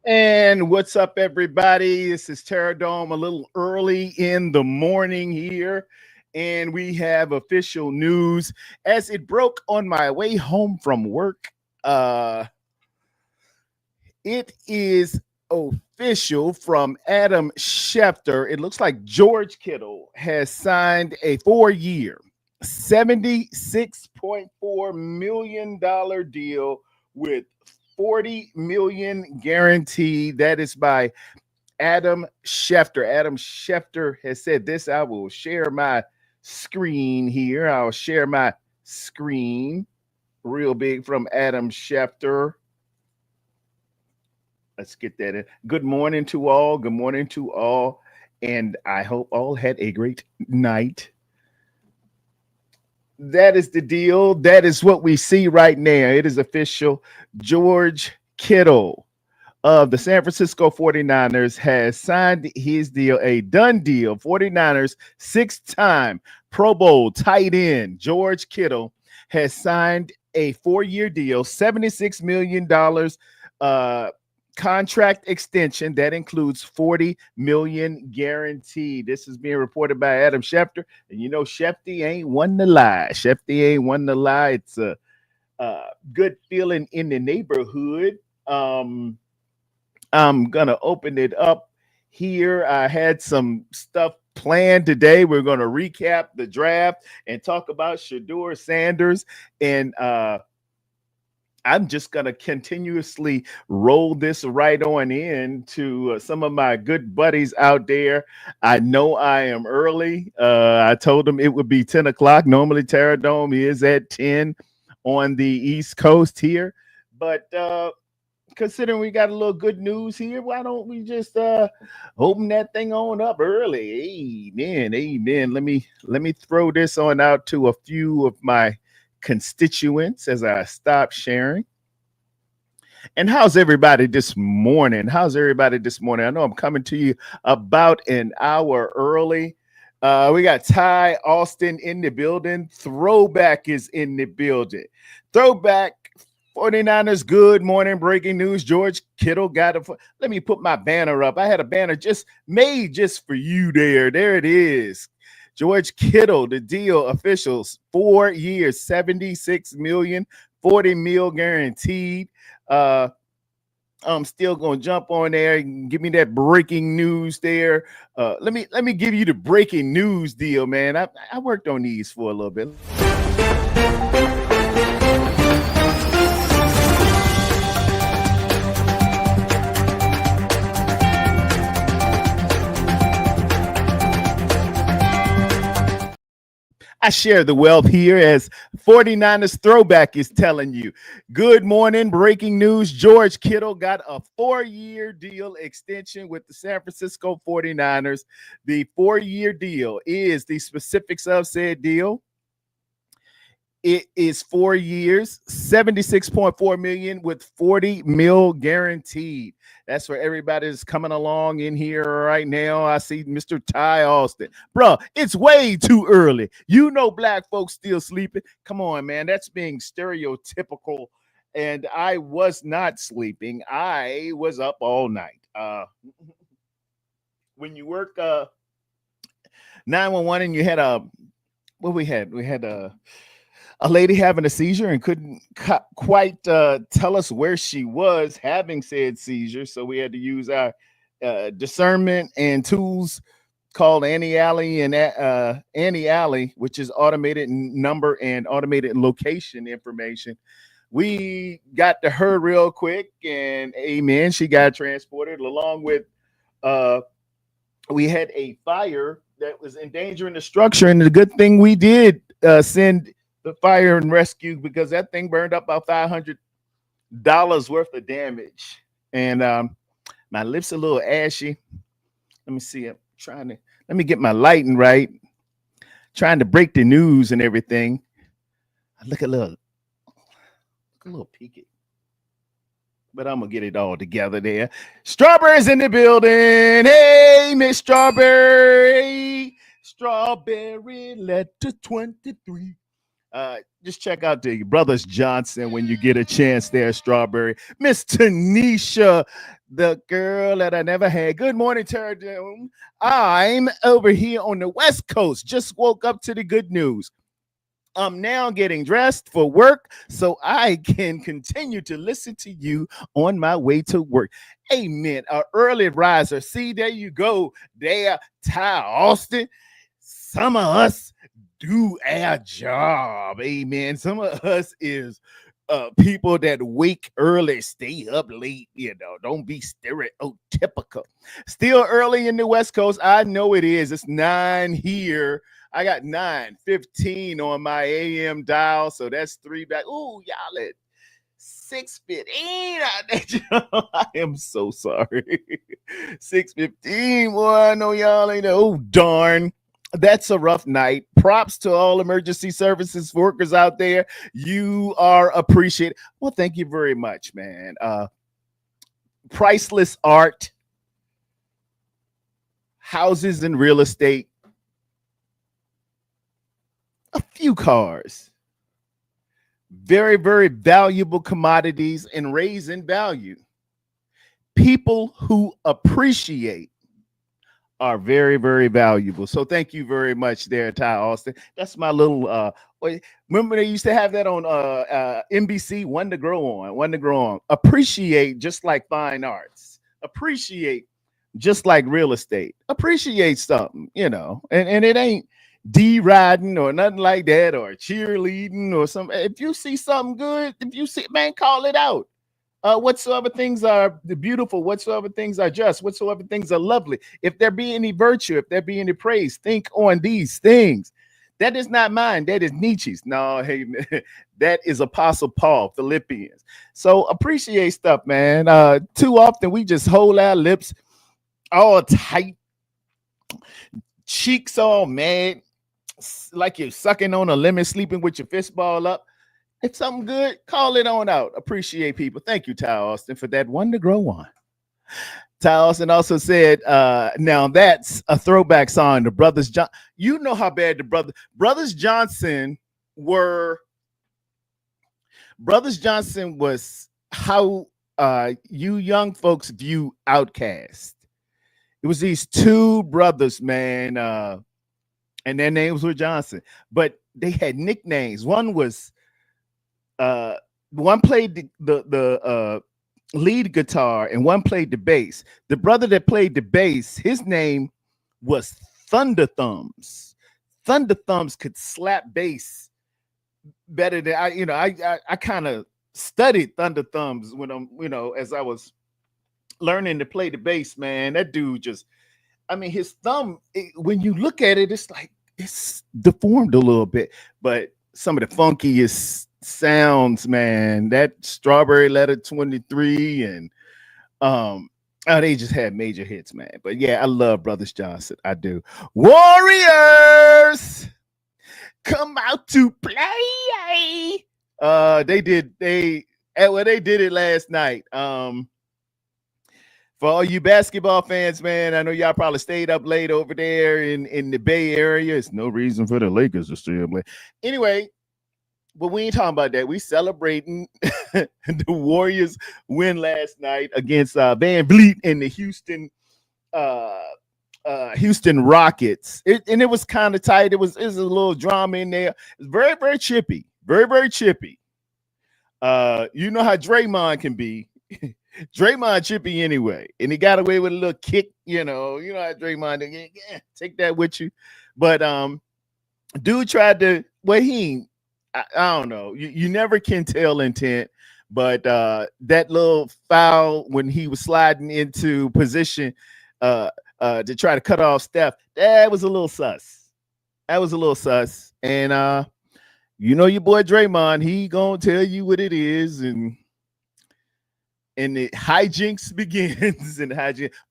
And what's up, everybody? This is Terradome a little early in the morning here. And we have official news as it broke on my way home from work. Uh, it is official from Adam Schefter. It looks like George Kittle has signed a 4 year, $76.4 million deal with 40 million guaranteed. That is by Adam Schefter. Adam Schefter has said this. I will share my screen here. I'll share my screen real big from Adam Schefter. Let's get that in. Good morning to all. Good morning to all. And I hope all had a great night. That is the deal. That is what we see right now. It is official. George Kittle of the San Francisco 49ers has signed his deal, a done deal. 49ers six-time Pro Bowl tight end George Kittle has signed a 4 year deal, $76 million contract extension that includes 40 million guaranteed. This is being reported by Adam Schefter, and you know Shefty ain't one to lie. Shefty ain't one to lie. It's a good feeling in the neighborhood. I'm gonna open it up here. I had some stuff planned today. We're gonna recap the draft and talk about Shedeur Sanders, and I'm just going to continuously roll this right on in to some of my good buddies out there. I know I am early. I told them it would be 10 o'clock. Normally, Terradome is at 10 on the East Coast here. But considering we got a little good news here, why don't we just open that thing on up early? Amen. Amen. Let me throw this on out to a few of my constituents as I stop sharing. And how's everybody this morning? How's everybody this morning? I know I'm coming to you about an hour early. We got Ty Austin in the building. Throwback is in the building. Throwback 49ers, good morning. Breaking news. George Kittle got it. Let me put my banner up. I had a banner just made just for you there. There it is. George Kittle, the deal officials, 4 years, 76 million, 40 mil guaranteed. I'm still gonna jump on there and give me that breaking news there. Let me give you the breaking news deal, man. I worked on these for a little bit. I share the wealth here as 49ers Throwback is telling you. Good morning. Breaking news. George Kittle got a 4 year deal extension with the San Francisco 49ers. The 4 year deal is the specifics of said deal. It is 4 years, 76.4 million with 40 mil guaranteed. That's where everybody's coming along in here right now. I see Mr. Ty Austin. Bro, it's way too early. You know black folks still sleeping. Come on, man. That's being stereotypical. And I was not sleeping. I was up all night. When you work 911 and you had what we had? We had a lady having a seizure and couldn't quite tell us where she was having said seizure. So we had to use our discernment and tools called Annie Alley and Annie Alley, which is automated number and automated location information. We got to her real quick and amen. She got transported along with we had a fire that was endangering the structure. And the good thing we did send the fire and rescue because that thing burned up about $500 worth of damage. And my lips a little ashy. Let me see. Let me get my lighting right. Trying to break the news and everything. I look a little peaky. But I'm going to get it all together there. Strawberry's in the building. Hey, Miss Strawberry. Strawberry letter 23. Just check out the Brothers Johnson when you get a chance there, Strawberry. Miss Tanisha, the girl that I never had. Good morning, Terra Doom. I'm over here on the West Coast. Just woke up to the good news. I'm now getting dressed for work so I can continue to listen to you on my way to work. Amen. An early riser. See, there you go. There, Ty Austin. Some of us do our job. Amen. Some of us is people that wake early, stay up late, don't be stereotypical. Still early in the West Coast. I know it is. It's 9 here. I got 9:15 on my AM dial, so that's 3 back. Ooh, y'all at 6:15. I am so sorry. 6:15. Boy, I know y'all ain't. Oh, darn. That's a rough night. Props to all emergency services workers out there. You are appreciated. Well, thank you very much, man. Priceless art, houses and real estate, a few cars, very, very valuable commodities and raise in value. People who appreciate are very, very valuable. So thank you very much there, Ty Austin. That's my little remember they used to have that on NBC, one to grow on. Appreciate just like fine arts. Appreciate just like real estate. Appreciate something, and it ain't deriding or nothing like that or cheerleading or something. If you see something good, if you see, man, call it out. Whatsoever things are beautiful, whatsoever things are just, whatsoever things are lovely. If there be any virtue, if there be any praise, think on these things. That is not mine. That is Nietzsche's. No, hey, that is Apostle Paul, Philippians. So appreciate stuff, man. Too often we just hold our lips all tight, cheeks all mad, like you're sucking on a lemon, sleeping with your fist ball up. If something good, call it on out. Appreciate people. Thank you, Ty Austin, for that one to grow on. Ty Austin also said, now that's a throwback song. The Brothers John. You know how bad the Brothers Johnson were. Brothers Johnson was how you young folks view Outkast. It was these two brothers, man, and their names were Johnson, but they had nicknames. One was one played the lead guitar and one played the bass. The brother that played the bass, his name was Thunder Thumbs. Thunder Thumbs could slap bass better than I kind of studied Thunder Thumbs when I'm, as I was learning to play the bass, man. That dude just, his thumb, when you look at it, it's like it's deformed a little bit, but some of the funkiest sounds, man. That Strawberry Letter 23 and they just had major hits, man. But yeah, I love Brothers Johnson. I do. Warriors come out to play. They did it last night. For all you basketball fans, man, I know y'all probably stayed up late over there in the Bay Area. It's no reason for the Lakers to stay up late. Anyway, but we ain't talking about that. We celebrating the Warriors win last night against Van Vliet and the Houston Rockets. It was kind of tight. It was a little drama in there. It's very, very chippy. Very, very chippy. You know how Draymond can be. Draymond chippy anyway, and he got away with a little kick. You know how Draymond, take that with you. But dude tried to. Well, I don't know. You never can tell intent, but that little foul when he was sliding into position to try to cut off Steph, that was a little sus. And your boy Draymond, he gonna tell you what it is, and the hijinks begins.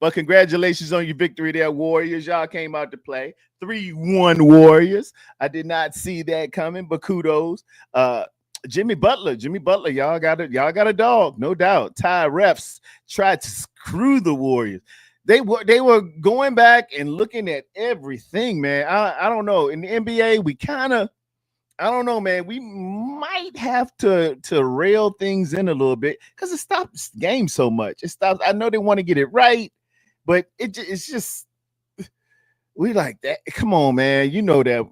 But congratulations on your victory there, Warriors. Y'all came out to play. 3-1 Warriors. I did not see that coming, but kudos. Jimmy Butler, y'all got a dog, no doubt. Ty refs tried to screw the Warriors. They were going back and looking at everything, man. I don't know. In the NBA, we kind of I don't know, man. We might have to rail things in a little bit because it stops games so much. It stops. I know they want to get it right, but it's just we like that. Come on, man. You know that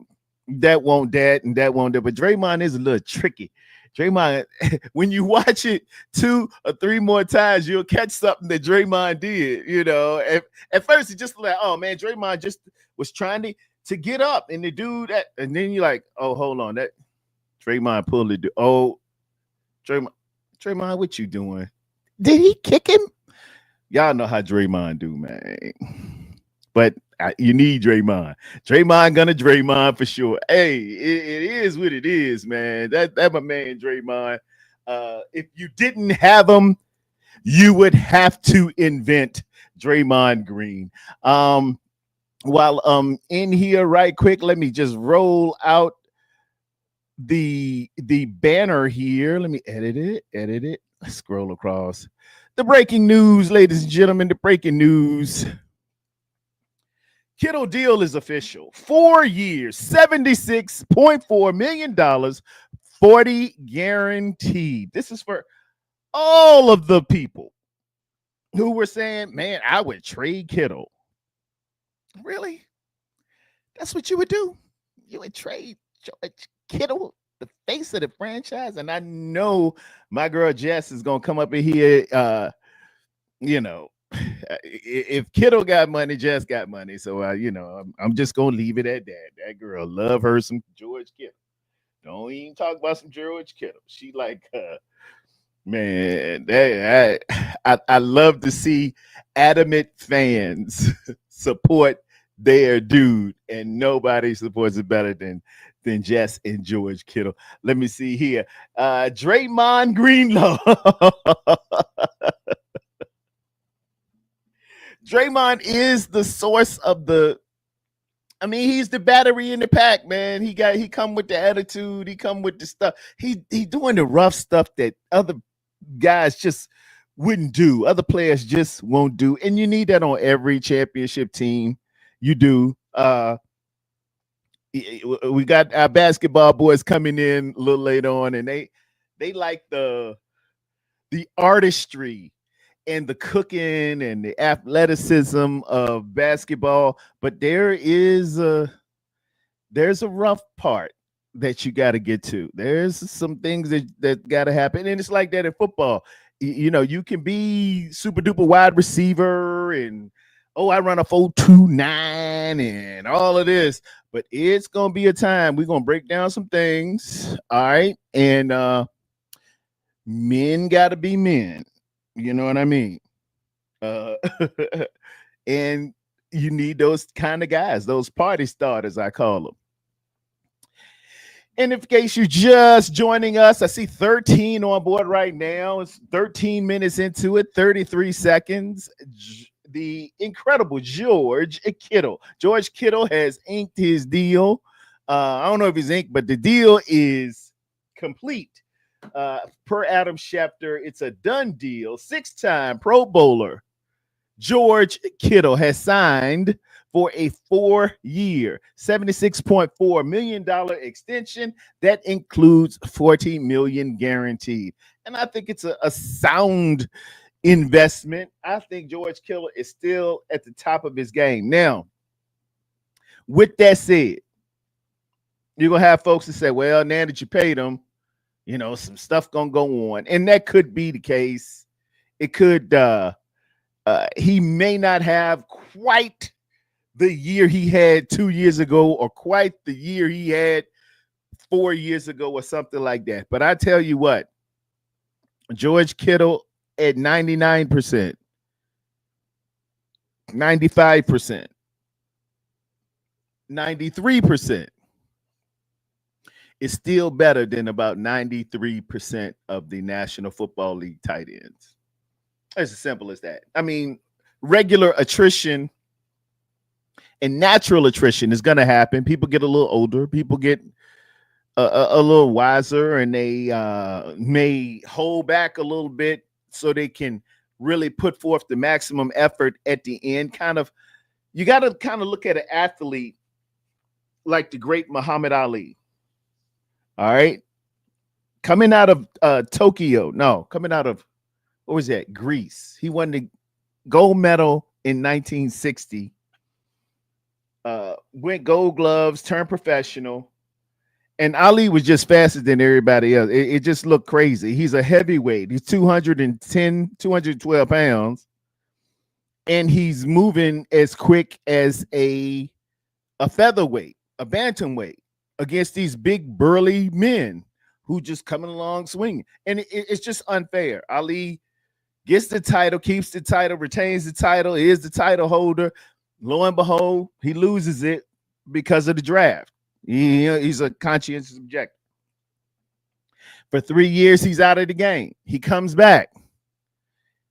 won't that and that won't that. But Draymond is a little tricky. Draymond, when you watch it 2 or 3 more times, you'll catch something that Draymond did. At first it's just like, oh man, Draymond just was trying to get up and to do that, and then you're like, oh, hold on, that Draymond pulled it. Oh, Draymond, what you doing? Did he kick him? Y'all know how Draymond do, man. But you need Draymond. Draymond gonna Draymond for sure. Hey, it is what it is, man. That my man Draymond. If you didn't have him, you would have to invent Draymond Green. While in here right quick, let me just roll out the banner here. Let me edit it. Scroll across. The breaking news, ladies and gentlemen, the breaking news. Kittle deal is official. 4 years, $76.4 million, 40 guaranteed. This is for all of the people who were saying, man, I would trade Kittle. Really? That's what you would do? You would trade George Kittle, the face of the franchise? And I know my girl Jess is going to come up in here, if Kittle got money, Jess got money. So, I'm just going to leave it at that. That girl love her some George Kittle. Don't even talk about some George Kittle. She like, man, I love to see adamant fans support their dude, and nobody supports it better than Jess and George Kittle. Let me see here. Draymond Greenlaw. Draymond is the source of he's the battery in the pack, man. He come with the attitude. He come with the stuff. He doing the rough stuff that other guys just wouldn't do. Other players just won't do. And you need that on every championship team. You do. We got our basketball boys coming in a little later on, and they like the artistry and the cooking and the athleticism of basketball, but there's a rough part that you got to get to. There's some things that got to happen, and it's like that in football. You can be super duper wide receiver and I run a 4.29 and all of this, but it's gonna be a time we're gonna break down some things, all right? And men got to be men. You know what I mean? And you need those kind of guys, those party starters, I call them. And in case you're just joining us, I see 13 on board right now. It's 13 minutes into it, 33 seconds. The incredible George Kittle. George Kittle has inked his deal. I don't know if he's inked, but the deal is complete. Per Adam Schefter, it's a done deal. 6-time Pro Bowler George Kittle has signed for a 4-year, $76.4 million extension that includes $40 million guaranteed. And I think it's a sound investment. I think George Kittle is still at the top of his game. Now, with that said, you're going to have folks that say, well, now that you paid him, some stuff gonna go on, and that could be the case. It could. He may not have quite the year he had 2 years ago, or quite the year he had 4 years ago, or something like that. But I tell you what, George Kittle at 99%, 95%, 93%. is still better than about 93% of the National Football League tight ends. It's as simple as that. I mean, regular attrition and natural attrition is going to happen. People get a little older. People get a little wiser, and they may hold back a little bit so they can really put forth the maximum effort at the end. You got to kind of look at an athlete like the great Muhammad Ali. All right. Coming out of Tokyo. No, coming out of, what was that? Greece. He won the gold medal in 1960. Went gold gloves, turned professional. And Ali was just faster than everybody else. It just looked crazy. He's a heavyweight. He's 210, 212 pounds. And he's moving as quick as a featherweight, a bantamweight, against these big burly men who just coming along swinging. And it's just unfair. Ali gets the title, keeps the title, retains the title, is the title holder. Lo and behold, he loses it because of the draft. He's a conscientious objector. For 3 years, he's out of the game. He comes back.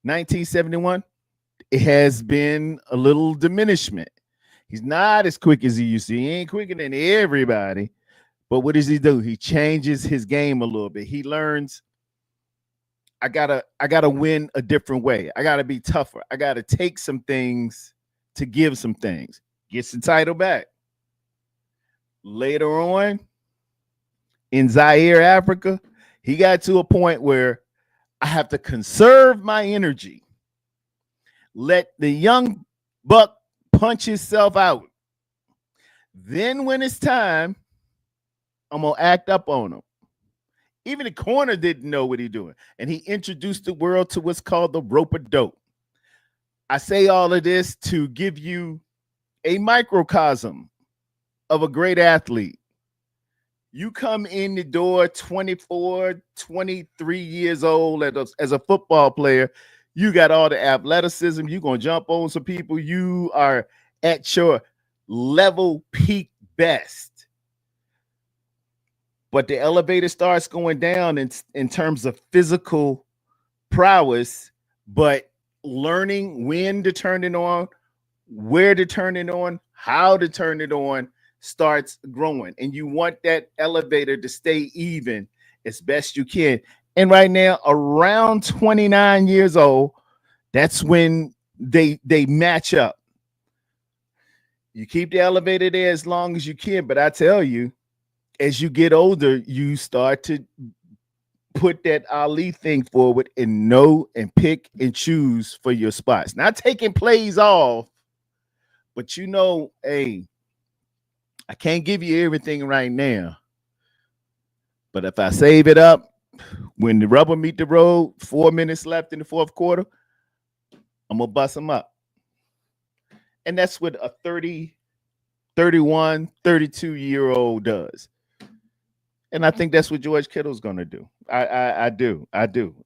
1971, it has been a little diminishment. He's not as quick as he used to. He ain't quicker than everybody. But what does he do? He changes his game a little bit. He learns, I gotta win a different way. I gotta be tougher. I gotta take some things to give some things. Gets the title back. Later on, in Zaire, Africa, he got to a point where I have to conserve my energy. Let the young buck punch himself out. Then when it's time, I'm going to act up on him. Even the corner didn't know what he's doing. And he introduced the world to what's called the rope-a-dope. I say all of this to give you a microcosm of a great athlete. You come in the door 24, 23 years old as a football player. You got all the athleticism. You're going to jump on some people. You are at your level peak best. But the elevator starts going down in terms of physical prowess, but learning when to turn it on, where to turn it on, how to turn it on starts growing. And you want that elevator to stay even as best you can. And right now, around 29 years old, that's when they match up. You keep the elevator there as long as you can. But I tell you, as you get older, you start to put that Ali thing forward and know and pick and choose for your spots. Not taking plays off, but hey, I can't give you everything right now. But if I save it up, when the rubber meet the road, 4 minutes left in the fourth quarter, I'm going to bust them up. And that's what a 30, 31, 32-year-old does. And I think that's what George Kittle's going to do. I do.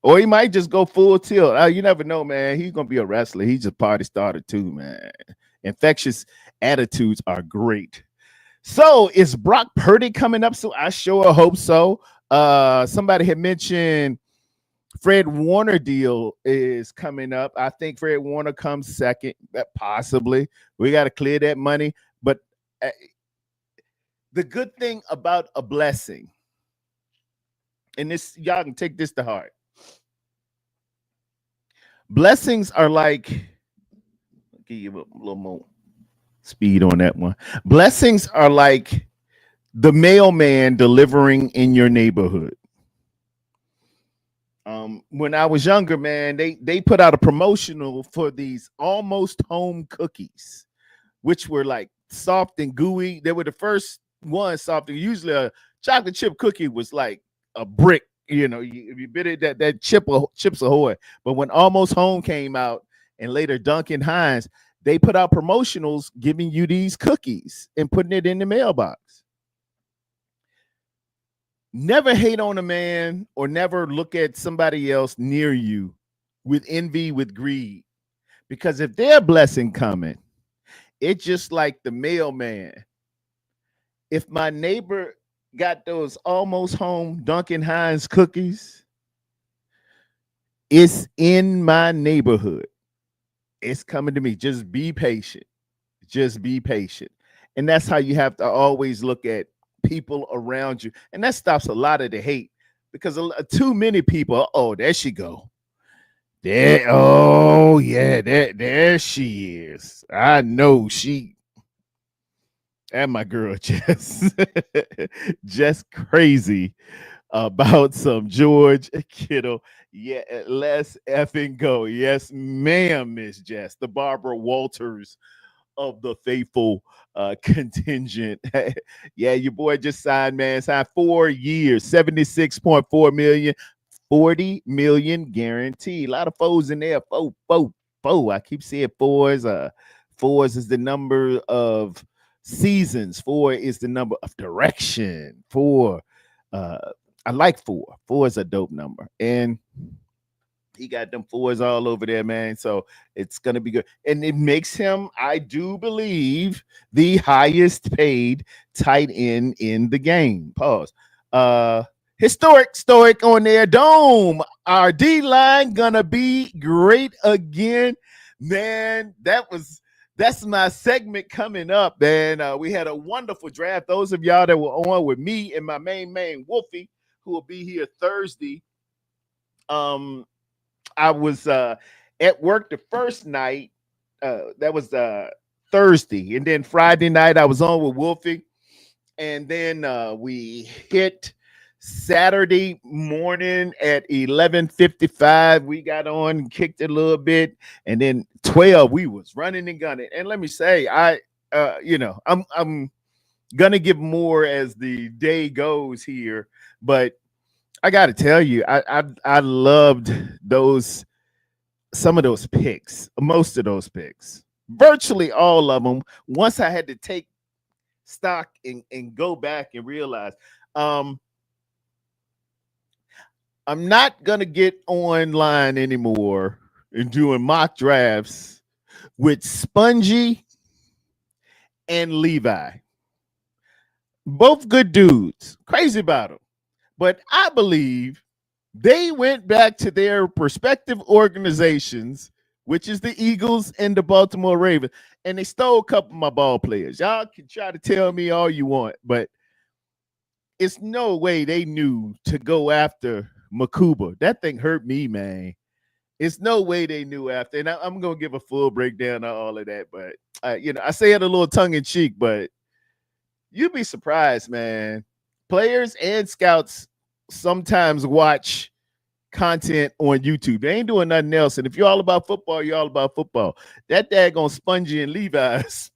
Or he might just go full tilt. You never know, man. He's going to be a wrestler. He's a party starter too, man. Infectious attitudes are great. So is Brock Purdy coming up? So I sure hope so. Somebody had mentioned Fred Warner deal is coming up. I think Fred Warner comes second, possibly. We got to clear that money. But the good thing about a blessing, and this, y'all can take this to heart. Blessings are like, I'll give you a little more speed on that one. Blessings are like the mailman delivering in your neighborhood. When I was younger, man, they put out a promotional for these almost home cookies, which were like soft and gooey. They were the first one soft. Usually a chocolate chip cookie was like a brick, if you bit it, that Chips Ahoy. But when Almost Home came out and later Duncan Hines, they put out promotionals giving you these cookies and putting it in the mailbox. Never hate on a man or never look at somebody else near you with envy, with greed. Because if their blessing coming, it's just like the mailman. If my neighbor got those Almost Home Duncan Hines cookies, it's in my neighborhood. It's coming to me. Just be patient. Just be patient. And that's how you have to always look at people around you. And that stops a lot of the hate, because too many people, there she go. There, there she is. I know and my girl just crazy about some George Kittle. Yeah, let's effing go. Yes, ma'am, Miss Jess, the Barbara Walters of the faithful contingent. Yeah, your boy just signed, man. Signed 4 years, 76.4 million, 40 million guaranteed. A lot of fours in there. Four. I keep seeing fours. Fours is the number of seasons. Four is the number of direction. Four. I like four. Four is a dope number. And he got them fours all over there, man. So it's going to be good. And it makes him, I do believe, the highest paid tight end in the game. Pause. Historic on there. Dome. Our D-line going to be great again. Man, that's my segment coming up, man. We had a wonderful draft. Those of y'all that were on with me and my main man, Wolfie, who will be here Thursday. I was at work the first night. That was Thursday. And then Friday night, I was on with Wolfie. And then we hit Saturday morning at 11:55. We got on and kicked it a little bit. And then 12, we was running and gunning. And let me say, I'm going to give more as the day goes here. But I got to tell you, I loved some of those picks, most of those picks, virtually all of them. Once I had to take stock and go back and realize, I'm not going to get online anymore and doing mock drafts with Spongy and Levi. Both good dudes. Crazy about them. But I believe they went back to their respective organizations, which is the Eagles and the Baltimore Ravens, and they stole a couple of my ball players. Y'all can try to tell me all you want, but it's no way they knew to go after Makuba. That thing hurt me, man. It's no way they knew after. And I'm going to give a full breakdown on all of that. But, I say it a little tongue-in-cheek, but you'd be surprised, man. Players and scouts sometimes watch content on YouTube. They ain't doing nothing else. And if you're all about football, you're all about football. That daggone Spongy and Levi's.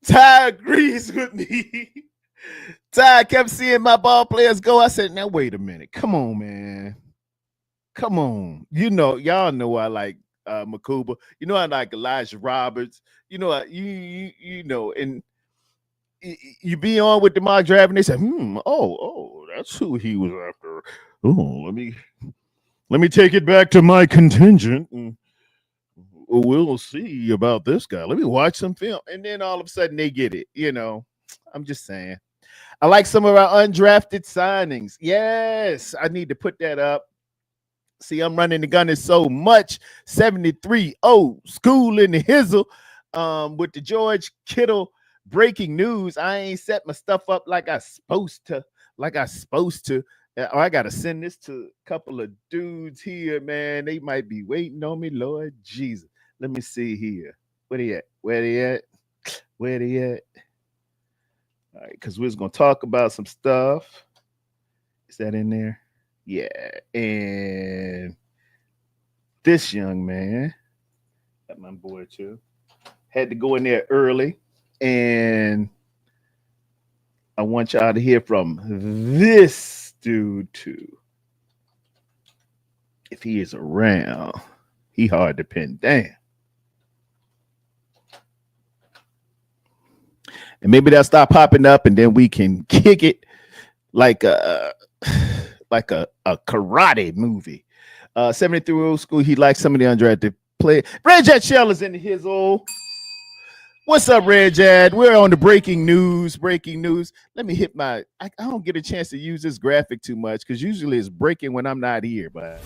Ty agrees with me. Ty kept seeing my ball players go. I said, now, wait a minute. Come on, man. Come on. Y'all know I like Makuba. I like Elijah Roberts. You know, and you be on with the mock draft and they say, that's who he was after. Oh, let me take it back to my contingent and we'll see about this guy. Let me watch some film. And then all of a sudden they get it. I'm just saying. I like some of our undrafted signings. Yes, I need to put that up. See, I'm running the gun so much. 73 school in the hizzle with the George Kittle breaking news. I ain't set my stuff up like I supposed to. I got to send this to a couple of dudes here, man. They might be waiting on me, Lord Jesus. Let me see here. Where they at? All right, because we're going to talk about some stuff. Is that in there? Yeah. And this young man, got my boy too, had to go in there early. And I want y'all to hear from this dude too. If he is around, he hard to pin down. And maybe they'll stop popping up and then we can kick it like a karate movie. 73 old school. He likes some of the undrafted play. Red Jet Shell is in his old. What's up, Red Jet? We're on the breaking news. Let me hit I don't get a chance to use this graphic too much because usually it's breaking when I'm not here, but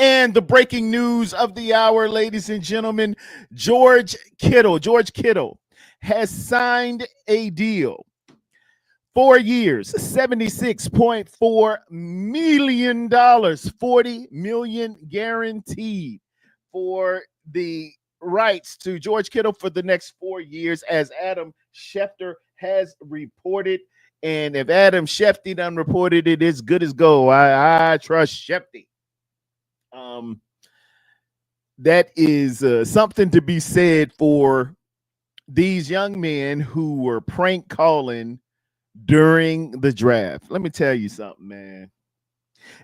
And the breaking news of the hour, ladies and gentlemen, George Kittle has signed a deal. 4 years, $76.4 million, $40 million guaranteed for the rights to George Kittle for the next 4 years, as Adam Schefter has reported. And if Adam Schefter done reported it, it's good as gold. I trust Schefter. That is something to be said for these young men who were prank calling during the draft. Let me tell you something, man.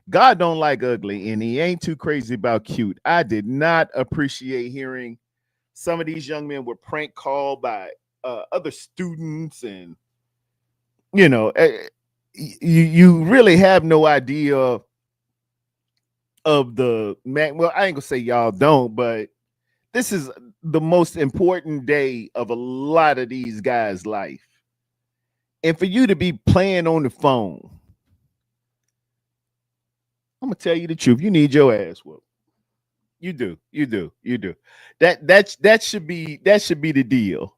God don't like ugly, and he ain't too crazy about cute. I did not appreciate hearing some of these young men were prank called by other students, and you know, you really have no idea of the man. Well, I ain't gonna say y'all don't, but this is the most important day of a lot of these guys' life. And for you to be playing on the phone, I'm gonna tell you the truth. You need your ass whooped. You do. That should be the deal.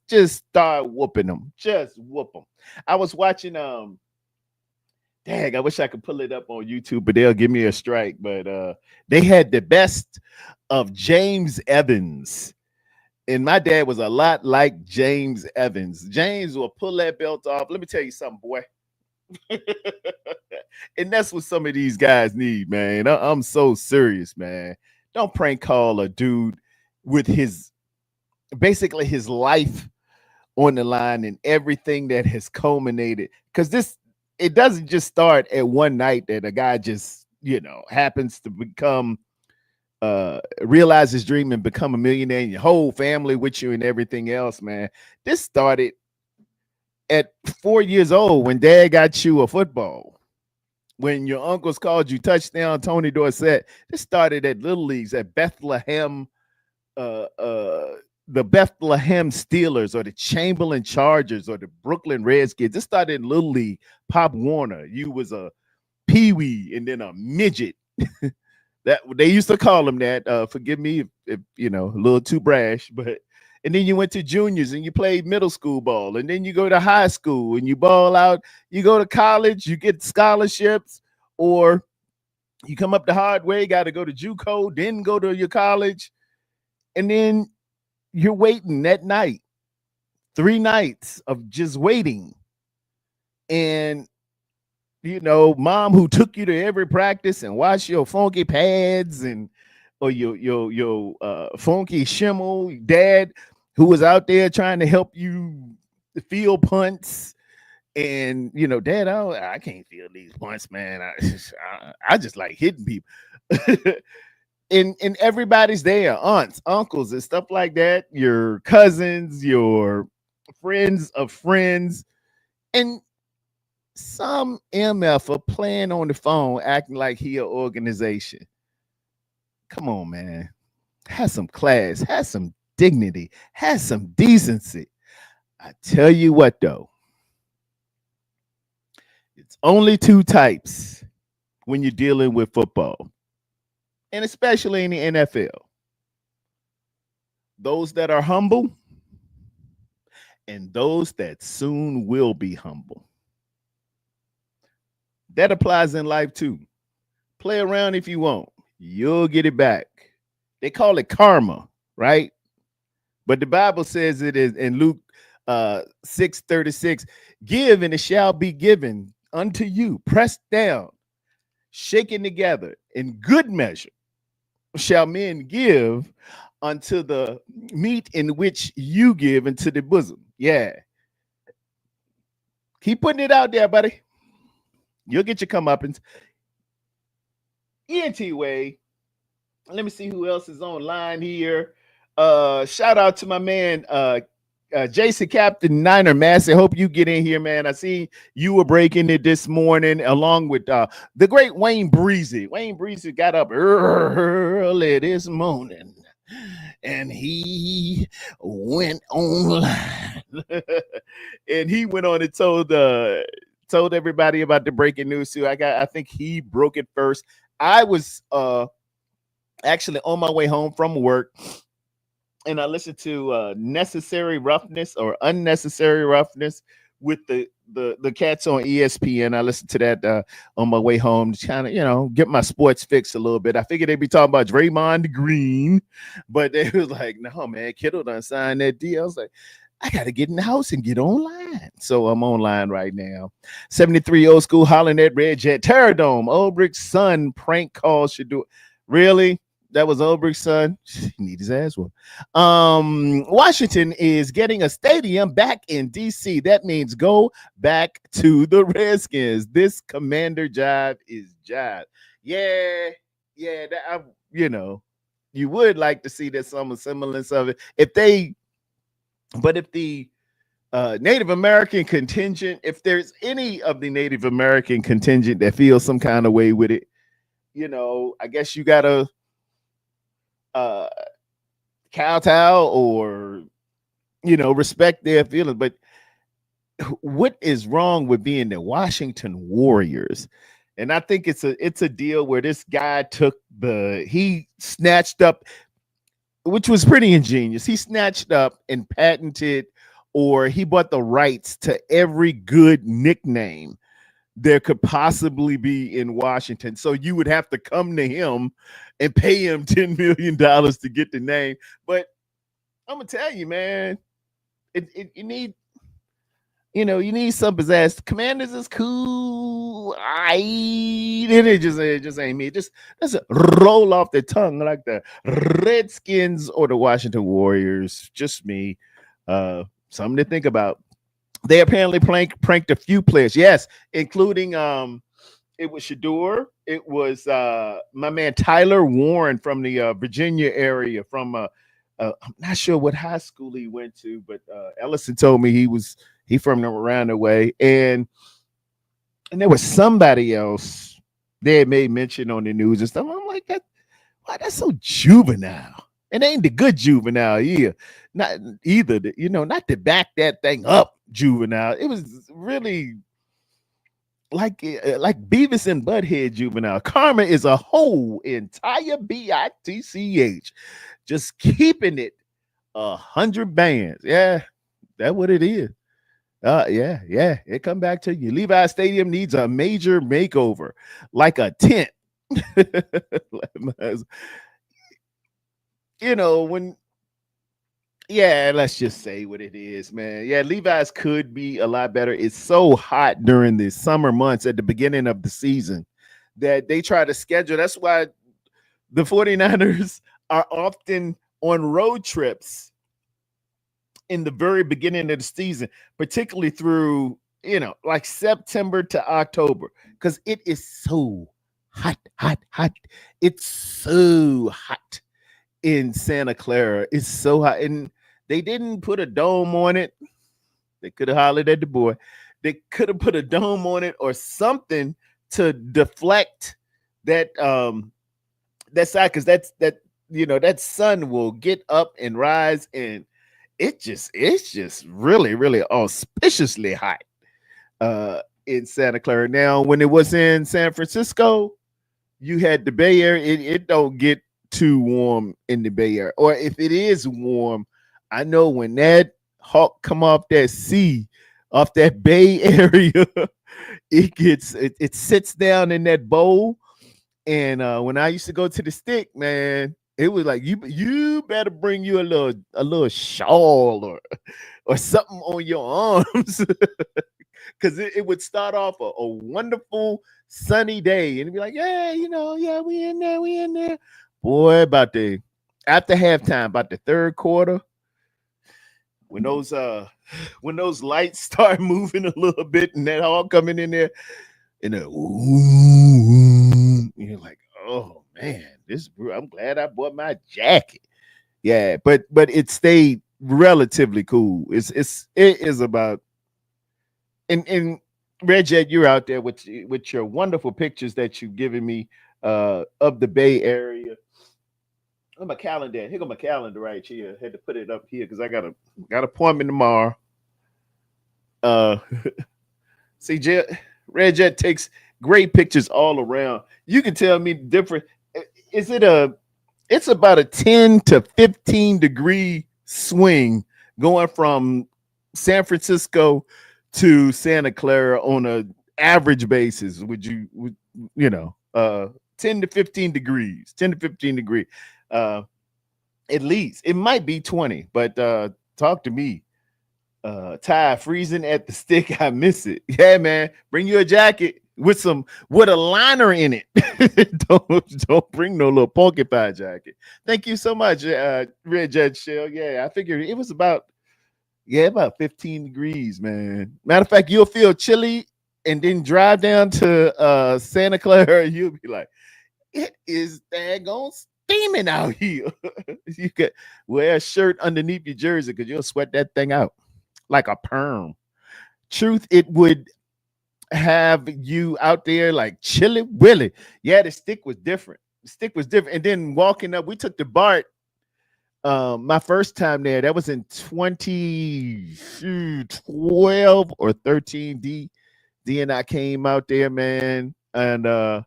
Just start whooping them. Just whoop them. I was watching dang, I wish I could pull it up on YouTube, but they'll give me a strike. But they had the best of James Evans. And my dad was a lot like James Evans. James will pull that belt off. Let me tell you something, boy. And that's what some of these guys need, man. I'm so serious, man. Don't prank call a dude with basically his life on the line and everything that has culminated. Because it doesn't just start at one night that a guy just, happens to become realize his dream and become a millionaire, and your whole family with you and everything else, man. This started at 4 years old when dad got you a football. When your uncles called you touchdown, Tony Dorsett. This started at Little Leagues at Bethlehem, the Bethlehem Steelers or the Chamberlain Chargers or the Brooklyn Redskins. This started in Little League. Pop Warner, you was a peewee and then a midget. That they used to call him that. Forgive me if a little too brash, but and then you went to juniors and you played middle school ball, and then you go to high school and you ball out. You go to college, you get scholarships, or you come up the hard way. Got to go to JUCO, then go to your college, and then you're waiting that night. 3 nights of just waiting, and mom who took you to every practice and washed your funky pads or your funky shimmel, dad who was out there trying to help you field punts, and dad, I can't field these punts, man. I just like hitting people. and everybody's there, aunts, uncles, and stuff like that, your cousins, your friends of friends, and some MF are playing on the phone, acting like he an organization. Come on, man. Have some class, have some dignity, have some decency. I tell you what, though. It's only 2 types when you're dealing with football, and especially in the NFL. Those that are humble and those that soon will be humble. That applies in life too. Play around if you want. You'll get it back. They call it karma, right? But the Bible says it is in Luke 6:36. Give and it shall be given unto you. Pressed down, shaken together, in good measure shall men give unto the meat in which you give into the bosom. Yeah. Keep putting it out there, buddy. You'll get your comeuppance. ENT Way. Let me see who else is online here. Shout out to my man, Jason Captain Niner Massey. Hope you get in here, man. I see you were breaking it this morning along with the great Wayne Breezy. Wayne Breezy got up early this morning and he went online. And he went on and told told everybody about the breaking news too. I think he broke it first. I was actually on my way home from work, and I listened to Necessary Roughness or Unnecessary Roughness with the cats on ESPN. I listened to that on my way home to kind of, get my sports fix a little bit. I figured they'd be talking about Draymond Green, but they was like, no, man, Kittle done signed that deal. I was like, I got to get in the house and get online. So I'm online right now. 73 old school hollering at Red Jet. Terradome, Ulbricht's son prank calls should do it. Really? That was Ulbricht's son? He need his ass one. Washington is getting a stadium back in D.C. That means go back to the Redskins. This commander jive is jive. Yeah, that you would like to see that some semblance of it. If the Native American contingent, if there's any of the Native American contingent that feels some kind of way with it, I guess you gotta kowtow or respect their feelings. But what is wrong with being the Washington Warriors? And I think it's a deal where this guy he snatched up, which was pretty ingenious. He snatched up and patented, or he bought the rights to every good nickname there could possibly be in Washington. So you would have to come to him and pay him $10 million to get the name. But I'm gonna tell you, man, you need some pizzazz. Commanders is cool. It just ain't me. Just roll off the tongue like the Redskins or the Washington Warriors. Just me. Something to think about. They apparently pranked a few players, yes, including it was Shador, it was my man Tyler Warren from the Virginia area. From I'm not sure what high school he went to, but Ellison told me he from around the way, and there was somebody else they had made mention on the news and stuff. I'm like, that's so juvenile. It ain't the good juvenile here. Not either, not to back that thing up juvenile. It was really like Beavis and Butthead juvenile. Karma is a whole entire bitch. Just keeping it 100 bands. Yeah, that's what it is. Yeah. It come back to you. Levi Stadium needs a major makeover, like a tent. Let's just say what it is, man. Yeah, Levi's could be a lot better. It's so hot during the summer months at the beginning of the season that they try to schedule. That's why the 49ers are often on road trips in the very beginning of the season, particularly through, like September to October, because it is so hot. It's so hot in Santa Clara. It's so hot. And they didn't put a dome on it. They could have hollered at the boy. They could have put a dome on it or something to deflect that side, because that sun will get up and rise, and it's just really, really auspiciously hot in Santa Clara. Now, when it was in San Francisco, you had the Bay Area. It don't get too warm in the Bay Area, or if it is warm, I know when that hawk come off that sea, off that Bay Area, it sits down in that bowl. And when I used to go to the stick, man, it was like you better bring you a little shawl or something on your arms, because it would start off a wonderful sunny day, and it'd be like, we in there. Boy, after halftime, about the third quarter, when those lights start moving a little bit and that all coming in there, and you're like, oh man, I'm glad I bought my jacket. Yeah, but it stayed relatively cool. It is about, and Red Jet, you're out there with your wonderful pictures that you've given me of the Bay Area. On my calendar. Here go my calendar right here. I had to put it up here because I got an appointment tomorrow. See, Red Jet takes great pictures all around. You can tell me different. Is it a? It's about a 10 to 15 degree swing going from San Francisco to Santa Clara on a average basis. You know, 10 to 15 degrees, 10 to 15 degree, uh, at least it might be 20, but talk to me. Ty, freezing at the stick. I miss it. Yeah, man. Bring you a jacket with a liner in it. don't bring no little porcupine jacket. Thank you so much, Red Jet Shell. Yeah, I figured it was about 15 degrees, man. Matter of fact, you'll feel chilly and then drive down to Santa Clara, and you'll be like, it is daggone steaming out here. You could wear a shirt underneath your jersey because you'll sweat that thing out like a perm. Truth, it would have you out there like chilly willy. Yeah, the stick was different. The stick was different. And then walking up, we took the BART. My first time there, that was in 2012 or 13. D and I came out there, man. And the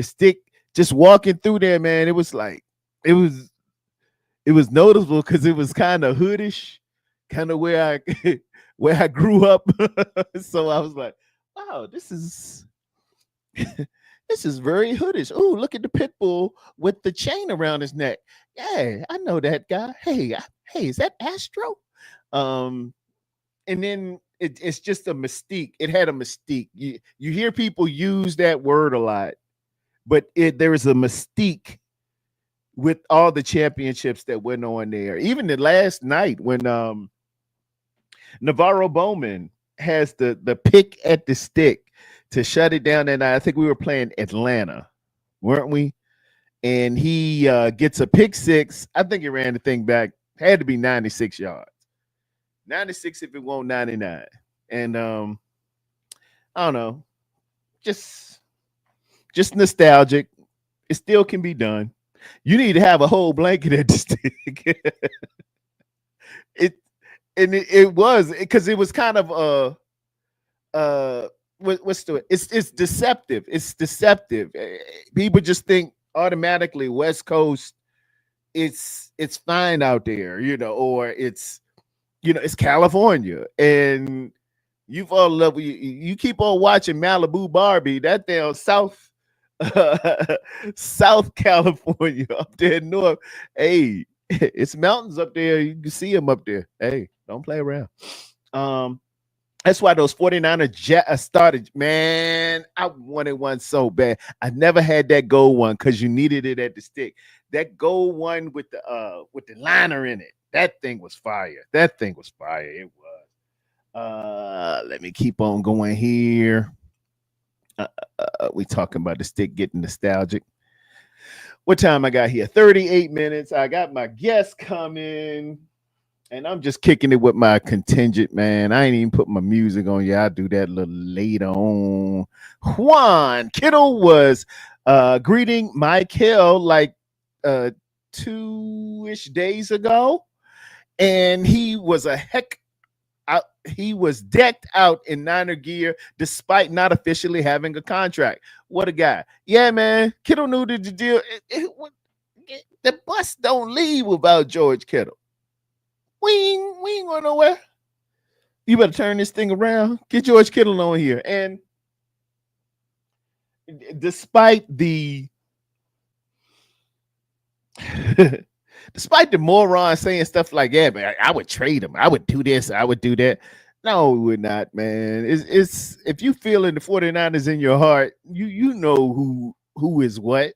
stick, just walking through there, man, it was like it was noticeable because it was kind of hoodish, kind of where I where I grew up. So I was like, wow, this is this is very hoodish. Oh, look at the pit bull with the chain around his neck. Yeah, I know that guy. Hey, is that Astro? Um, and then it's just a mystique. It had a mystique. You hear people use that word a lot, but there is a mystique with all the championships that went on there. Even the last night when Navarro Bowman has the pick at the stick to shut it down, and I think we were playing Atlanta, weren't we? And he gets a pick six. I think he ran the thing back. Had to be 96 yards. 96 if it won't 99. And I don't know, just nostalgic. It still can be done. You need to have a whole blanket at the stick. it was because it was kind of what's the it's deceptive. It's deceptive. People just think automatically West Coast it's fine out there, or it's it's California, and you fall in love with you keep on watching Malibu Barbie, that damn South California up there north. Hey, it's mountains up there. You can see them up there. Hey, don't play around. That's why those 49ers started. Man, I wanted one so bad. I never had that gold one because you needed it at the stick. That gold one with the liner in it. That thing was fire. That thing was fire. It was. Let me keep on going here. We talking about the stick getting nostalgic. What time I got here? 38 minutes. I got my guest coming, and I'm just kicking it with my contingent, man. I ain't even put my music on yet. I'll do that a little later on. Juan Kittle was greeting Michael like 2-ish days ago, and he was he was decked out in Niner gear despite not officially having a contract. What a guy. Yeah, man. Kittle knew the deal. The bus don't leave without George Kittle. We ain't going nowhere. You better turn this thing around. Get George Kittle on here. And despite the moron saying stuff like, yeah, man, I would trade him. I would do this. I would do that. No, we would not, man. It's if you feel in the 49ers in your heart, you know who is what.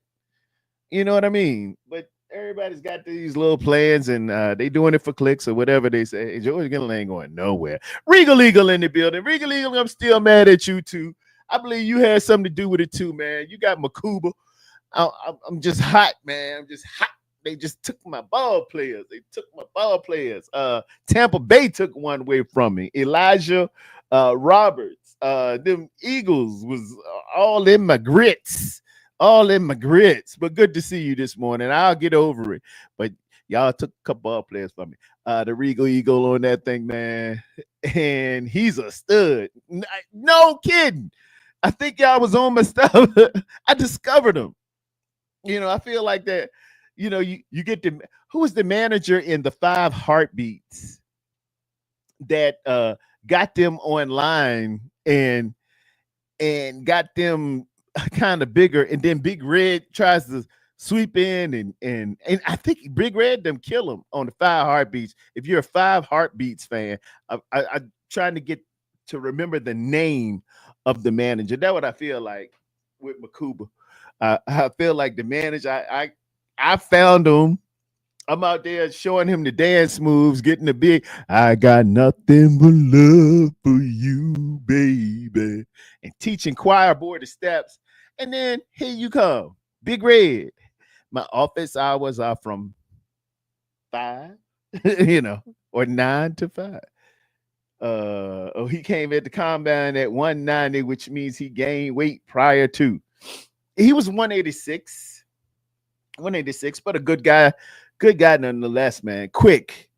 You know what I mean? But everybody's got these little plans, and they doing it for clicks or whatever they say. Hey, George Kittle ain't going nowhere. Regal Eagle in the building. Regal Eagle, I'm still mad at you too. I believe you had something to do with it too, man. You got Makuba. I'm just hot, man. I'm just hot. They just took my ball players. Tampa Bay took one away from me. Elijah Roberts. Them Eagles was all in my grits. But good to see you this morning. I'll get over it. But Y'all took a couple of players from me. The Regal Eagle on that thing, man. And he's a stud. No kidding. I think y'all was on my stuff. I discovered him. I feel like that. You get the who was the manager in the Five Heartbeats that got them online and got them kind of bigger, and then Big Red tries to sweep in and I think Big Red them kill him on the Five Heartbeats. If you're a Five Heartbeats fan, I'm trying to get to remember the name of the manager. That's what I feel like with Makuba. I feel like the manager. I found him. I'm out there showing him the dance moves, getting the big, I got nothing but love for you, baby, and teaching choir boy the steps. And then here you come, Big Red. My office hours are from 5, or 9 to 5. He came at the combine at 190, which means he gained weight prior to. He was 186, but a good guy. Good guy nonetheless, man. Quick.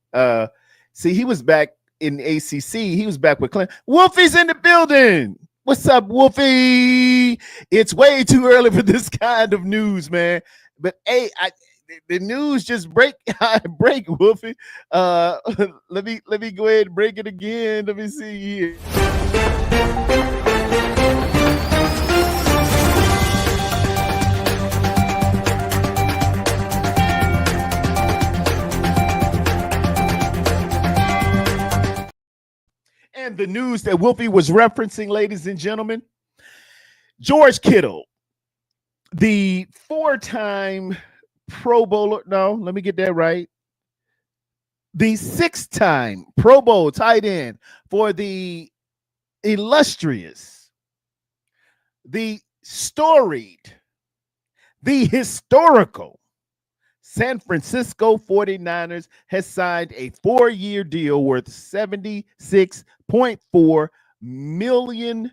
See, he was back in ACC. He was back with Clint. Wolfie's in the building. What's up, Wolfie? It's way too early for this kind of news, man. But hey, the news just break, Wolfie. Let me go ahead and break it again. Let me see here. And the news that Wolfie was referencing, ladies and gentlemen, George Kittle, the 4-time Pro Bowler. No, let me get that right. The 6-time Pro Bowl tight end for the illustrious, the storied, the historical San Francisco 49ers has signed a 4-year deal worth $76.4 million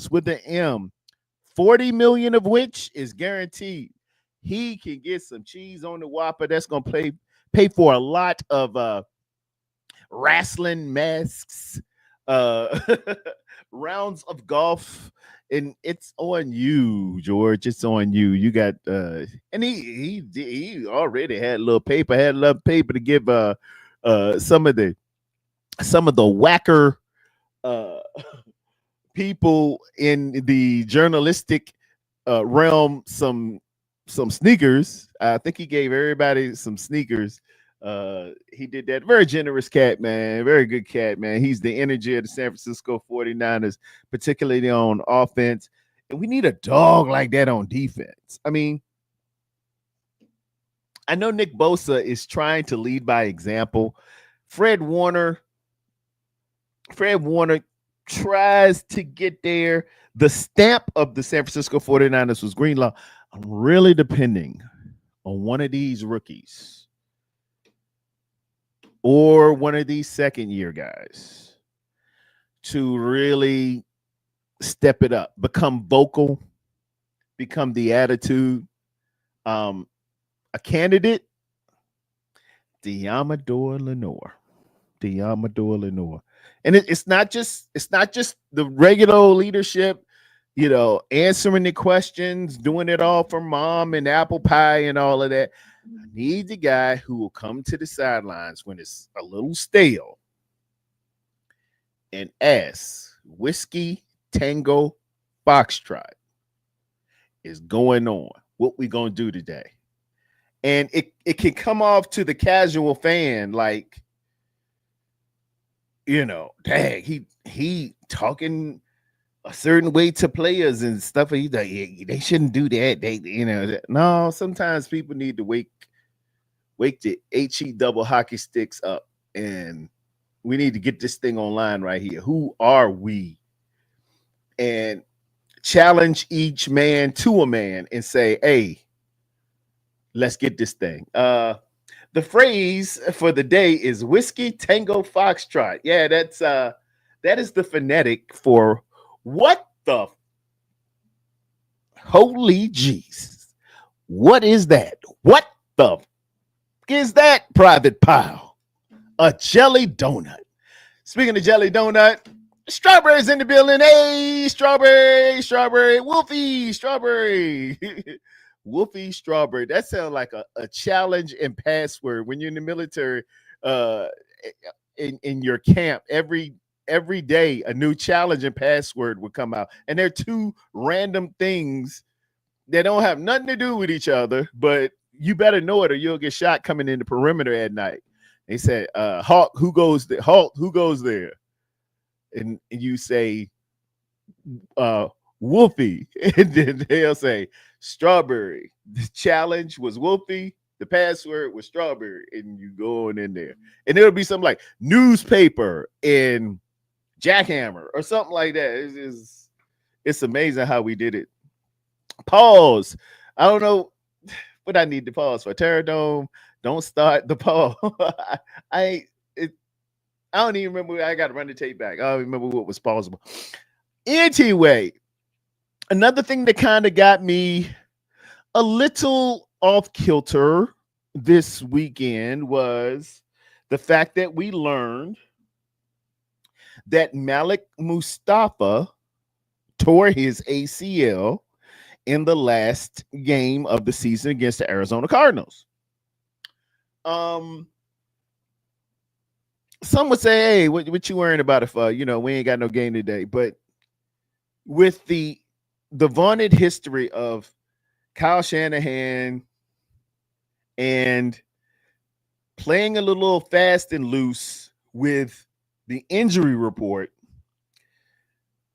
with an M, 40 million of which is guaranteed. He can get some cheese on the Whopper. That's going to pay for a lot of wrestling masks, rounds of golf. And it's on you, George. It's on you. You got and he already had a little paper, to give some of the whacker people in the journalistic realm some sneakers. I think he gave everybody some sneakers. He did that. Very generous cat, man. Very good cat, man. He's the energy of the San Francisco 49ers, particularly on offense. And we need a dog like that on defense. I mean, I know Nick Bosa is trying to lead by example. Fred Warner tries to get there. The stamp of the San Francisco 49ers was Greenlaw. I'm really depending on one of these rookies or one of these second-year guys to really step it up, become vocal, become the attitude. A candidate, Deommodore Lenoir. And it's not just the regular leadership, answering the questions, doing it all for mom and apple pie and all of that. I need the guy who will come to the sidelines when it's a little stale and ask, Whiskey Tango Foxtrot is going on. What we gonna do today? And it can come off to the casual fan like, dang, he talking a certain way to players and stuff. He's like, yeah, they shouldn't do that. No, sometimes people need to wake the HE double hockey sticks up, and we need to get this thing online right here. Who are we? And challenge each man to a man and say, hey, let's get this thing. The phrase for the day is Whiskey Tango Foxtrot. Yeah, that is the phonetic for what the holy jeez. What is that? What the is that, Private Pile? A jelly donut. Speaking of jelly donut, strawberries in the building. Hey, strawberry, Wolfie, strawberry. Wolfie strawberry. That sounds like a challenge and password when you're in the military. Uh, in your camp, every day a new challenge and password would come out, and they're two random things that don't have nothing to do with each other, but you better know it or you'll get shot coming in the perimeter at night. They said, Hawk, who goes there? Halt, who goes there? And you say, Wolfie. And then they'll say, strawberry. The challenge was Wolfie. The password was strawberry. And you go on in there. And it'll be something like newspaper and jackhammer or something like that. It's amazing how we did it. Pause. I don't know what I need to pause for. Terradome, don't start the pause. I don't even remember. I got to run the tape back. I don't remember what was pausable. Anyway, another thing that kind of got me a little off kilter this weekend was the fact that we learned that Malik Mustafa tore his ACL in the last game of the season against the Arizona Cardinals. Some would say, hey, what you worrying about it for? You know, we ain't got no game today. But with the vaunted history of Kyle Shanahan and playing a little fast and loose with the injury report,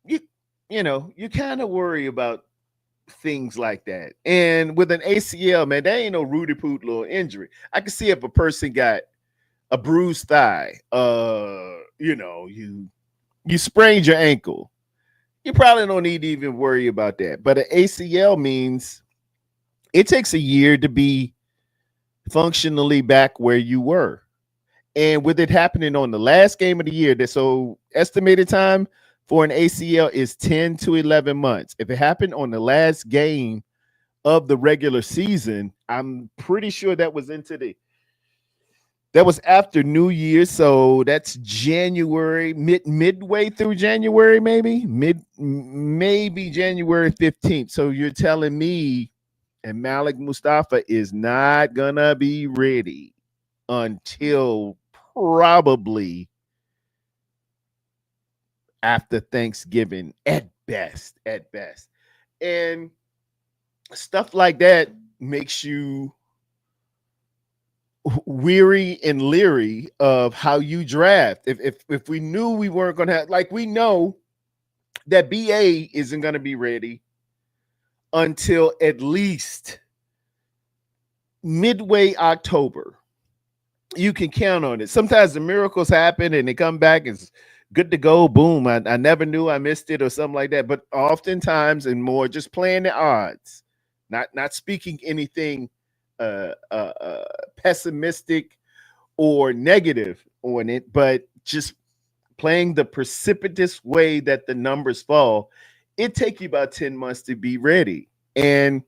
you kind of worry about things like that. And with an ACL, man, that ain't no Rudy Poot little injury. I can see if a person got a bruised thigh, you sprained your ankle, you probably don't need to even worry about that. But an ACL means it takes a year to be functionally back where you were. And with it happening on the last game of the year, so estimated time for an ACL is 10 to 11 months. If it happened on the last game of the regular season, I'm pretty sure that was after New Year's. So that's January, midway through January, maybe January 15th. So you're telling me and Malik Mustafa is not gonna be ready until probably after Thanksgiving at best. And stuff like that makes you weary and leery of how you draft. If we knew we weren't going to have, like, we know that BA isn't going to be ready until at least midway October. You can count on it. Sometimes the miracles happen and they come back and it's good to go. Boom. I never knew I missed it or something like that. But oftentimes and more just playing the odds, not speaking anything pessimistic or negative on it, but just playing the precipitous way that the numbers fall. It takes you about 10 months to be ready. And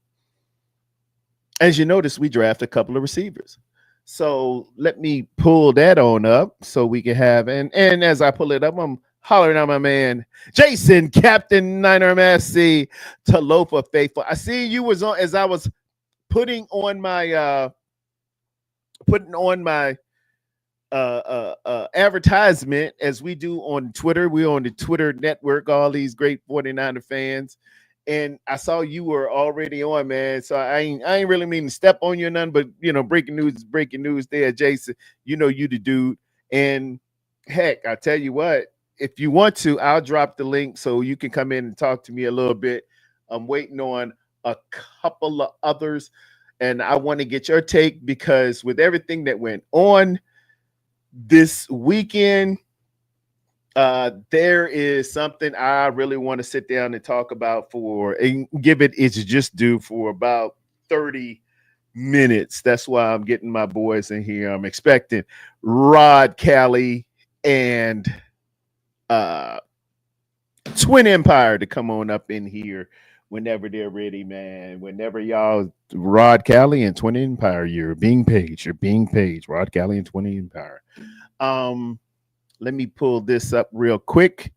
as you notice, we draft a couple of receivers. So let me pull that on up so we can have, and as I pull it up, I'm hollering at my man, Jason, Captain Niner Massey, Talofa Faithful. I see you was on, as I was putting on my advertisement, as we do on Twitter. We're on the Twitter network, all these great 49er fans. And I saw you were already on, man. So I ain't really mean to step on you or nothing, but breaking news there, Jason. You the dude. And heck, I tell you what, if you want to, I'll drop the link so you can come in and talk to me a little bit. I'm waiting on a couple of others, and I want to get your take, because with everything that went on this weekend, there is something I really want to sit down and talk about and give it its just due for about 30 minutes. That's why I'm getting my boys in here. I'm expecting Rod, Callie, and Twin Empire to come on up in here whenever they're ready, man. Whenever y'all, Rod Cali and 20 Empire, you're being paid. You're being paid. Rod Cali and 20 Empire. Um, Let me pull this up real quick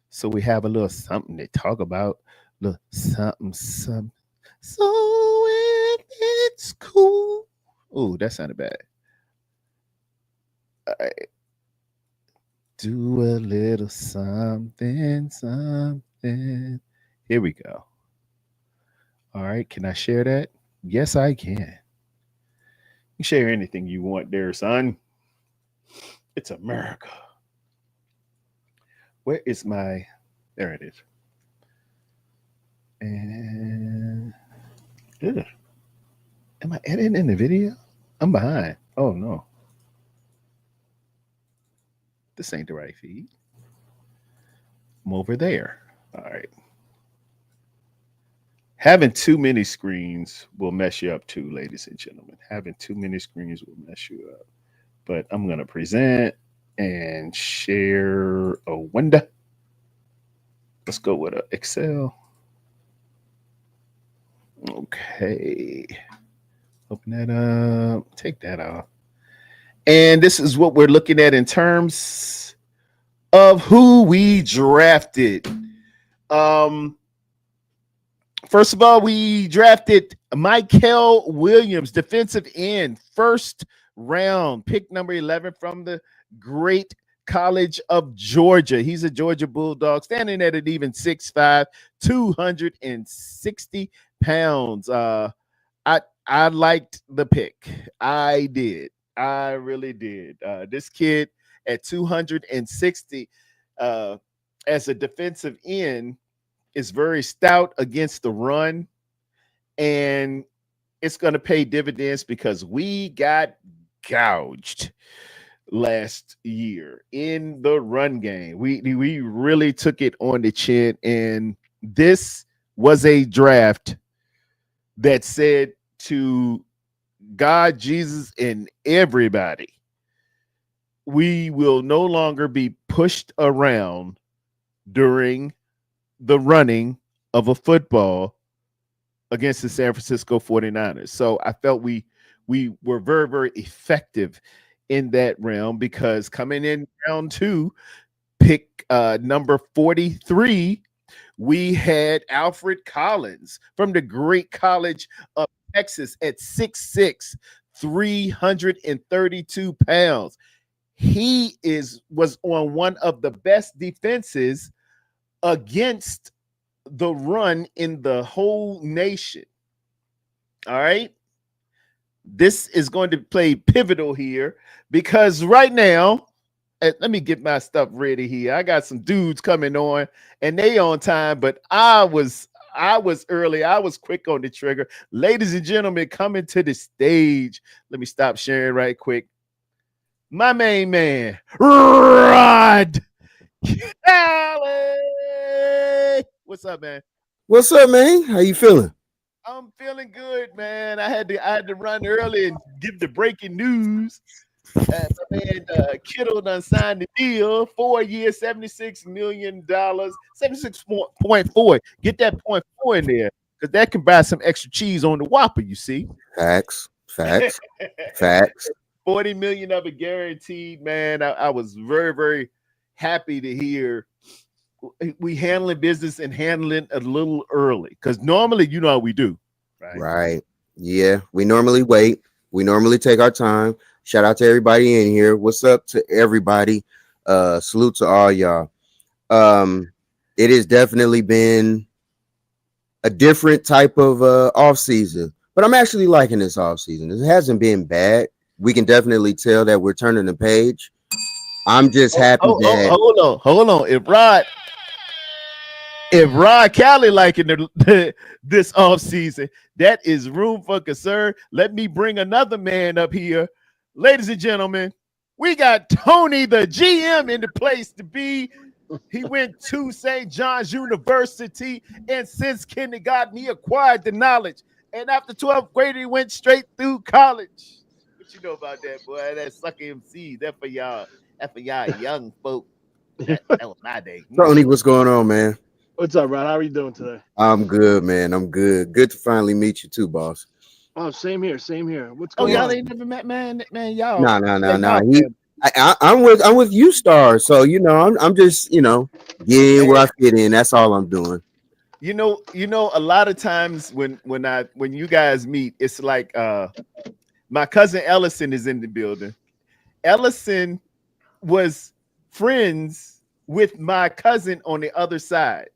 so we have a little something to talk about. Little something, something. So it's cool. Oh, that sounded bad. All right. Do a little something, something. Here we go. All right. Can I share that? Yes, I can. You share anything you want there, son. It's America. Where is my? There it is. And ugh, am I editing in the video? I'm behind. Oh no, this ain't the right feed. I'm over there. All right. Having too many screens will mess you up too, ladies and gentlemen. Having too many screens will mess you up. But I'm gonna present and share a window. Let's go with a Excel. Okay. Open that up. Take that off. And this is what we're looking at in terms of who we drafted. Um, First of all, we drafted Michael Williams, defensive end, first round, pick number 11 from the great College of Georgia. He's a Georgia Bulldog, standing at an even 6'5", 260 pounds. I liked the pick. I did. I really did. This kid at 260 as a defensive end is very stout against the run, and it's going to pay dividends because we got gouged last year in the run game. We really took it on the chin, and this was a draft that said to God, Jesus, and everybody, we will no longer be pushed around during the running of a football against the San Francisco 49ers. So I felt we were very, very effective in that realm because coming in round two, pick number 43, we had Alfred Collins from the great College of Texas at 6'6", 332 pounds. He was on one of the best defenses against the run in the whole nation. All right. This is going to play pivotal here because right now, let me get my stuff ready here. I got some dudes coming on and they on time, but I was early. I was quick on the trigger. Ladies and gentlemen, coming to the stage. Let me stop sharing right quick. My main man, Rod Cali. What's up, man? What's up, man? How you feeling? I'm feeling good, man. I had to run early and give the breaking news. My man Kittle done signed the deal, 4 years, $76 million, 76.4. Get that point four in there because that can buy some extra cheese on the Whopper. You see, Facts, facts, facts. 40 million of it guaranteed, man. I was very, very happy to hear we handling business and handling a little early because normally you know how we do, right? Right. Yeah, we normally wait. We normally take our time. Shout out to everybody in here. What's up to everybody? Salute to all y'all. It has definitely been a different type of off season, but I'm actually liking this off season. It hasn't been bad. We can definitely tell that we're turning the page. I'm just happy that Hold on. If Rod Cali liking this off season, that is room for concern. Let me bring another man up here, ladies and gentlemen. We got Tony, the GM, in the place to be. He went to St. John's University, and since kindergarten, he acquired the knowledge. And after 12th grade, he went straight through college. What you know about that, boy? That sucker MC. That for y'all. That for y'all young folk. That was my day. Tony, what's going on, man? What's up, Rod? How are you doing today? I'm good, man. I'm good. Good to finally meet you too, boss. Oh, same here, same here. What's Oh, going y'all on? ain't never met, man. Man, y'all, No, no, yeah, no, no. y'all family. I'm with you, Star. So I'm just getting where I fit in. That's all I'm doing. A lot of times when you guys meet, it's like my cousin Ellison is in the building. Ellison was friends with my cousin on the other side,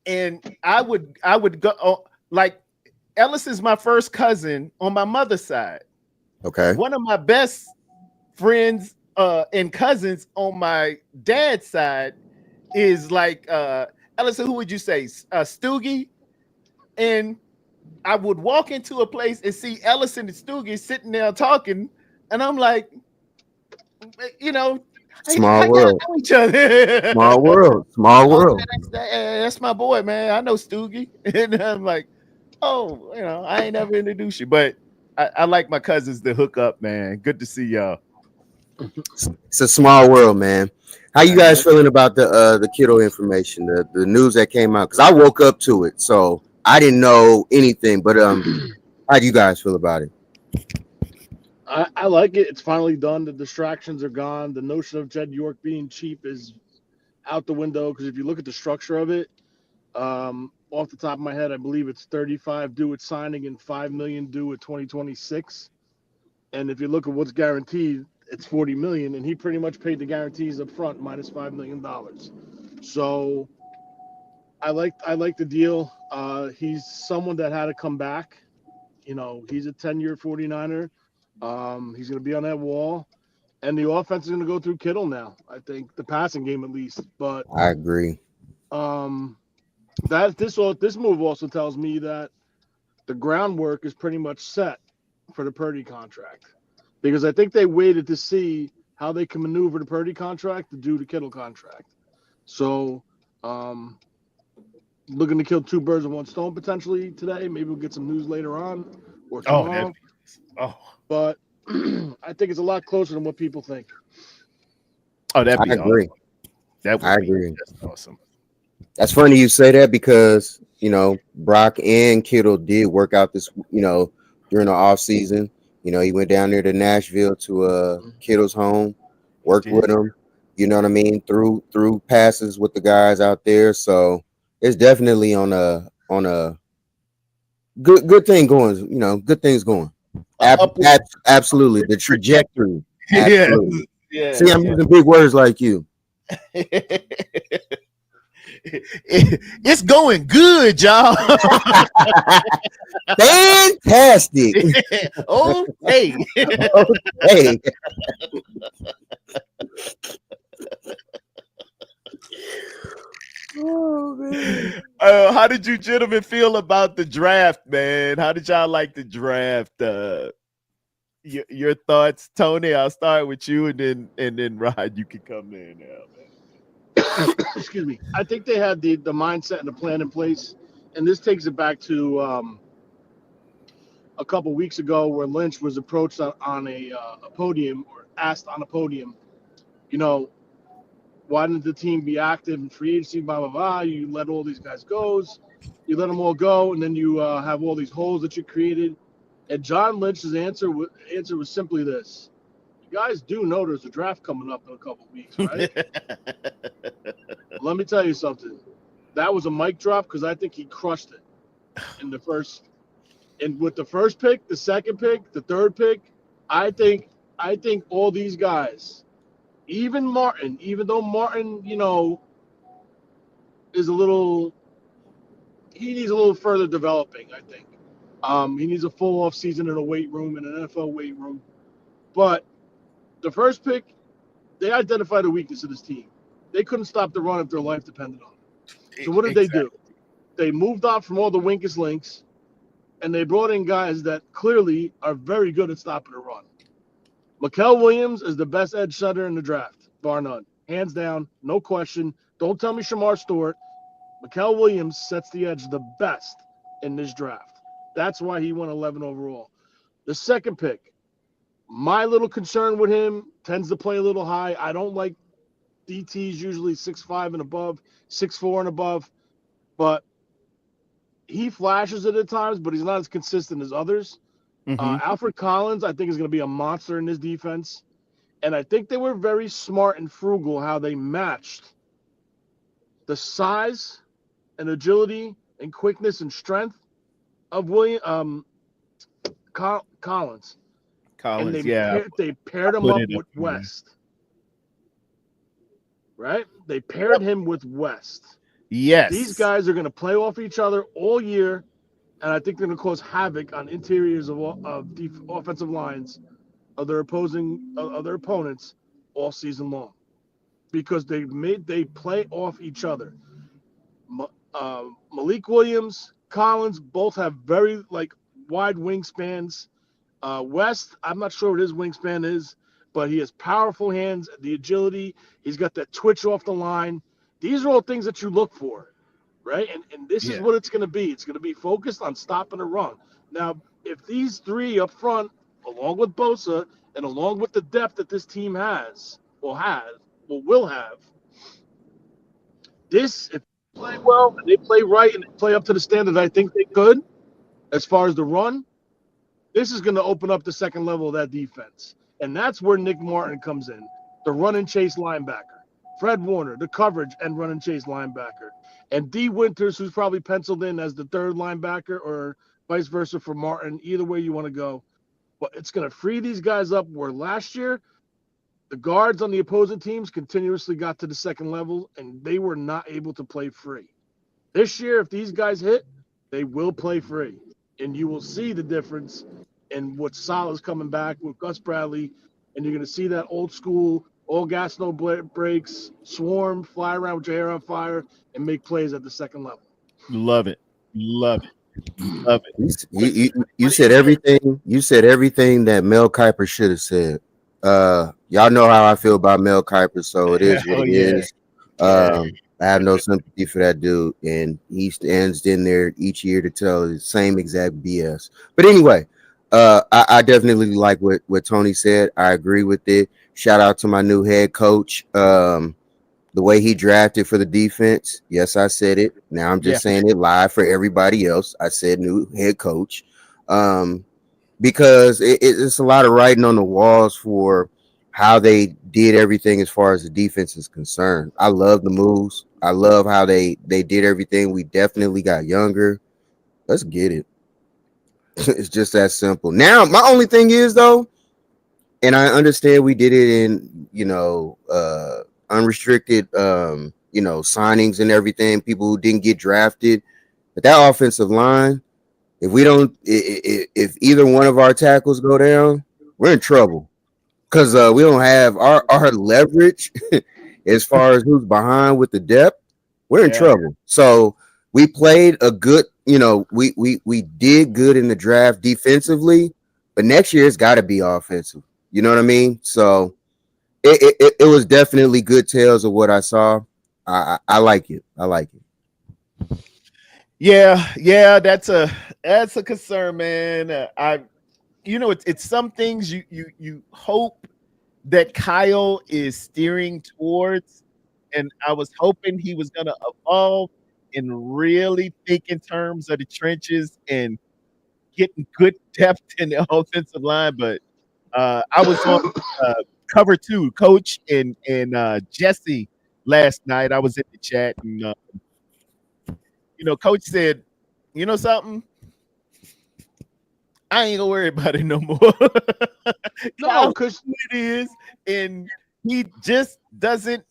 and I would go like Ellison's my first cousin on my mother's side. Okay, One of my best friends and cousins on my dad's side is like Ellison. Who would you say? Stoogie. And I would walk into a place and see Ellison and Stoogie sitting there talking, and I'm like, you know, hey, how small y'all world, know each other? small world, small Oh, world. that's my boy, man. I know Stoogie, and I'm like, oh, I ain't never introduced you, but I like my cousins to hook up, man. Good to see y'all. It's a small world, man. How you guys feeling about the Kittle information, the news that came out? Because I woke up to it, so I didn't know anything. But how do you guys feel about it? I like it. It's finally done. The distractions are gone. The notion of Jed York being cheap is out the window because if you look at the structure of it, off the top of my head, I believe it's 35 due at signing and 5 million due at 2026. And if you look at what's guaranteed, it's 40 million, and he pretty much paid the guarantees up front minus $5 million. So I like the deal. He's someone that had to come back. He's a 10-year 49er. He's going to be on that wall, and the offense is going to go through Kittle now. I think the passing game at least, but I agree. um, this move also tells me that the groundwork is pretty much set for the Purdy contract because I think they waited to see how they can maneuver the Purdy contract to do the Kittle contract. So, um, looking to kill two birds with one stone potentially today. Maybe we'll get some news later on or Oh, that. tomorrow. Oh, But I think it's a lot closer than what people think. oh, that'd I be awesome. agree. That I would be agree. just awesome. That's funny you say that because Brock and Kittle did work out this during the off season. He went down there to Nashville to Kittle's home, He worked with did. him. You know what I mean? Through passes with the guys out there. So it's definitely on a good thing going. Good things going. Upward. Absolutely, the Trajectory. trajectory. Yes, Absolutely. See, yes, I'm yes. using big words like you. It's going good, y'all. Fantastic. Okay. Okay. Oh man. How did you gentlemen feel about the draft, man? How did y'all like the draft? Your thoughts, Tony. I'll start with you, and then Rod, you can come in now, Excuse me. I think they had the mindset and the plan in place, and this takes it back to a couple weeks ago where Lynch was approached on a podium or asked on a podium. You know, why didn't the team be active in free agency? Blah blah blah. You let all these guys go. You let them all go, and then you have all these holes that you created. And John Lynch's answer was simply this: you guys do know there's a draft coming up in a couple weeks, right? man. Let me tell you something. That was a mic drop because I think he crushed it in the first. And with the first pick, the second pick, the third pick, I think all these guys, even Martin, even though Martin, is a little, he needs a little further developing. I think he needs a full off season in a weight room in an NFL weight room. But the first pick, they identified a weakness of this team. They couldn't stop the run if their life depended on it. So what did they Exactly. do? They moved on from all the Winkus links, and they brought in guys that clearly are very good at stopping the run. Mikael Williams is the best edge setter in the draft, bar none. Hands down, no question. Don't tell me Shamar Stewart. Mikael Williams sets the edge the best in this draft. That's why he went 11 overall. The second pick, my little concern with him tends to play a little high. I don't like DT's usually 6'5" and above, 6'4" and above, but he flashes it at times, but he's not as consistent as others. Hmm. Alfred Collins, I think, is going to be a monster in this defense. And I think they were very smart and frugal how they matched the size and agility and quickness and strength of Collins. And Collins, yeah, they I paired him put up it up with there. West, right? They paired Yep. him with West. These Yes. guys are going to play off each other all year, and I think they're going to cause havoc on interiors of offensive lines of their opponents all season long because they play off each other. Malik Williams, Collins both have very wide wingspans. West, I'm not sure what his wingspan is, but he has powerful hands, the agility. He's got that twitch off the line. These are all things that you look for, right? And this is Yeah. what it's going to be. It's going to be focused on stopping the run. Now, if these three up front, along with Bosa and along with the depth that this team will have, this if they play well and they play right and they play up to the standard I think they could, as far as the run, this is going to open up the second level of that defense. And that's where Nick Martin comes in, the run and chase linebacker. Fred Warner, the coverage and run and chase linebacker. And D. Winters, who's probably penciled in as the third linebacker or vice versa for Martin, either way you want to go. But it's going to free these guys up where last year the guards on the opposing teams continuously got to the second level and they were not able to play free. This year, if these guys hit, they will play free. And you will see the difference in what Salah's coming back with Gus Bradley. And you're going to see that old school, all gas, no breaks, swarm, fly around with your hair on fire, and make plays at the second level. Love it. Love it. Love it. You said everything. You said everything that Mel Kiper should have said. Y'all know how I feel about Mel Kiper, so it is what Oh it yeah. is. Yeah. I have no sympathy for that dude, and he stands in there each year to tell the same exact BS. But anyway, I definitely like what Tony said. I agree with it. Shout out to my new head coach. The way he drafted for the defense. Yes, I said it. Now I'm Yeah. just saying it live for everybody else. I said new head coach. Because it's a lot of writing on the walls for how they did everything as far as the defense is concerned. I love the moves. I love how they did everything. We definitely got younger. Let's get it. It's just that simple. Now, my only thing is though, and I understand we did it in, unrestricted signings and everything, people who didn't get drafted. But that offensive line, if we don't, if either one of our tackles go down, we're in trouble because we don't have our leverage as far as who's behind with the depth. We're in trouble. So we played a good, we did good in the draft defensively, but next year it's got to be offensive. You know what I mean? So it was definitely good tales of what I saw. I like it. I like it. Yeah, that's a concern, man. It's some things you hope that Kyle is steering towards, and I was hoping he was going to evolve and really think in terms of the trenches and getting good depth in the offensive line. But I was on cover two, Coach and Jesse last night. I was in the chat, and Coach said, "You know something? I ain't gonna worry about it no more." No, because it is, and he just doesn't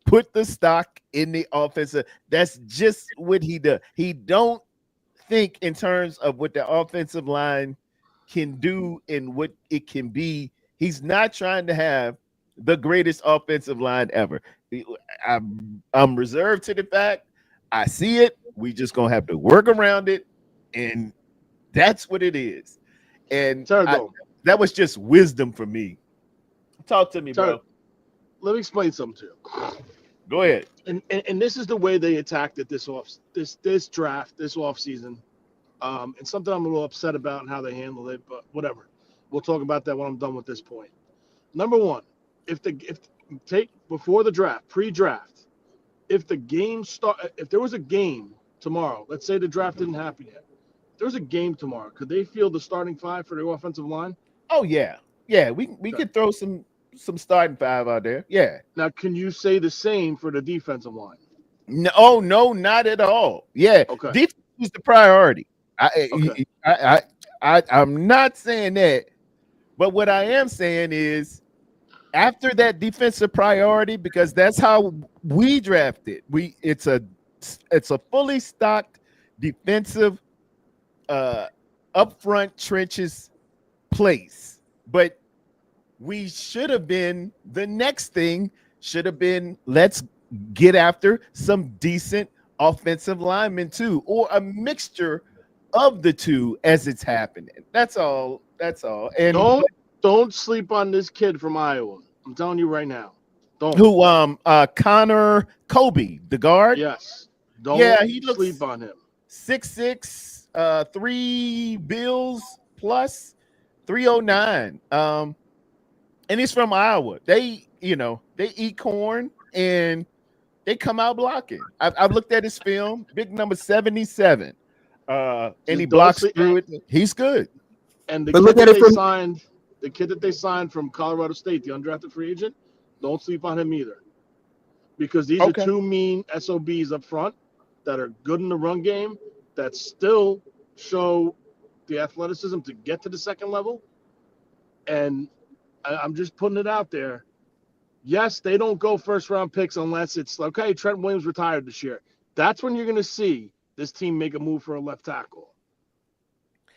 put the stock in the offensive. That's just what he does. He don't think in terms of what the offensive line can do and what it can be. He's not trying to have the greatest offensive line ever. I'm reserved to the fact I see it. We just gonna have to work around it, and that's what it is. And that was just wisdom for me. Talk to me, bro. Let me explain something to you. Go ahead. And this is the way they attacked it this draft, this off season. And something I'm a little upset about and how they handled it, but whatever. We'll talk about that when I'm done with this point. Number one, if take before the draft, pre-draft. If there was a game tomorrow, let's say the draft didn't happen yet. If there was a game tomorrow, could they field the starting five for the offensive line? Oh yeah, yeah. We Okay. could throw some starting five out there. Yeah. Now, can you say the same for the defensive line? No, oh, no, not at all. Yeah, Okay. defense is the priority. Okay. I'm not saying that, but what I am saying is after that defensive priority, because that's how we drafted. It's a fully stocked defensive upfront trenches place. But we should have been the next thing should have been let's get after some decent offensive linemen too, or a mixture of the two as it's happening. That's all. That's all. And don't sleep on this kid from Iowa. I'm telling you right now. Don't. who Connor Kobe, the guard. Yes. Don't he looks sleep on him. 6'6", 3 bills plus 309. And he's from Iowa. They eat corn and they come out blocking. I've looked at his film, big number 77. And he blocks through it. He's good. And the kid that they signed from Colorado State, the undrafted free agent, don't sleep on him either. Because these are two mean SOBs up front that are good in the run game, that still show the athleticism to get to the second level. And I'm just putting it out there. Yes, they don't go first-round picks unless it's, okay, Trent Williams retired this year. That's when you're going to see this team make a move for a left tackle.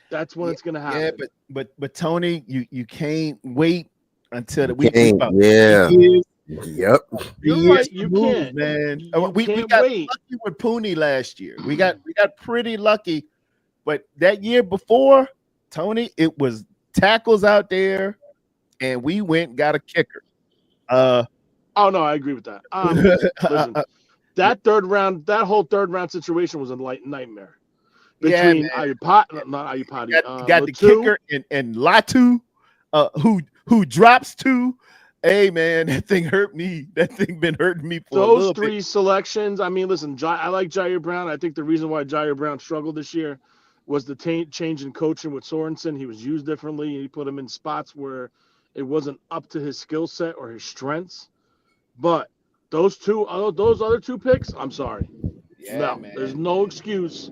That's when it's going to happen. Yeah, but Tony, you can't wait until the week. Yeah. Yep. You're right. You can't, man. We got wait. lucky with Pooney last year. We got pretty lucky, but that year before, Tony, it was tackles out there, and we went and got a kicker. Oh no, I agree with that. Listen, that whole third round situation was a nightmare. Between Ayupati, got the kicker and Latu, who drops two. Hey man, that thing hurt me. That thing been hurting me for those three selections. I mean, listen, I like Jair Brown. I think the reason why Jair Brown struggled this year was the change in coaching with Sorensen. He was used differently. He put him in spots where it wasn't up to his skill set or his strengths. But those other two picks, I'm sorry. Yeah, no, man. There's no excuse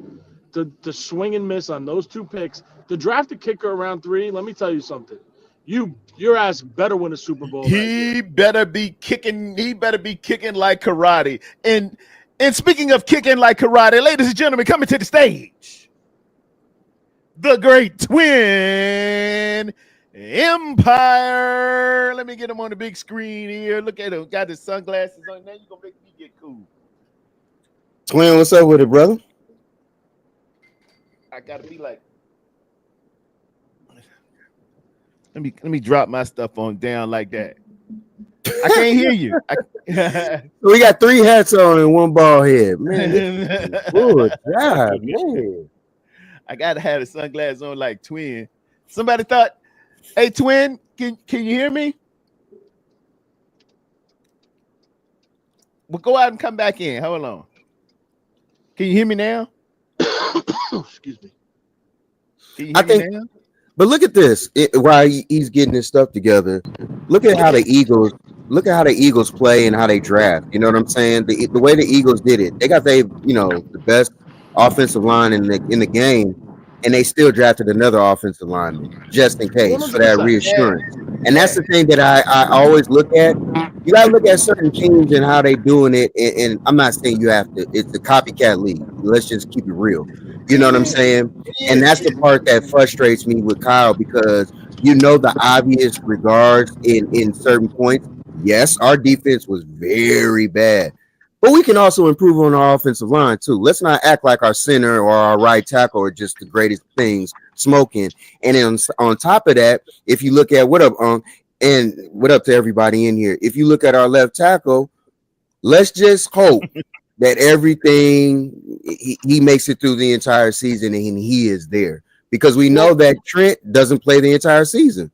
to swing and miss on those two picks. To draft a kicker around 3, let me tell you something. Your ass better win a Super Bowl. He better be kicking. He better be kicking like karate. And speaking of kicking like karate, ladies and gentlemen, coming to the stage, the Great Twin Empire. Let me get him on the big screen here. Look at him. Got his sunglasses on. Now you gonna make me get cool. Twin, what's up with it, brother? I gotta be like. Let me drop my stuff on down like that. I can't hear you. We got 3 hats on and 1 bald head, man. Good job, man. I gotta have the sunglasses on like Twin. Somebody thought, hey Twin, can you hear me? Well, go out and come back in. Hold on. Can you hear me now? Excuse me. Can you hear me now? But look at this. While he's getting his stuff together, look at how the Eagles play and how they draft. You know what I'm saying? The way the Eagles did it, they got the best offensive line in the game, and they still drafted another offensive lineman just in case for that reassurance. And that's the thing that I always look at. You gotta look at certain teams and how they doing it. And I'm not saying you have to. It's the copycat league. Let's just keep it real. You know what I'm saying? And that's the part that frustrates me with Kyle, because the obvious regards in certain points. Yes, our defense was very bad, but we can also improve on our offensive line too. Let's not act like our center or our right tackle are just the greatest things smoking. And then on top of that, if you look at and what up to everybody in here, if you look at our left tackle, let's just hope that everything he makes it through the entire season and he is there, because we know that Trent doesn't play the entire season.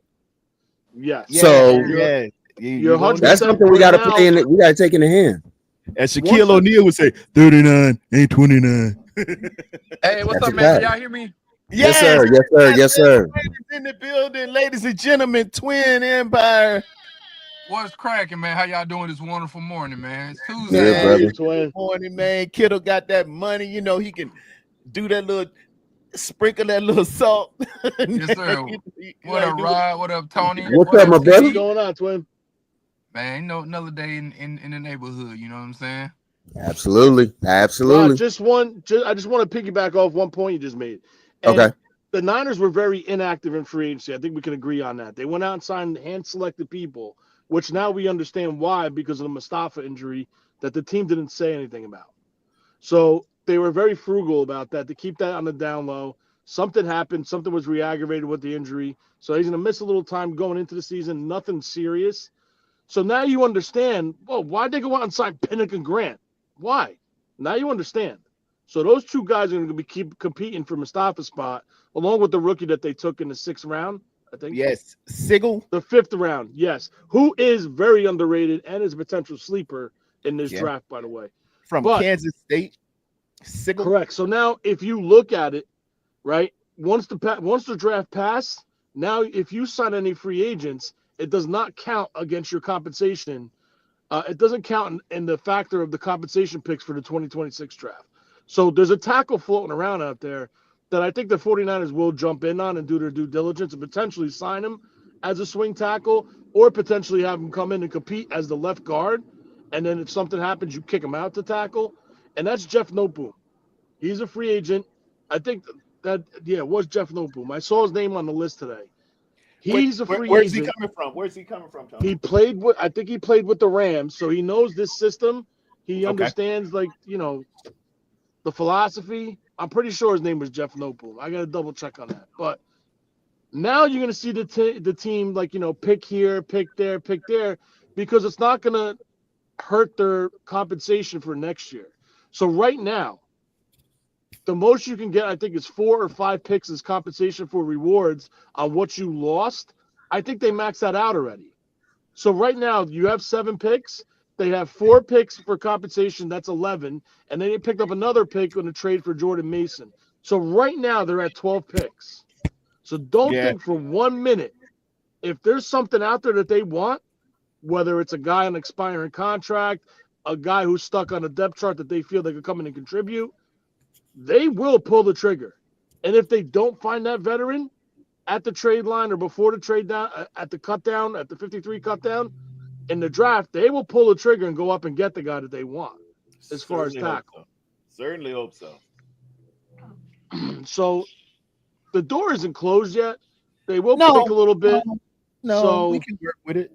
Yeah. So You're You don't 100% know. That's something we right gotta now. play in. We gotta take in the hand. As Once Shaquille the O'Neal would say, 39 ain't 29. Hey, what's That's a up, man? Can fact. y'all hear me? Yes, Yes, sir. Yes, sir. yes, Yes, sir. in the building, ladies and gentlemen, Twin Empire. What's cracking, man? How y'all doing this wonderful morning, man? It's Tuesday, Good, Man, man. brother. Great, twin. morning, man. Kittle got that money. You know, he can do that little sprinkle that little salt. Yes, sir. You What know, he up, do Rod? What up, Tony? What's What up, up, my What's brother? TD? going on, twin? Man, you know, another day in the neighborhood, you know what I'm saying? Absolutely. Rod, Absolutely. I just want to piggyback off one point you just made. Okay. And the Niners were very inactive in free agency. I think we can agree on that. They went out and signed hand-selected people, which now we understand why, because of the Mustafa injury that the team didn't say anything about. So they were very frugal about that to keep that on the down low. Something happened. Something was re-aggravated with the injury. So he's going to miss a little time going into the season. Nothing serious. So now you understand, well, why'd they go out and sign Pinnock and Grant? Why? Now you understand. So those two guys are going to be keep competing for Mustafa's spot, along with the rookie that they took in the 6th round, I think. yes, Sigel. The 5th round, yes. Who is very underrated and is a potential sleeper in this Yeah, draft, by the way. from But Kansas State. Sigel. correct. So now if you look at it, right, once the draft passed, now if you sign any free agents, it does not count against your compensation. It doesn't count in the factor of the compensation picks for the 2026 draft. So there's a tackle floating around out there that I think the 49ers will jump in on and do their due diligence and potentially sign him as a swing tackle or potentially have him come in and compete as the left guard. And then if something happens, you kick him out to tackle. And that's Jeff Noteboom. He's a free agent. I think it was Jeff Noteboom. I saw his name on the list today. He's a free Where's he agent. coming from? Where's he coming from, Tony? I think he played with the Rams, so he knows this system. He Okay. understands, like, the philosophy. I'm pretty sure his name was Jeff Noteboom. I got to double check on that. But now you're going to see the team, like, pick here, pick there, because it's not going to hurt their compensation for next year. So right now, the most you can get, I think, is 4 or 5 picks as compensation for rewards on what you lost. I think they maxed that out already. So right now you have 7 picks. They have 4 picks for compensation. That's 11. And then they picked up another pick on a trade for Jordan Mason. So right now they're at 12 picks. So don't Yeah. think for 1 minute, if there's something out there that they want, whether it's a guy on an expiring contract, a guy who's stuck on a depth chart that they feel they could come in and contribute, they will pull the trigger. And if they don't find that veteran at the trade line or before the trade down, at the cut down, at the 53 cut down, in the draft, they will pull the trigger and go up and get the guy that they want as far as Certainly hope tackle. so. Certainly hope so. So the door isn't closed yet. They will pick No, a little bit. no, we So can work with it.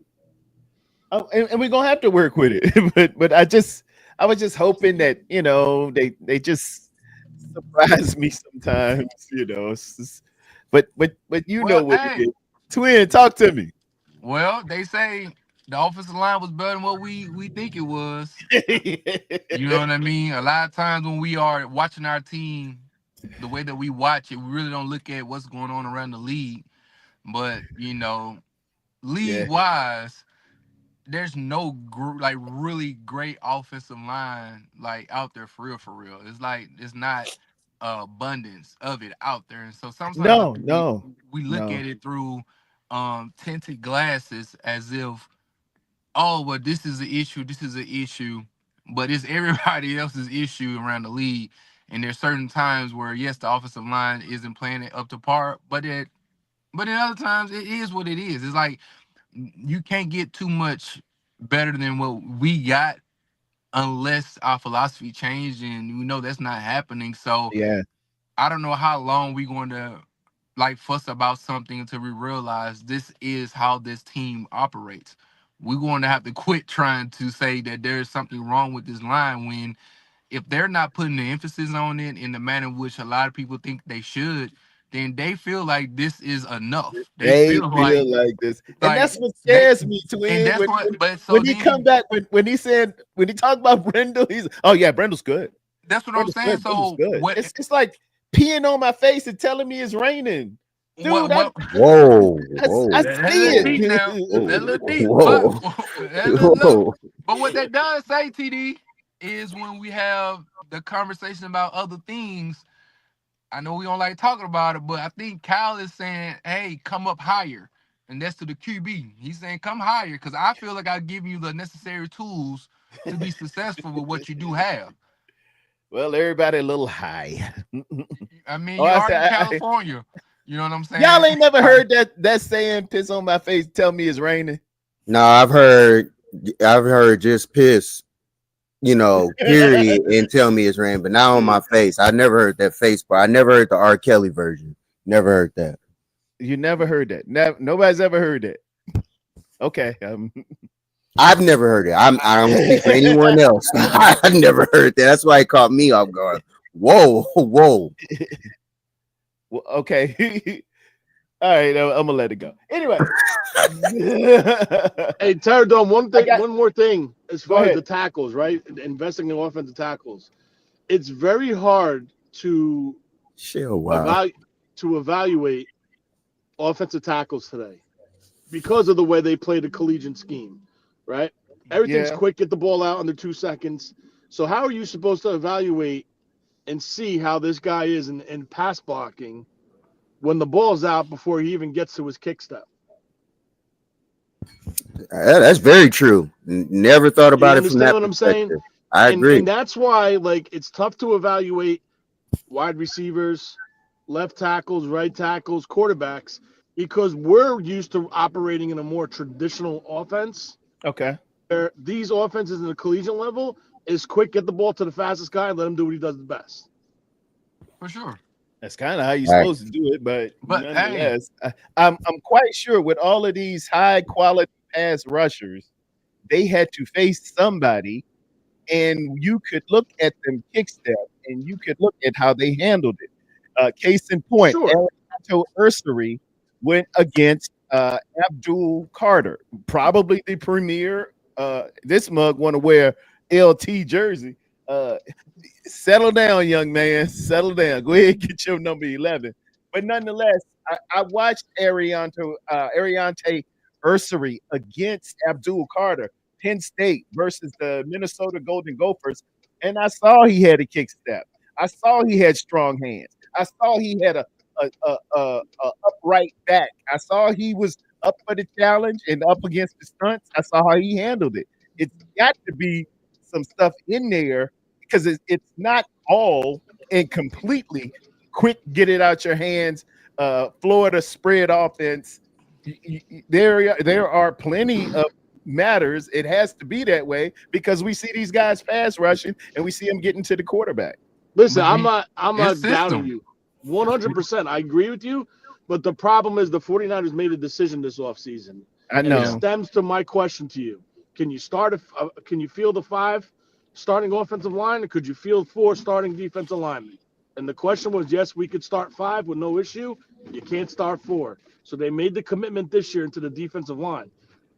Oh, and we're gonna have to work with it. but I was just hoping that they just surprise me sometimes. But you know Well, what it hey, is. Twin, talk to me. well, they say the offensive line was better than what we think it was. You know what I mean? A lot of times when we are watching our team, the way that we watch it, we really don't look at what's going on around the league. But league Yeah. wise, there's no like really great offensive line like out there for real, for real. It's like it's not abundance of it out there, and so sometimes I No, think no, we look no. at it through tinted glasses as if, oh well, this is the issue, this is an issue, but it's everybody else's issue around the league. And there's certain times where yes, the offensive line isn't playing it up to par, but in other times it is what it is. It's like you can't get too much better than what we got unless our philosophy changed, and we know that's not happening. So Yeah. I don't know how long we're going to like fuss about something until we realize this is how this team operates. We're going to have to quit trying to say that there's something wrong with this line when if they're not putting the emphasis on it in the manner in which a lot of people think they should, then they feel like this is enough. They They feel feel like this, and like that's what they scares me, and Twin. that's what. But so When he come then back, when he said when he talked about Brendel, he's oh yeah, Brendel's good. that's what I'm Brendel's saying. good. Brendel's So good. what? It's like peeing on my face and telling me it's raining. What dude. I what Whoa, I whoa, That's a see little whoa, deep now. That's a whoa, little deep. But whoa, that's a look. whoa. But what that does say, TD, is when we have the conversation about other things. I know we don't like talking about it, but I think Kyle is saying, "Hey, come up higher," and that's to the QB. He's saying, "Come higher," because I feel like I've given you the necessary tools to be successful with what you do have. well, everybody a little high. I mean, Oh, you I are in said, California. You know what I'm y'all saying? ain't never heard that saying, "Piss on my face, tell me it's raining." No, I've heard just piss, period, and tell me it's rain, but not on my face. I never heard that face part. I never heard the R. Kelly version. Never heard that. You never heard that. Never, nobody's ever heard that. Okay. I've never heard it. I don't speak for anyone else. I've never heard that. That's why it caught me off guard. Whoa, whoa. Well, okay. All right, I'm gonna let it go. Anyway, Hey, Terradome, I got. one more thing as Go far as ahead. the tackles, right? Investing in offensive tackles. It's very hard Chill, wow. evaluate to evaluate offensive tackles today because of the way they play the collegiate scheme, right? Everything's Yeah. quick, get the ball out under 2 seconds. So how are you supposed to evaluate and see how this guy is in pass blocking when the ball's out before he even gets to his kick step? That's very true. Never thought You about it from understand that what I'm saying? perspective. I agree. And that's why like it's tough to evaluate wide receivers, left tackles, right tackles, quarterbacks because we're used to operating in a more traditional offense. Okay. These offenses in the collegiate level is quick, get the ball to the fastest guy, and let him do what he does the best. For sure. That's kind of how you're Right. supposed to do it, but But hey, nonetheless, I'm quite sure with all of these high quality pass rushers, they had to face somebody, and you could look at them kick step, and you could look at how they handled it. Case in point, Sure. Arianto Ursary went against Abdul Carter, probably the premier. This mug want to wear LT jersey. Uh, Settle down, young man. Settle down. Go ahead and get your number 11. But nonetheless, I watched Ariante Ursary against Abdul Carter, Penn State versus the Minnesota Golden Gophers, and I saw he had a kick step. I saw he had strong hands. I saw he had a upright back. I saw he was up for the challenge and up against the stunts. I saw how he handled it. It's got to be some stuff in there because it's not all and completely quick, get it out your hands. Florida spread offense. There are plenty of matters. It has to be that way because we see these guys pass rushing and we see them getting to the quarterback. Listen, but the I'm it's not doubting system. you. 100%. I agree with you. But the problem is the 49ers made a decision this offseason. I And it Yeah, know. stems to my question to you. Can you feel the five starting offensive line, or could you feel four starting defensive linemen? And the question was, yes, we could start five with no issue. You can't start four. So they made the commitment this year into the defensive line.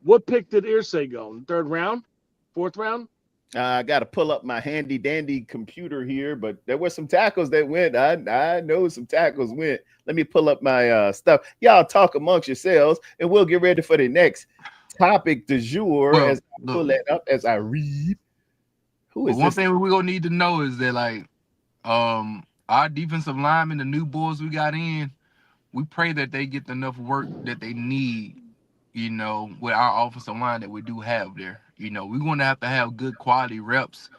What pick did Irsay go? Third round? Fourth round? I got to pull up my handy dandy computer here, but there were some tackles that went. I know some tackles went. Let me pull up my stuff. Y'all talk amongst yourselves, and we'll get ready for the next topic du jour as well, I pull look, that up as I read. Who but is one this? thing we're gonna need to know is that like our defensive linemen, the new boys we got in, we pray that they get enough work that they need, with our offensive line that we do have there. We're gonna have to have good quality reps.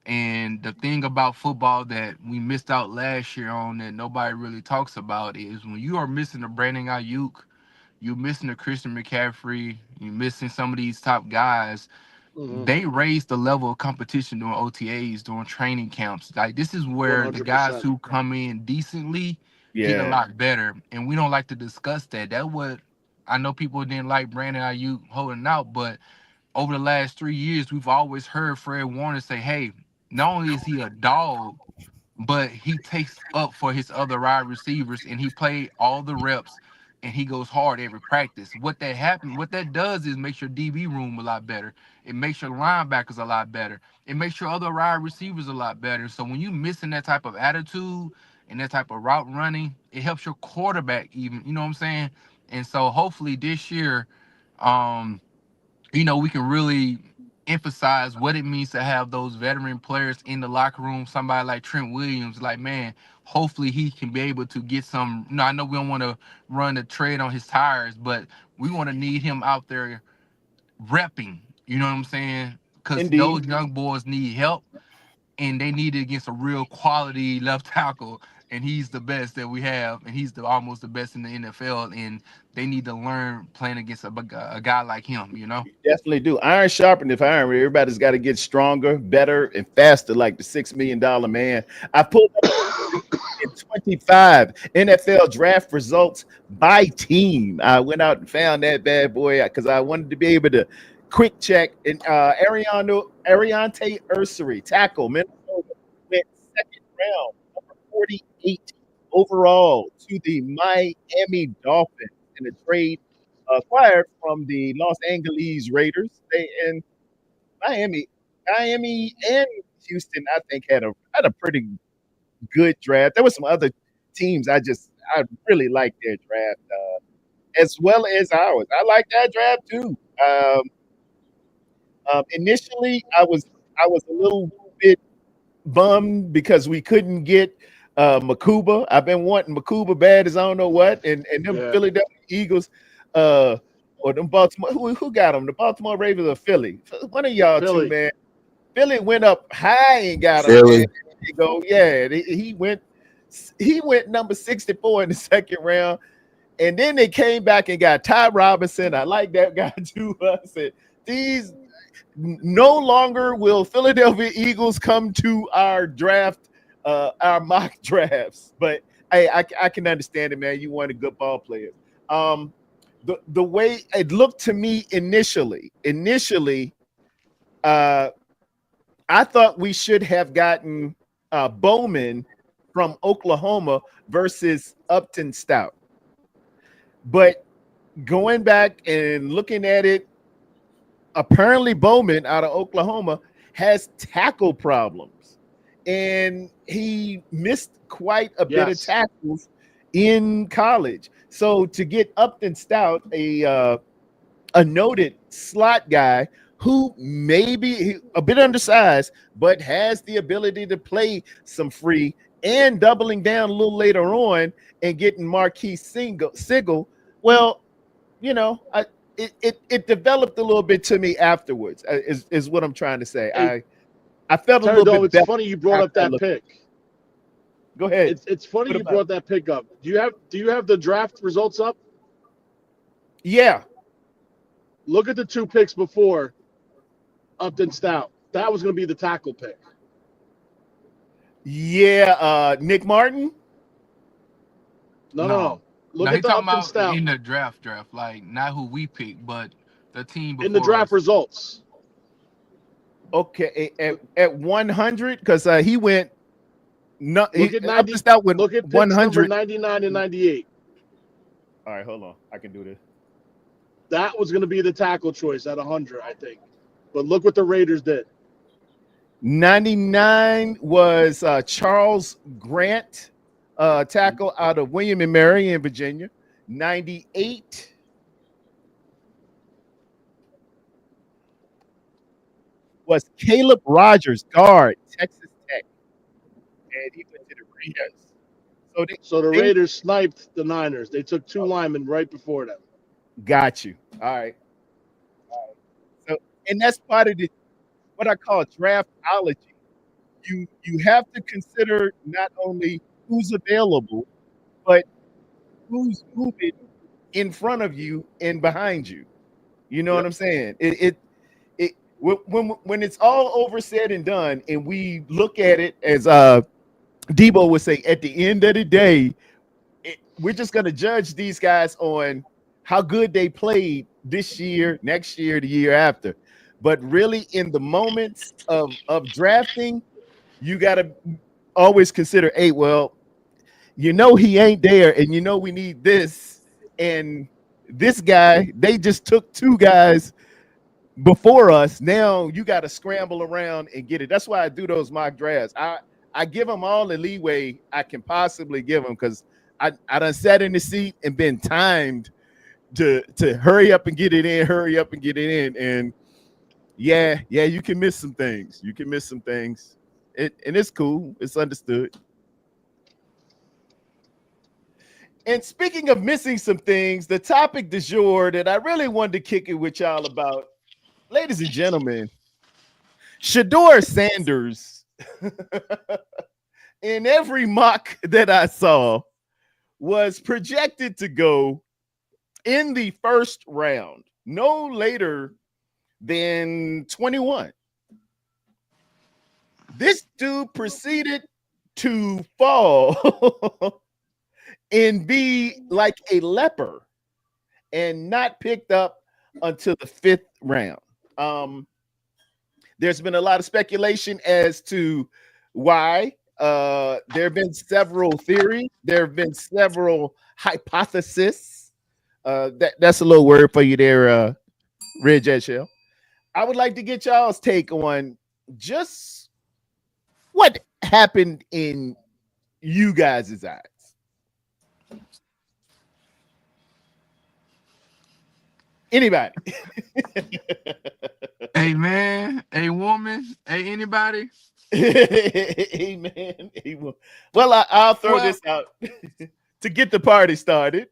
And the thing about football that we missed out last year on that nobody really talks about is when you are missing a Brandon Ayuk, you're missing a Christian McCaffrey, you're missing some of these top guys. Mm-hmm. They raise the level of competition during OTAs, during training camps. Like this is where the guys 100%. who come in decently get a Yeah, lot better, and we don't like to discuss that. That what I know people didn't like Brandon Ayuk holding out, but over the last 3 years, we've always heard Fred Warner say, "Hey, not only is he a dog, but he takes up for his other wide receivers and he played all the reps and he goes hard every practice." What that does is makes your DB room a lot better. It makes your linebackers a lot better. It makes your other wide receivers a lot better. So when you missing that type of attitude and that type of route running, it helps your quarterback even. You know what I'm saying? And so hopefully this year, um, we can really emphasize what it means to have those veteran players in the locker room. Somebody like Trent Williams, like, man, hopefully he can be able to get some. I know we don't want to run the trade on his tires, but we want to need him out there repping. You know what I'm saying? Because Indeed. those young boys need help, and they need it against a real quality left tackle. And he's the best that we have, and he's almost the best in the NFL. And they need to learn playing against a guy like him. Definitely do. Iron sharpeneth iron. Everybody's got to get stronger, better, and faster, like the $6 million man. I pulled up in 25 NFL draft results by team. I went out and found that bad boy because I wanted to be able to quick check. And Ariante Ursary, tackle, Minnesota, went second round, number 48 overall to the Miami Dolphins in a trade acquired from the Los Angeles Raiders. And Miami, Miami and Houston, I think had a pretty good draft. There were some other teams I really like their draft as well as ours. I like that draft too. Initially, I was a little bit bummed because we couldn't get Makuba. I've been wanting Makuba bad as I don't know what, and them Yeah. Philadelphia Eagles, uh, or them Baltimore. Who got them? The Baltimore Ravens or Philly? One of y'all two, Philly. man. Philly went up high and got him, man. Philly. They go, yeah. He went number 64 in the second round, and then they came back and got Ty Robinson. I like that guy too. I said these no longer will Philadelphia Eagles come to our draft, our mock drafts. But hey, I can understand it, man. You wanted good ball players. The way it looked to me initially, uh, I thought we should have gotten Bowman from Oklahoma versus Upton Stout. But going back and looking at it, apparently Bowman out of Oklahoma has tackle problems, and he missed quite a bit of Yes. tackles in college. So to get Upton Stout, a noted slot guy who maybe a bit undersized, but has the ability to play some free and doubling down a little later on and getting Marquise Sigel. Well, it developed a little bit to me afterwards. Is what I'm trying to say. Hey, I felt a Terry little Dome, bit it's better funny you brought up after I that looked. pick. Go ahead. It's funny What you about it? brought that pick up. Do you have the draft results up? Yeah, Look at the two picks before Upton Stout. That was going to be the tackle pick. yeah. Nick Martin. No, no, No, no. no, Look he at the talking Upton about Stout in the draft, like not who we picked, but the team in the before draft us. results. Okay, Look, at 100 because he went. No, look at Upton 90. Stout went Look at picks number 100. 99 and 98. All right, hold on. I can do this. That was going to be the tackle choice at 100, I think. But look what the Raiders did. 99 was Charles Grant, tackle out of William and Mary in Virginia. 98 was Caleb Rogers, guard, Texas Tech, and he went to the Raiders. So So the they Raiders sniped the Niners. They took two linemen right before them. got you. All right. So, and that's part of what I call draftology. You have to consider not only who's available, but who's moving in front of you and behind you. You know what Yep. I'm saying? When it's all over said and done, and we look at it as Debo would say, at the end of the day, we're just going to judge these guys on how good they played this year, next year, the year after. But really, in the moments of drafting, you got to always consider, hey, well, he ain't there, and we need this. And this guy, they just took two guys before us. Now you got to scramble around and get it. That's why I do those mock drafts. I give them all the leeway I can possibly give them because I done sat in the seat and been timed to hurry up and get it in, hurry up and get it in. And yeah, you can miss some things. You can miss some things. And it's cool. It's understood. And speaking of missing some things, the topic du jour that I really wanted to kick it with y'all about, ladies and gentlemen, Shador Sanders, in every mock that I saw, was projected to go in the first round, no later than 21. This dude proceeded to fall and be like a leper and not picked up until the fifth round. Um, there's been a lot of speculation as to why. There have been several theories. There have been several hypotheses. That's a little word for you there, Red Jet Shell. I would like to get y'all's take on just what happened in you guys' eyes. Anybody? Hey man, a woman, hey anybody. Amen. Amen. Well, I'll throw Well, this out to get the party started.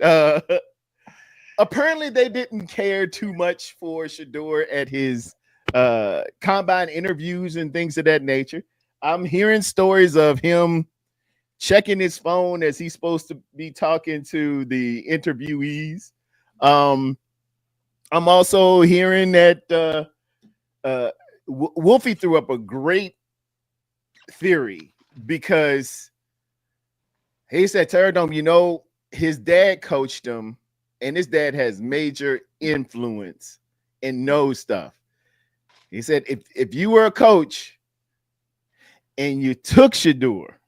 Apparently, they didn't care too much for Shador at his combine interviews and things of that nature. I'm hearing stories of him checking his phone as he's supposed to be talking to the interviewees. Um, I'm also hearing that Wolfie threw up a great theory because he said, Terradome, his dad coached him, and his dad has major influence and knows stuff. He said, if you were a coach and you took Shador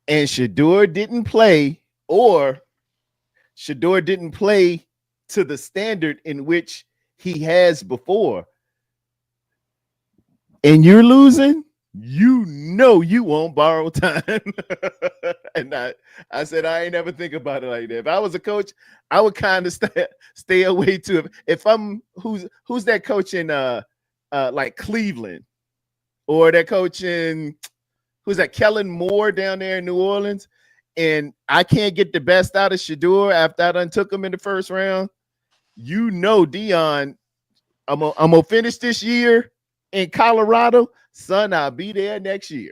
and Shador didn't play, or Shador didn't play to the standard in which he has before, and you're losing, you won't borrow time. And I said, I ain't never think about it like that. If I was a coach, I would kind of stay away to it. If I'm who's that coach in like Cleveland, or that coach in who's that Kellen Moore down there in New Orleans, and I can't get the best out of Shador after I done took him in the first round. Dion, I'm gonna finish this year in Colorado, son. I'll be there next year,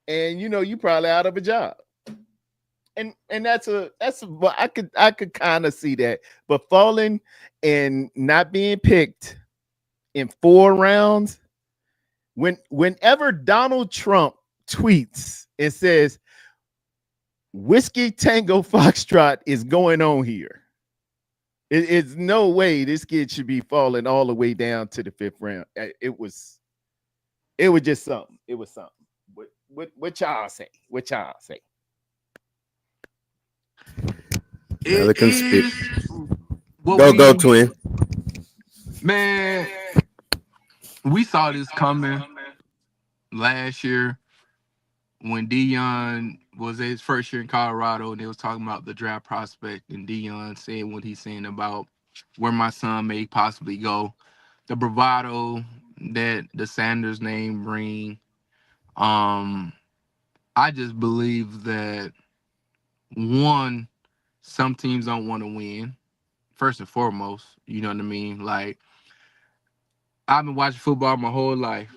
and you probably out of a job. And that's well, I could kind of see that, but falling and not being picked in 4 rounds. Whenever Donald Trump tweets and says Whiskey Tango Foxtrot is going on here, it's no way this kid should be falling all the way down to the fifth round. It was just something. It was something. What y'all say? What y'all say? Another it conspiracy. is what Go, we twin. man. We saw this coming last year when Dion was his first year in Colorado, and they was talking about the draft prospect, and Dion saying what he's saying about where my son may possibly go, the bravado that the Sanders name bring. Um, I just believe that one, some teams don't want to win. First and foremost, you know what I mean. Like I've been watching football my whole life,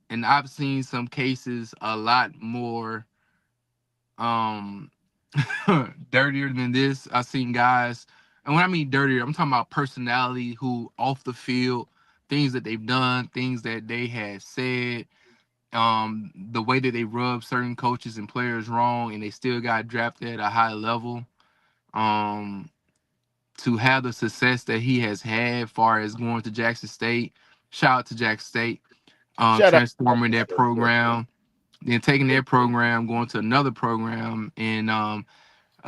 and I've seen some cases a lot more um dirtier than this. I've seen guys, and when I mean dirtier, I'm talking about personality who off the field, things that they've done, things that they had said, the way that they rub certain coaches and players wrong, and they still got drafted at a high level. Um, to have the success that he has had, far as going to Jackson State, shout out to Jackson State, Shut up. transforming that program, then taking their program, going to another program, and a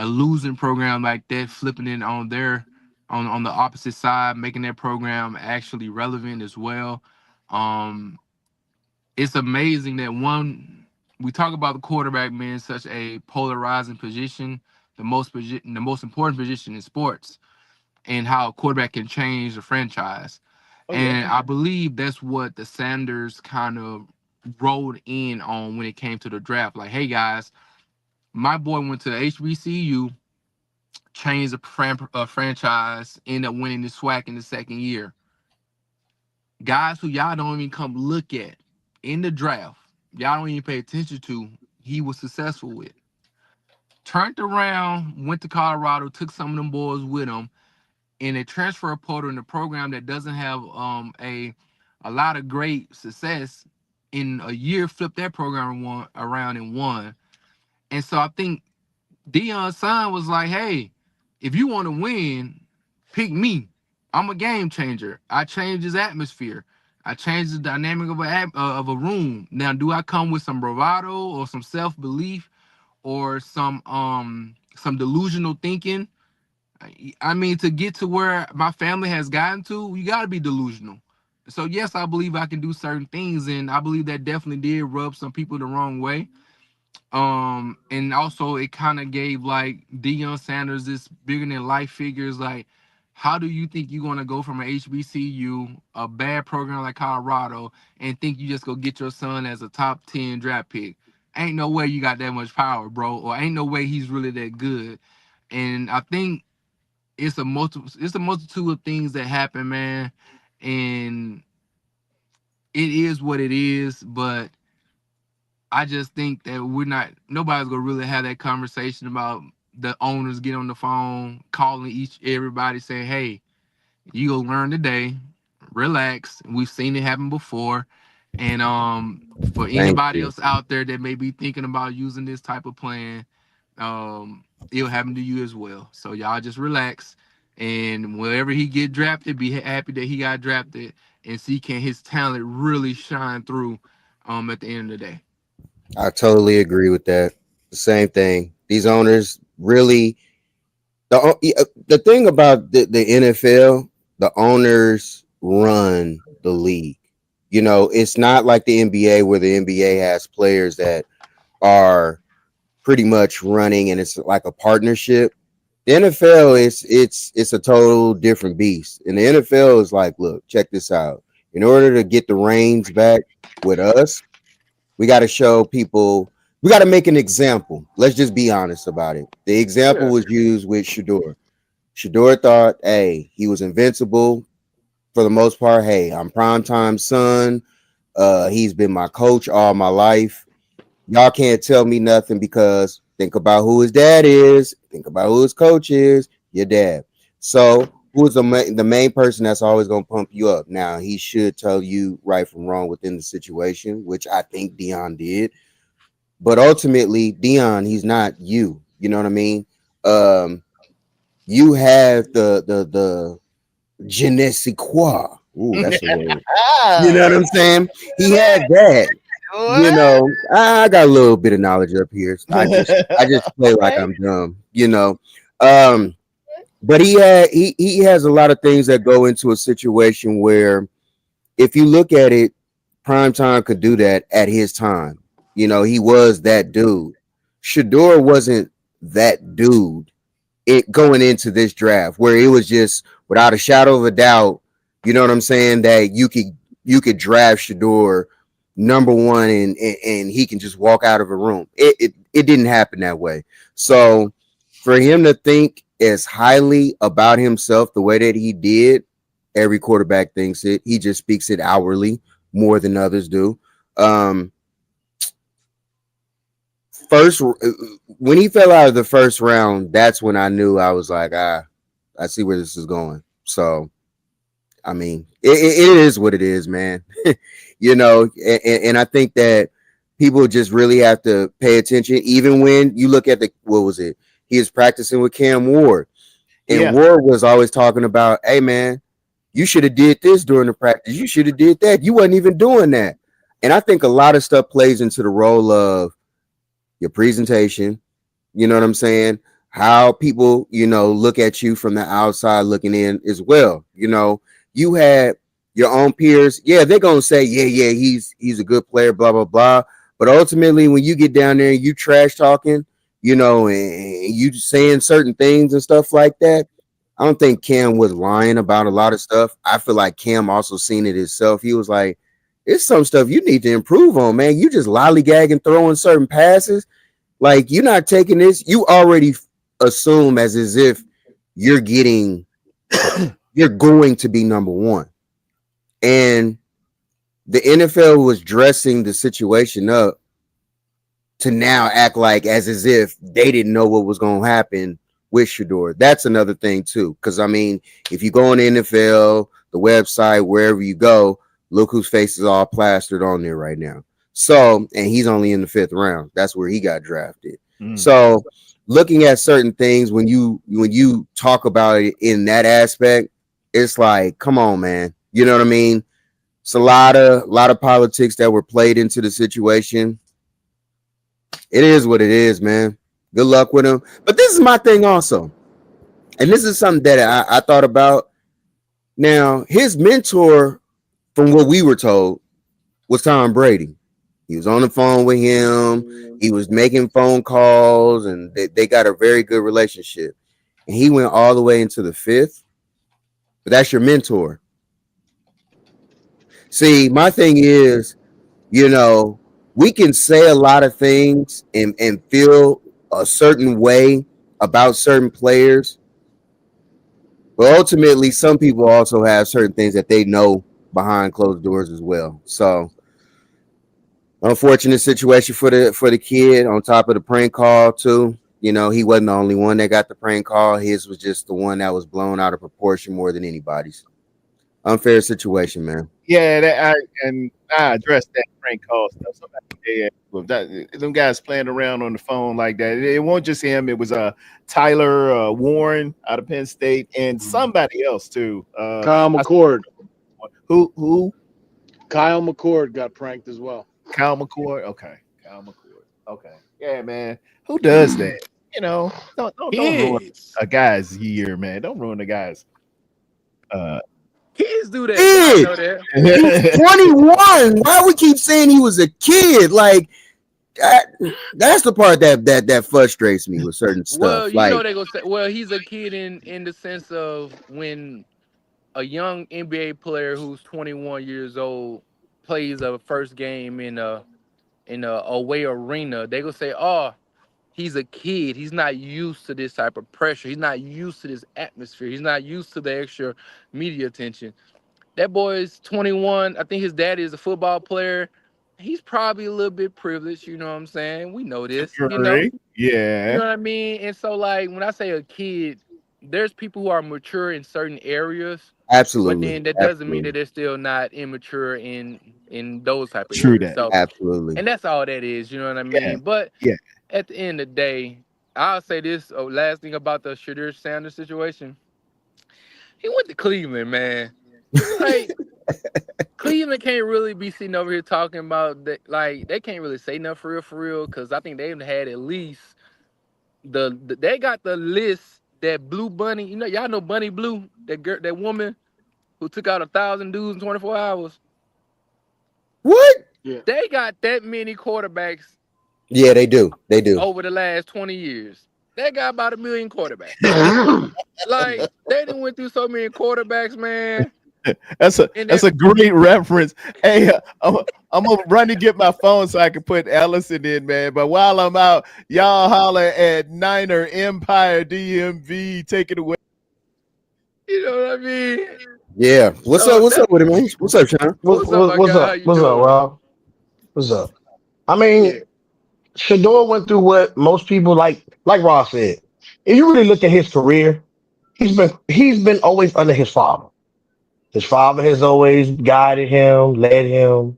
losing program like that, flipping it on on the opposite side, making that program actually relevant as well. Um, it's amazing that we talk about the quarterback being such a polarizing position, the most important position in sports, and how a quarterback can change the franchise. Oh yeah. And I believe that's what the Sanders kind of rolled in on when it came to the draft. Like, hey guys, my boy went to HBCU, changed the franchise, ended up winning the SWAC in the second year. Guys who y'all don't even come look at in the draft, y'all don't even pay attention to, he was successful with. Turned around, went to Colorado, took some of them boys with him, in a transfer portal in a program that doesn't have a lot of great success. In a year, flipped that program around and won. And so I think Deion's son was like, hey, if you want to win, pick me. I'm a game changer. I change his atmosphere. I change the dynamic of a room. Now, do I come with some bravado or some self belief or some delusional thinking? I mean, to get to where my family has gotten to, you got to be delusional. So yes, I believe I can do certain things, and I believe that definitely did rub some people the wrong way. And also it kind of gave like Deion Sanders this bigger than life figures. Like, how do you think you're gonna go from an HBCU, a bad program like Colorado, and think you just go get your son as a top 10 draft pick? Ain't no way you got that much power, bro, or ain't no way he's really that good. And I think it's a multitude of things that happen, man. And it is what it is, but I just think that nobody's gonna really have that conversation about the owners get on the phone, calling everybody saying, hey, you go learn today, relax. We've seen it happen before. And for Thank anybody you. else out there that may be thinking about using this type of plan, it'll happen to you as well. So y'all just relax. And wherever he get drafted, be happy that he got drafted and see can his talent really shine through at the end of the day. I totally agree with that. The same thing. These owners really the thing about the NFL, the owners run the league. You know, it's not like the NBA where the NBA has players that are pretty much running and it's like a partnership. The NFL is it's a total different beast. And the NFL is like, look, check this out. In order to get the reins back with us, we got to show people, we got to make an example. Let's just be honest about it. The example Yeah. was used with Shador. Shador thought, hey, he was invincible for the most part. Hey, I'm primetime son. He's been my coach all my life. Y'all can't tell me nothing because think about who his dad is. Think about who his coach is. Your dad. So who's the main person that's always going to pump you up? Now, he should tell you right from wrong within the situation, which I think Dion did. But ultimately, Dion, he's not you. You know what I mean? Um, you have the je ne sais quoi. Ooh, that's a word. You know Ah, what I'm saying? He man, had that. You what? know, I got a little bit of knowledge up here. I just play like Okay. I'm dumb, you know. Um, but he has a lot of things that go into a situation where if you look at it, Prime Time could do that at his time. You know, he was that dude. Shador wasn't that dude it going into this draft where it was just without a shadow of a doubt, you know what I'm saying, that you could draft Shador number one and he can just walk out of a room. It didn't happen that way. So for him to think as highly about himself the way that he did, every quarterback thinks it. He just speaks it outwardly more than others do. Um, first when he fell out of the first round, that's when I knew I was like, I see where this is going. So I mean, it is what it is, man. You know, and I think that people just really have to pay attention. Even when you look at the what was it? He was practicing with Cam Ward, and Yeah. Ward was always talking about, "Hey, man, you should have did this during the practice. You should have did that. You wasn't even doing that." And I think a lot of stuff plays into the role of your presentation. You know what I'm saying? How people, look at you from the outside looking in as well. You know, you had your own peers, yeah, they're gonna say, yeah, he's a good player, blah blah blah. But ultimately, when you get down there and you trash talking, and you saying certain things and stuff like that, I don't think Cam was lying about a lot of stuff. I feel like Cam also seen it himself. He was like, "It's some stuff you need to improve on, man. You just lollygagging, throwing certain passes. Like you're not taking this. You already assume as if you're getting, you're going to be number one." And the NFL was dressing the situation up to now act like as if they didn't know what was going to happen with Shador. That's another thing too, because I mean, if you go on the NFL, the website, wherever you go, look whose face is all plastered on there right now. So, and he's only in the 5th round. That's where he got drafted. So, looking at certain things when you talk about it in that aspect, it's like, come on, man. You know what I mean? It's a lot of politics that were played into the situation. It is what it is, man. Good luck with him. But this is my thing also. And this is something that I thought about. Now, his mentor, from what we were told, was Tom Brady. He was on the phone with him. He was making phone calls, and they got a very good relationship. And he went all the way into the 5th. But that's your mentor. See, my thing is, we can say a lot of things and feel a certain way about certain players, but ultimately, some people also have certain things that they know behind closed doors as well. So, unfortunate situation for the kid. On top of the prank call, too. He wasn't the only one that got the prank call. His was just the one that was blown out of proportion more than anybody's. Unfair situation, man. Yeah, I addressed that prank call stuff. Somebody, yeah, with them guys playing around on the phone like that. It won't just him. It was Tyler Warren out of Penn State and somebody else too. Kyle McCord. Who? Kyle McCord got pranked as well. Kyle McCord. Okay, Kyle McCord. Okay, yeah, man. Who does that? Don't ruin Kids. a guy's year, man. Don't ruin a guy's. Uh, Kids do that. Y'all Kid, know that. he's 21. Why we keep saying he was a kid? Like that's the part that frustrates me with certain Well, stuff. you Like know they gonna say, well, he's a kid in the sense of when a young NBA player who's 21 years old plays a first game in a away arena, they gonna say, "Oh, he's a kid. He's not used to this type of pressure. He's not used to this atmosphere. He's not used to the extra media attention." That boy is 21. I think his daddy is a football player. He's probably a little bit privileged, you know what I'm saying? We know this, you know. Right. You know Yeah. what I mean? And so like when I say a kid, there's people who are mature in certain areas, but absolutely, then that doesn't mean that absolutely, they're still not immature in those type of True areas. that. So absolutely. and that's all that is, you know what I Yeah. mean? But Yeah. at the end of the day, I'll say this last thing about the Shadur Sanders situation. He went to Cleveland, man. Like Cleveland can't really be sitting over here talking about that. Like they can't really say nothing for real, because I think they've had at least they got the list that Blue Bunny. You know, y'all know Bunny Blue, that girl, that woman who took out 1,000 dudes in 24 hours. What? Yeah. They got that many quarterbacks Yeah, they do. They do. over the last 20 years. They got about 1 million quarterbacks. Like they done went through so many quarterbacks, man. That's a And that's that a great reference. Hey, I'm gonna run to get my phone so I can put Ellison in, man. But while I'm out, y'all holler at Niner Empire DMV. Take it away. you know what I mean. Yeah. What's up? So What's that up with it, man? What's up, Sean? what's up, my What's guy? How up? you What's up, doing? Rob? What's up? I Yeah. mean, Shador went through what most people like Ross said. If you really look at his career, he's been always under his father. His father has always guided him, led him,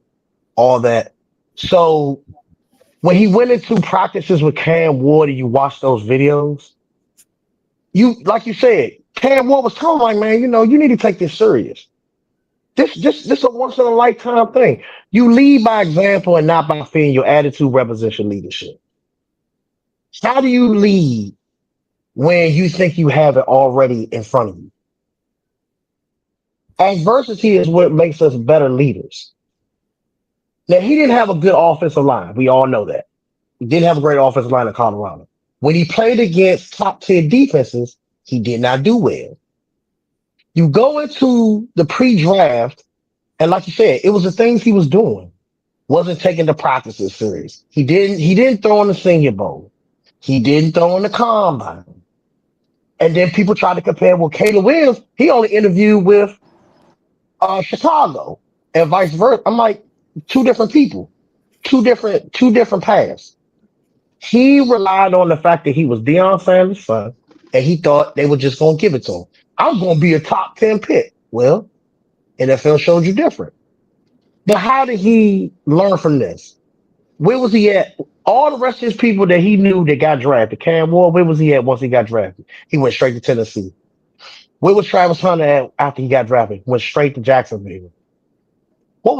all that. So when he went into practices with Cam Ward and you watch those videos, you like you said, Cam Ward was telling him, like, man, you need to take this serious. This a once in a lifetime thing. You lead by example and not by fear. Your attitude represents your leadership. How do you lead when you think you have it already in front of you? Adversity is what makes us better leaders. Now, he didn't have a good offensive line. We all know that. He didn't have a great offensive line in Colorado. When he played against top 10 defenses, he did not do well. You go into the pre-draft, and like you said, it was the things he was doing. Wasn't taking the practices serious. He didn't throw in the Senior Bowl. He didn't throw in the combine. And then people try to compare, well, Caleb Williams, he only interviewed with Chicago and vice versa. I'm like, two different people, two different paths. He relied on the fact that he was Deion Sanders' son, and he thought they were just going to give it to him. I'm going to be a top 10 pick. Well, NFL showed you different. But how did he learn from this? Where was he at? All the rest of his people that he knew that got drafted, Cam Ward, where was he at once he got drafted? He went straight to Tennessee. Where was Travis Hunter at after he got drafted? Went straight to Jacksonville. What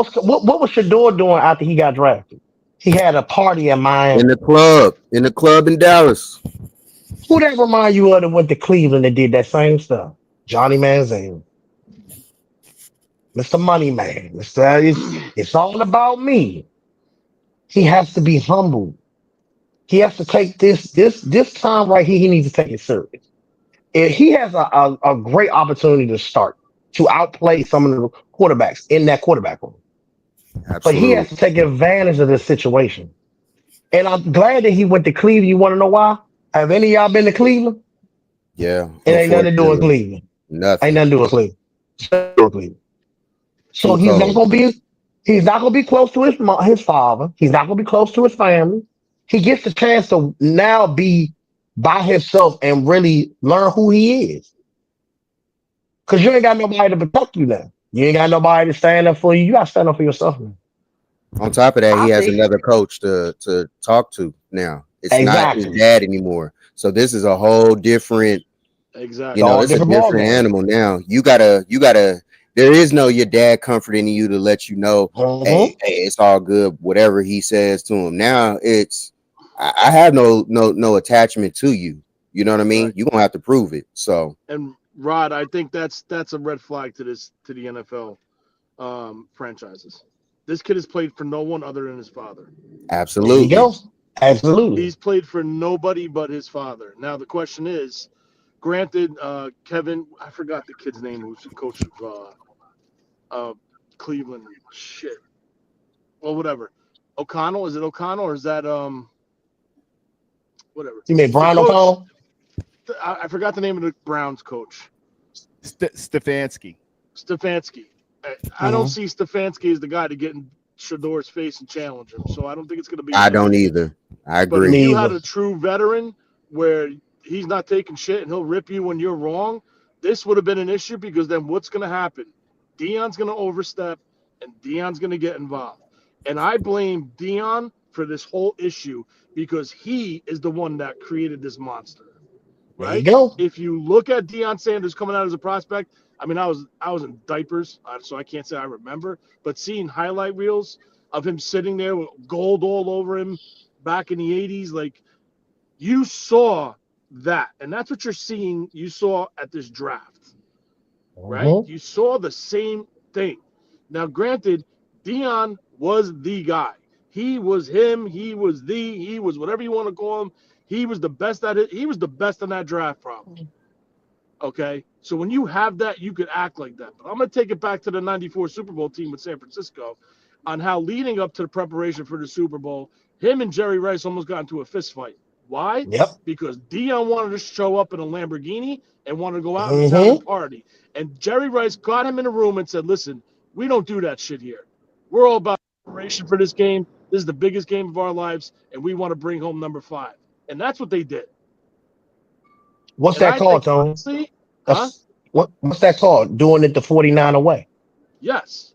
was Shador doing after he got drafted? He had a party in Miami. In the club in Dallas. Who that remind you of that went to Cleveland and did that same stuff? Johnny Manziel, Mr. Money Man. It's all about me. He has to be humble. He has to take this time right here. He needs to take it serious. If he has a great opportunity to start to outplay some of the quarterbacks in that quarterback room, but he has Absolutely. to take advantage of this situation. And I'm glad that he went to Cleveland. You want to know why? Have any of y'all been to Cleveland? Yeah, It ain't nothing to do with unfortunately. Cleveland. Ain't Nothing. nothing to do with Cleveland. It's nothing to do with Cleveland. So Too cold. he's not gonna be close to his father. He's not gonna be close to his family. He gets the chance to now be by himself and really learn who he is. Cause you ain't got nobody to protect you now. You ain't got nobody to stand up for you. You gotta stand up for yourself now. On top of that, I he has think another coach to talk to now. It's not his exactly. dad anymore. So this is a whole different, Exactly. All it's a different ball different game. animal now. You gotta there is no your dad comforting you to let you know, Mm-hmm. hey, it's all good, whatever he says to him. Now it's I have no attachment to you. You know what I mean? Right. You're gonna have to prove it. So And Rod, I think that's a red flag to the NFL franchises. This kid has played for no one other than his father. There you absolutely. go. Absolutely. He's played for nobody but his father. Now the question is, granted, Kevin, I forgot the kid's name who's the coach of uh, Cleveland. Shit. Well, whatever. O'Connell, is it O'Connell or is that whatever? You made The Brian coach. O'Connell? I forgot the name of the Browns coach. Stefanski. Stefanski. I don't Mm-hmm. see Stefanski as the guy to get in Shador's face and challenge him. So I don't think it's going to be I one of don't those. either. I But if agree. Me you either. had a true veteran where he's not taking shit and he'll rip you when you're wrong, this would have been an issue because then what's going to happen? Dion's going to overstep and Dion's going to get involved. And I blame Dion for this whole issue because he is the one that created this monster, There you right? go. If you look at Deion Sanders coming out as a prospect, I mean, I was in diapers, so I can't say I remember, but seeing highlight reels of him sitting there with gold all over him back in the '80s, like you saw that, and that's what you're seeing. You saw at this draft, right? Mm-hmm. You saw the same thing. Now, granted, Dion was the guy. He was him. He was whatever you want to call him. He was the best at it. He was the best in that draft, probably. Okay. So when you have that, you could act like that. But I'm going to take it back to the '94 Super Bowl team with San Francisco on how leading up to the preparation for the Super Bowl, him and Jerry Rice almost got into a fist fight. Why? Yep. Because Dion wanted to show up in a Lamborghini and wanted to go out in town and Mm-hmm. party. And Jerry Rice got him in a room and said, listen, we don't do that shit here. We're all about preparation for this game. This is the biggest game of our lives, and we want to bring home #5. And that's what they did. What's And that I called, think, Tony? honestly, huh? What's that called? Doing it the 49 away. Yes,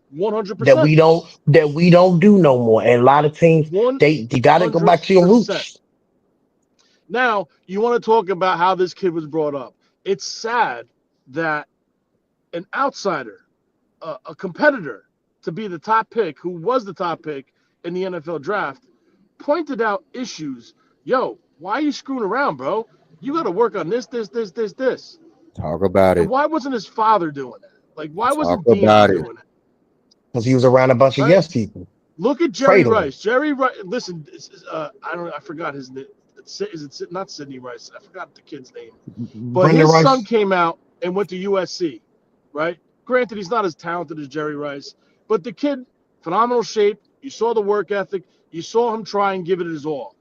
That 100%. we don't do no more. And a lot of teams, One they you gotta go hundred back to your percent. roots. Now, you want to talk about how this kid was brought up. It's sad that an outsider, a competitor to be the top pick, who was the top pick in the NFL draft, pointed out issues. Yo, why are you screwing around, bro? You got to work on this, this, this, this, this. Talk about And it. why wasn't his father doing that? Like, why Talk wasn't Dion about it. doing it? Because he was around a bunch of Right? yes people. Look at Jerry Cradle. Rice. Jerry Rice. Listen, I forgot his name. Is it not Sidney Rice? I forgot the kid's name. But Brendan his son Rice. came out and went to USC, right? Granted, he's not as talented as Jerry Rice, but the kid, phenomenal shape. You saw the work ethic. You saw him try and give it his all.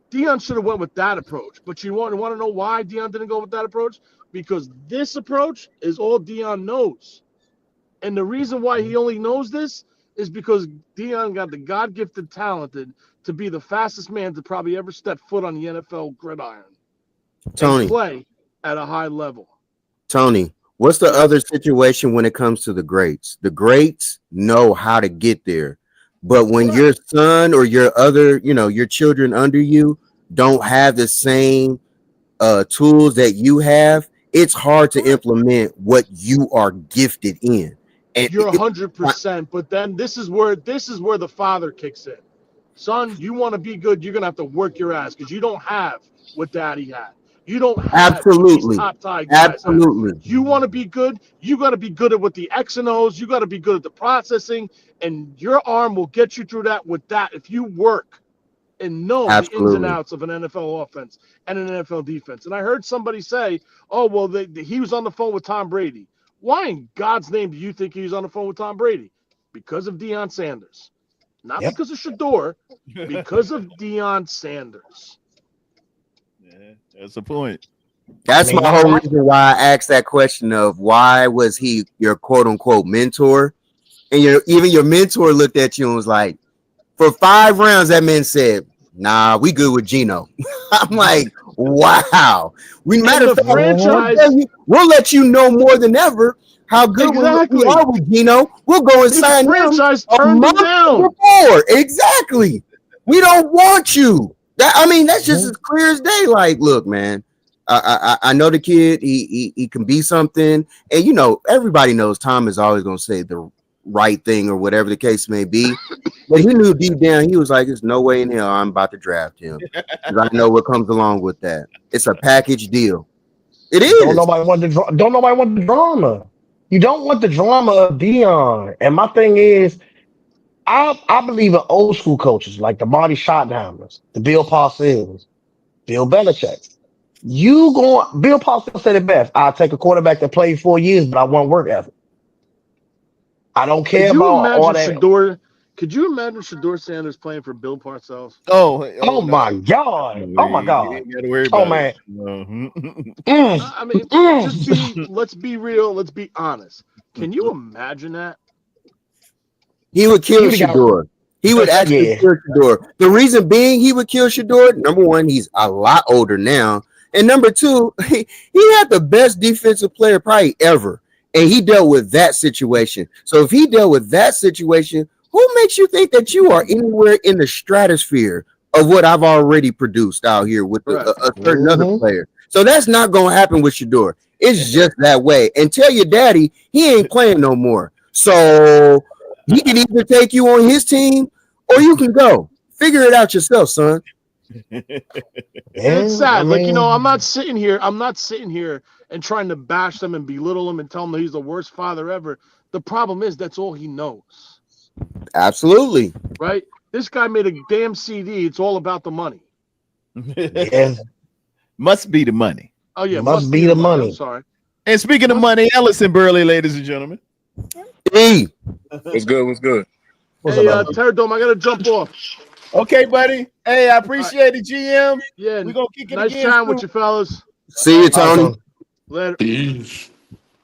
Dion should have went with that approach. But you want to know why Dion didn't go with that approach? Because this approach is all Dion knows. And the reason why he only knows this is because Dion got the God-gifted talented to be the fastest man to probably ever step foot on the NFL gridiron and Tony, play at a high level. Tony, what's the Yes. other situation when it comes to the greats? The greats know how to get there. But when Correct. your son or your other, your children under you don't have the same tools that you have, it's hard to Correct. implement what you are gifted in. And You're 100%. But then this is where the father kicks in. Son, you want to be good, you're gonna have to work your ass because you don't have what daddy had. You don't have what these absolutely, top tier guys have. absolutely, You want to be good, you got to be good at what the X and O's, you got to be good at the processing, and your arm will get you through that with that if you work and know the ins and absolutely. outs of an NFL offense and an NFL defense. And I heard somebody say, oh, well, he was on the phone with Tom Brady. Why in God's name do you think he was on the phone with Tom Brady? Because of Deion Sanders. Not Yep. because of Shador, because of Deion Sanders. Yeah, that's the point. I That's mean, my matter of whole fact, reason why I asked that question of why was he your quote unquote mentor? And even your mentor looked at you and was like, for 5 rounds, that man said, nah, we good with Gino. I'm like, wow. We And matter of the fact, franchise, we'll let you know more than ever how good we exactly. are with Gino. We'll go and The sign him franchise a turned him month down. before. Exactly. We don't want you. That's just Mhm. as clear as day. Like, look, man. I know the kid. He can be something, and everybody knows Tom is always going to say the right thing or whatever the case may be. But he knew deep down, he was like, "There's no way in hell I'm about to draft him because I know what comes along with that. It's a package deal. It Don't is nobody want the don't nobody want the drama. You don't want the drama of Dion. And my thing is, I believe in old school coaches like the Marty Schottenheimers, the Bill Parcells, Bill Belichick. Bill Parcells said it best. I'll take a quarterback that played 4 years, but I want work ethic. I don't Could care you about all imagine that. Shador? Could you imagine Shador Sanders playing for Bill Parcells? Oh No, my God. Oh my you God. ain't got to worry Oh about it. man. No. Mm, I mean, mm. let's be real, let's be honest. Can you imagine that? he would kill You'd have Shador. He would got actually yeah. kill Shador. The reason being he would kill Shador, number one, he's a lot older now. And number two, he had the best defensive player probably ever. And he dealt with that situation. So if he dealt with that situation, who makes you think that you are anywhere in the stratosphere of what I've already produced out here with Correct. a certain other Hmm. player? So that's not going to happen with Shador. It's just that way. And tell your daddy he ain't playing no more. So he can either take you on his team or you can go. Figure it out yourself, son. And it's Yeah, I sad. Like, mean, I'm not sitting here and trying to bash them and belittle him and tell him that he's the worst father ever. The problem is that's all he knows. Absolutely. Right? This guy made a damn CD. It's all about the money. yeah, Must be the money. Oh yeah, must must be be the the money. I'm money. sorry. And speaking of Must money, Ellison Burley, ladies and gentlemen. Hey, What's good? What's good? What's Hey, up, brother? Terradome, I gotta jump off. Okay, buddy. Hey, I All right. appreciate it, GM. Yeah, We're gonna kick it nice again chatting with soon. you fellas. see All you, right. All right, Tony. Tony. Later. Peace.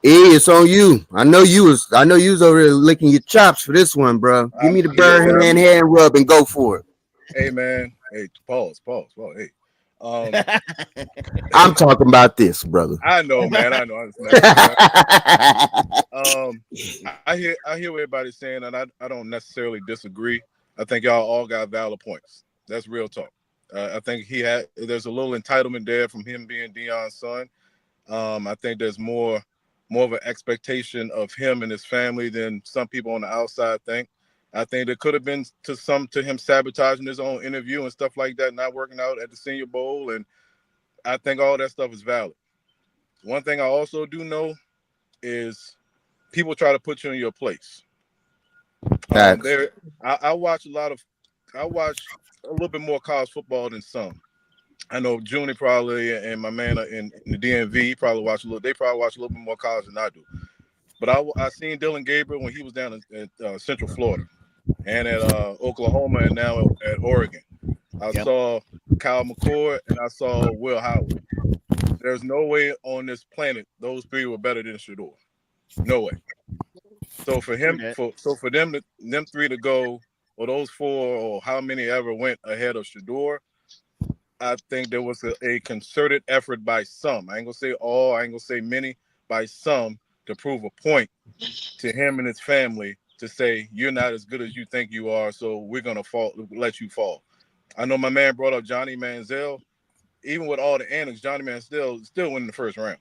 Hey, it's on you. I know you was over there licking your chops for this one, bro. Give me the bird Yeah. hand rub and go for it. Hey, man. Hey, pause. Hey, um, I'm talking about this, brother. I know, man. I know. It's natural, man. I hear what everybody's saying, and I don't necessarily disagree. I think y'all all got valid points. That's real talk. I think there's a little entitlement there from him being Dion's son. I think there's more of an expectation of him and his family than some people on the outside think. I think there could have been to him sabotaging his own interview and stuff like that, not working out at the Senior Bowl, and I think all that stuff is valid. One thing I also do know is people try to put you in your place. Facts. There, I watch a lot of, I watch a little bit more college football than some. I know Junie probably and my man in the DMV probably watch a little. They probably watch a little bit more college than I do. But I seen Dylan Gabriel when he was down in Central Florida and at Oklahoma and now at Oregon. I Yep. saw Kyle McCord and I saw Will Howard. There's no way on this planet those three were better than Shador. No way. So for True him, that. for them three to go, or those four, or how many ever went ahead of Shador, I think there was a concerted effort by some. I ain't gonna say all, I ain't gonna say many, by some to prove a point to him and his family to say you're not as good as you think you are, so we're gonna let you fall. I know my man brought up Johnny Manziel. Even with all the antics, Johnny Manziel still went in the first round.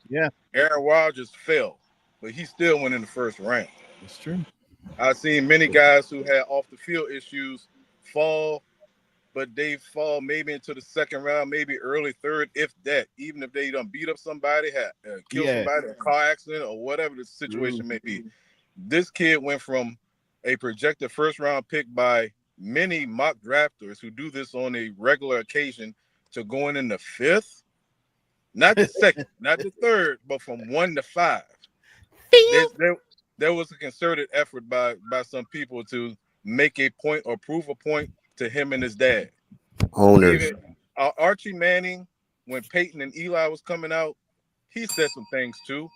Yeah, Aaron Rodgers fell, but he still went in the first round. it's true. I've seen many guys who had off the field issues fall, but they fall maybe into the second round, maybe early third, if that. Even if they done beat up somebody, had killed Yeah. somebody in a car accident, or whatever the situation may be. This kid went from a projected first round pick by many mock drafters who do this on a regular occasion to going in the fifth, not the second, not the third, but from 1 to 5. There's, there was a concerted effort by some people to make a point or prove a point to him and his dad. Owners. Even Archie Manning, when Peyton and Eli was coming out, he said some things too.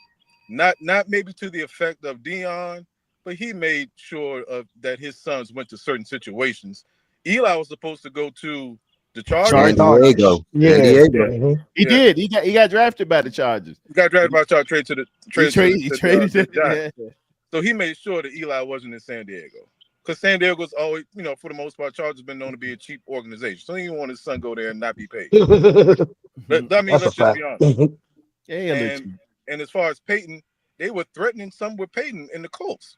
Not maybe to the effect of Dion, but he made sure that his sons went to certain situations. Eli was supposed to go to the San Chargers. Diego. San Yeah. Yeah, Diego. He yeah. did. He got drafted by the Chargers. He got drafted by Chargers, He traded. to the Giants. Yeah. So he made sure that Eli wasn't in San Diego. Because San Diego's always, for the most part, Chargers been known to be a cheap organization. So he didn't want his son go there and not be paid. But I mean, That's a let's just fact. be honest. Yeah, And and as far as Peyton, they were threatening some with Peyton in the Colts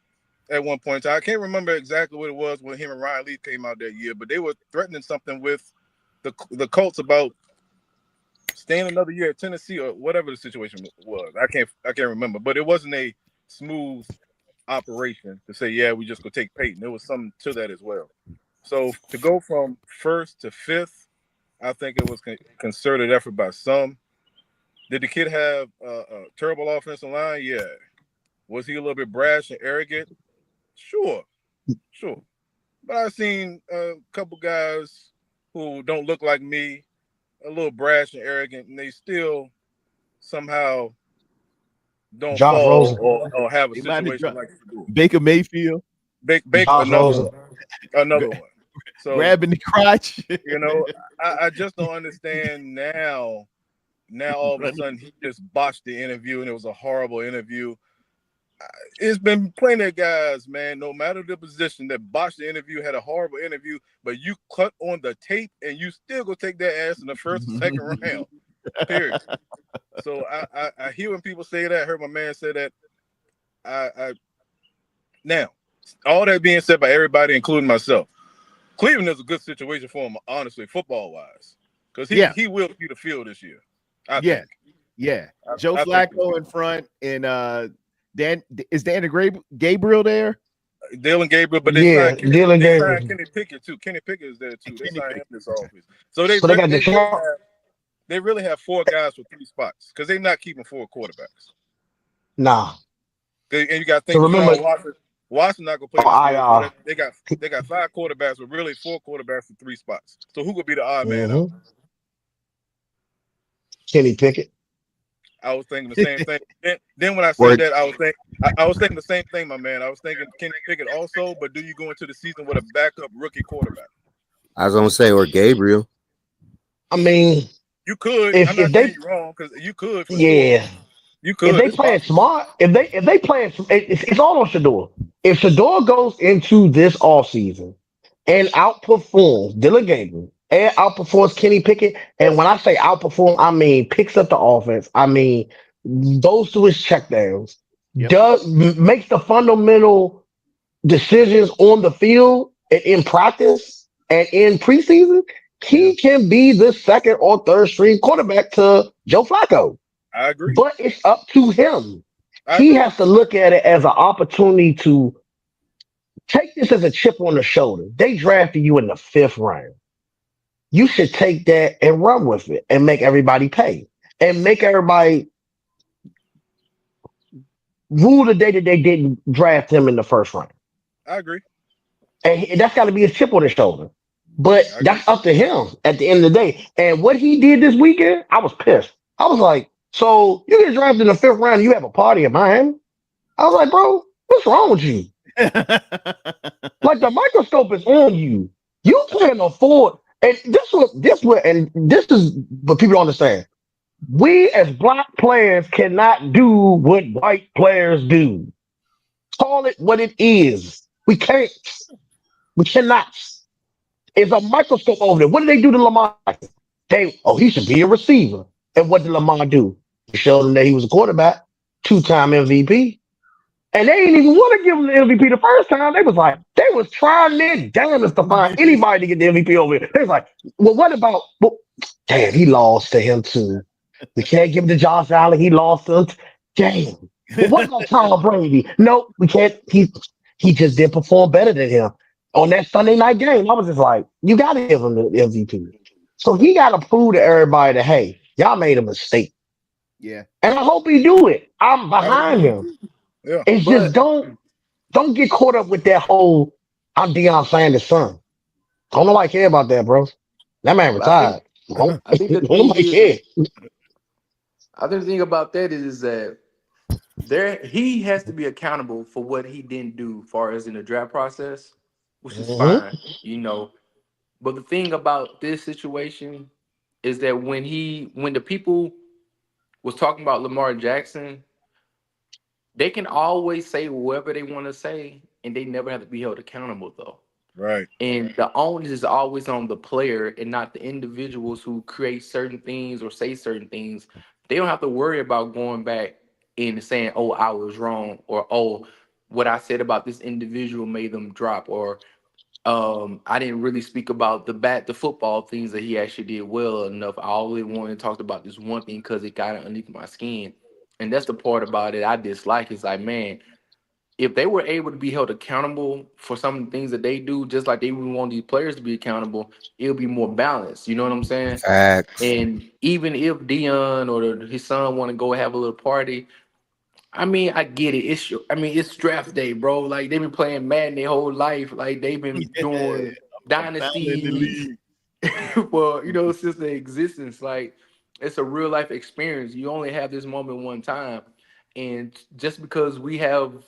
at one point in time. I can't remember exactly what it was when him and Ryan Leaf came out that year, but they were threatening something with the Colts about staying another year at Tennessee or whatever the situation was. I can't remember, but it wasn't a smooth operation to say, yeah, we just go take Peyton. There was something to that as well. So to go from first to fifth, I think it was concerted effort by some. Did the kid have a terrible offensive line? Yeah. Was he a little bit brash and arrogant? Sure. But I've seen a couple guys who don't look like me, a little brash and arrogant, and they still somehow don't Josh fall Rosen. or have a They might have situation dropped like Shador. Baker Mayfield Baker, Josh Rosen. another one. So grabbing the crotch. I just don't understand now. Now all of a sudden he just botched the interview and it was a horrible interview. It's been plenty of guys, man, no matter the position, that botched the interview, had a horrible interview, but you cut on the tape and you still go take that ass in the first or second round. Period. So I hear when people say that. I heard my man say that. I now, all that being said by everybody, including myself, Cleveland is a good situation for him, honestly, football wise, because he will see the field this year. I think. Joe I think Flacco in front, and Dan Gabriel there. Dylan Gabriel, but Yeah, Dylan they Gabriel. signed Kenny Pickett too. Kenny Pickett is there too. They Kenny signed him Pickett. this offseason. So they So they got they really Deshaun. have, they really have 4 guys for 3 spots because they're not keeping 4 quarterbacks. Nah. And you got to So think remember, Watson not gonna play oh, this year. So IR. they got 5 quarterbacks, but really 4 quarterbacks for 3 spots. So who could be the odd man out? Mm-hmm. Kenny Pickett. I was thinking the same thing. Then when I said Word. that, I was thinking the same thing, my man. I was thinking Kenny Pickett also, but do you go into the season with a backup rookie quarterback? I was gonna say, or Gabriel. I mean, You could. if I'm not if saying they you're wrong because you could for sure. yeah, You if could. they It's playing possible. smart, if they playing, it's all on Shador. If Shador goes into this offseason and outperforms Dylan Gabriel and outperforms Kenny Pickett, and when I say outperform, I mean picks up the offense. I mean goes through his checkdowns, Yep. makes the fundamental decisions on the field and in practice and in preseason. Yeah. He can be the second or third string quarterback to Joe Flacco, I agree. but it's up to him. I He agree. has to look at it as an opportunity to take this as a chip on the shoulder. They drafted you in the fifth round. You should take that and run with it and make everybody pay and make everybody rule the day that they didn't draft him in the first round. I agree. And that's got to be a chip on his shoulder. But I agree. that's up to him at the end of the day. And what he did this weekend, I was pissed. I was like, so you get drafted in the fifth round, and you have a party in Miami? I was like, bro, what's wrong with you? Like the microscope is on you. You can't afford. And and this is what people don't understand. We as black players cannot do what white players do. Call it what it is. We can't. We cannot. It's a microscope over there. What did they do to Lamar Jackson? He should be a receiver. And what did Lamar do? He showed him that he was a quarterback, two-time MVP. And they didn't even want to give him the MVP the first time. They was trying their damnedest to find anybody to get the MVP over here. They was like, well, what about, well, damn, he lost to him too. We can't give it to Josh Allen. He lost to him. Damn. Well, what about Tom Brady? No, we can't. He just did perform better than him on that Sunday night game. I was just like, you got to give him the MVP. So he got to prove to everybody that, hey, y'all made a mistake. Yeah. And I hope he do it. I'm I hope so behind too. him. Yeah. It's just But don't get caught up with that whole I'm Deion Sanders' son. Don't nobody care about that, bro. That man I think retired. Don't, I think the don't thing nobody is, care. I think the thing about that is that there he has to be accountable for what he didn't do, far as in the draft process, which is Hmm. fine, you know. But the thing about this situation is that when the people was talking about Lamar Jackson, they can always say whatever they want to say, and they never have to be held accountable though. Right. And the onus is always on the player and not the individuals who create certain things or say certain things. They don't have to worry about going back and saying, "Oh, I was wrong," or "Oh, what I said about this individual made them drop," or I didn't really speak about the football things that he actually did well enough. I only wanted to talk about this one thing because it got underneath my skin. And that's the part about it I dislike. It's like, man, if they were able to be held accountable for some of the things that they do, just like they would want these players to be accountable, it'll be more balanced. You know what I'm saying? Facts. And even if Dion or his son want to go have a little party, I mean, I get it. I mean, it's draft day, bro. Like they've been playing Madden their whole life. Like they've been Yeah. doing I'm fouling dynasty the leagues league. for since their existence. Like it's a real life experience. You only have this moment one time, and just because we have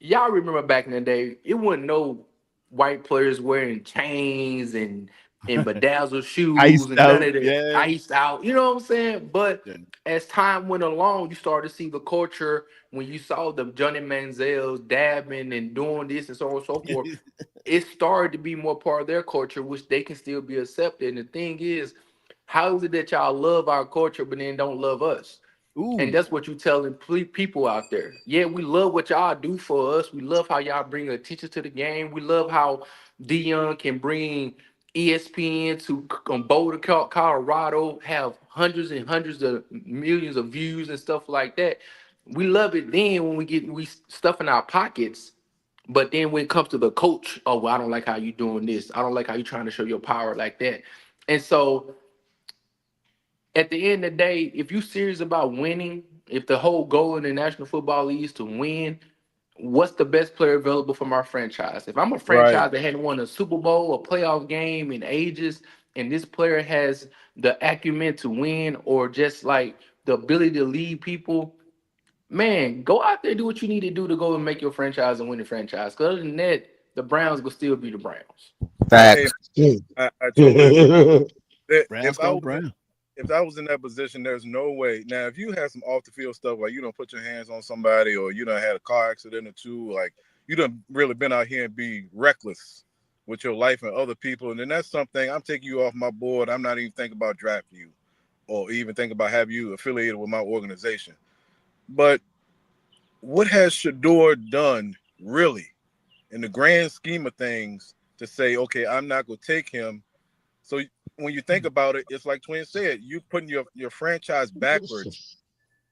y'all remember back in the day, it wasn't no white players wearing chains and bedazzled shoes Iced and none out. of that Yeah. iced out. You know what I'm saying? But Yeah. as time went along, you started to see the culture when you saw the Johnny Manziels dabbing and doing this and so on and so forth. It started to be more part of their culture, which they can still be accepted. And the thing is, how is it that y'all love our culture but then don't love us? And Ooh. that's what you telling people out there. Yeah, we love what y'all do for us. We love how y'all bring attention to the game. We love how Dion can bring ESPN to Boulder, Colorado, have hundreds and hundreds of millions of views and stuff like that. We love it then when we stuff in our pockets. But then when it comes to the coach, oh well, I don't like how you doing this. I don't like how you trying to show your power like that. And so at the end of the day, if you're serious about winning, if the whole goal in the National Football League is to win, what's the best player available from our franchise? If I'm a Right. franchise that hadn't won a Super Bowl, a playoff game in ages, and this player has the acumen to win or just like the ability to lead people, man, go out there, do what you need to do to go and make your franchise and win the franchise. Because other than that, the Browns will still be the Browns. Hey, Facts. I totally agree. Browns go Brown. If I was in that position, there's no way. Now, if you had some off the field stuff, like you don't put your hands on somebody, or you don't had a car accident or two, like you don't really been out here and be reckless with your life and other people, and then that's something I'm taking you off my board. I'm not even thinking about drafting you, or even thinking about having you affiliated with my organization. But what has Shador done really in the grand scheme of things to say, okay, I'm not going to take him? So when you think about it, it's like Twin said, you putting your franchise backwards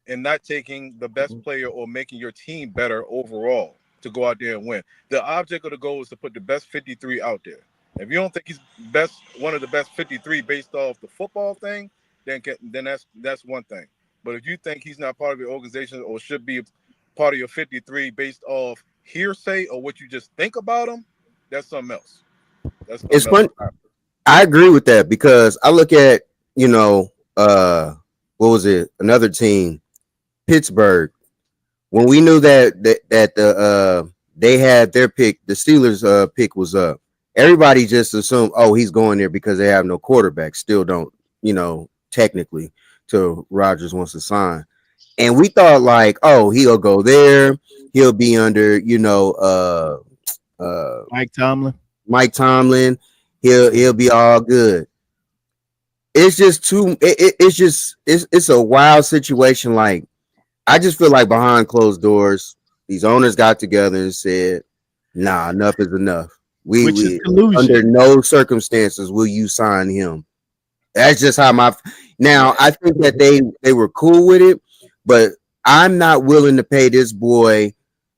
and not taking the best player or making your team better overall to go out there and win. The object of the goal is to put the best 53 out there. If you don't think he's best, one of the best 53 based off the football thing, then that's one thing. But if you think he's not part of your organization or should be part of your 53 based off hearsay or what you just think about him, that's something else. That's It's something fun. else. I agree with that because I look at, you know, what was it? Another team, Pittsburgh. When we knew that they had their pick, the Steelers pick was up. Everybody just assumed, oh, he's going there because they have no quarterback. Still don't, technically, till Rodgers wants to sign. And we thought like, oh, he'll go there. He'll be under, Mike Tomlin. Mike Tomlin. He'll be all good. It's just it's a wild situation. Like, I just feel like behind closed doors, these owners got together and said, nah, enough is enough. Which is We collusion. under no circumstances will you sign him. That's just how now I think that they were cool with it, but I'm not willing to pay this boy.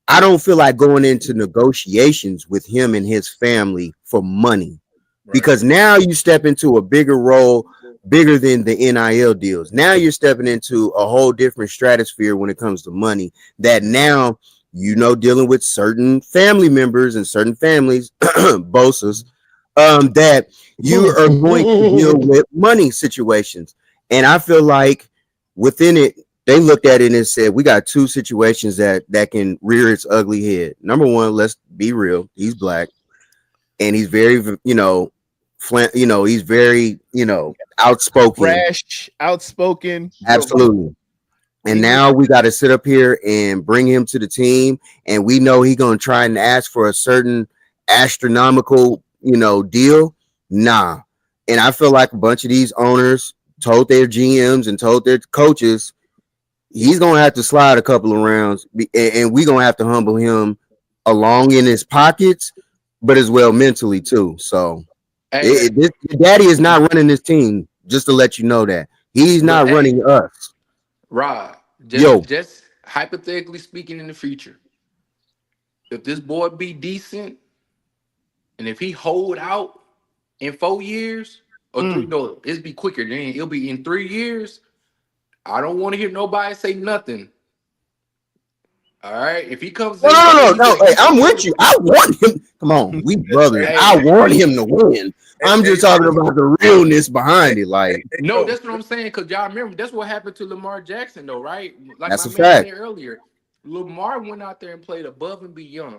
I don't feel like going into negotiations with him and his family for money. Right. Because now you step into a bigger role, bigger than the NIL deals. Now you're stepping into a whole different stratosphere when it comes to money. That now, dealing with certain family members and certain families, Bosa's, that you are going to deal with money situations. And I feel like within it, they looked at it and said, we got two situations that can rear its ugly head. Number one, let's be real. He's black and he's very, he's very, outspoken. Brash, outspoken. Absolutely. And now we got to sit up here and bring him to the team. And we know he's going to try and ask for a certain astronomical, deal. Nah. And I feel like a bunch of these owners told their GMs and told their coaches, he's going to have to slide a couple of rounds and we're going to have to humble him along in his pockets, but as well mentally too. So daddy is not running this team, just to let you know that. He's not running us. Rod, just hypothetically speaking in the future, if this boy be decent and if he hold out in 4 years or three, no, it'll be quicker than it'll be in 3 years. I don't want to hear nobody say nothing. All right, if he comes, no. Hey, I'm with you. I want him. Come on, we brothers. I want him to win. I'm just talking about the realness behind it. Like, no, that's what I'm saying. Because y'all remember that's what happened to Lamar Jackson, though, right? Like that's my a man fact. said earlier, Lamar went out there and played above and beyond,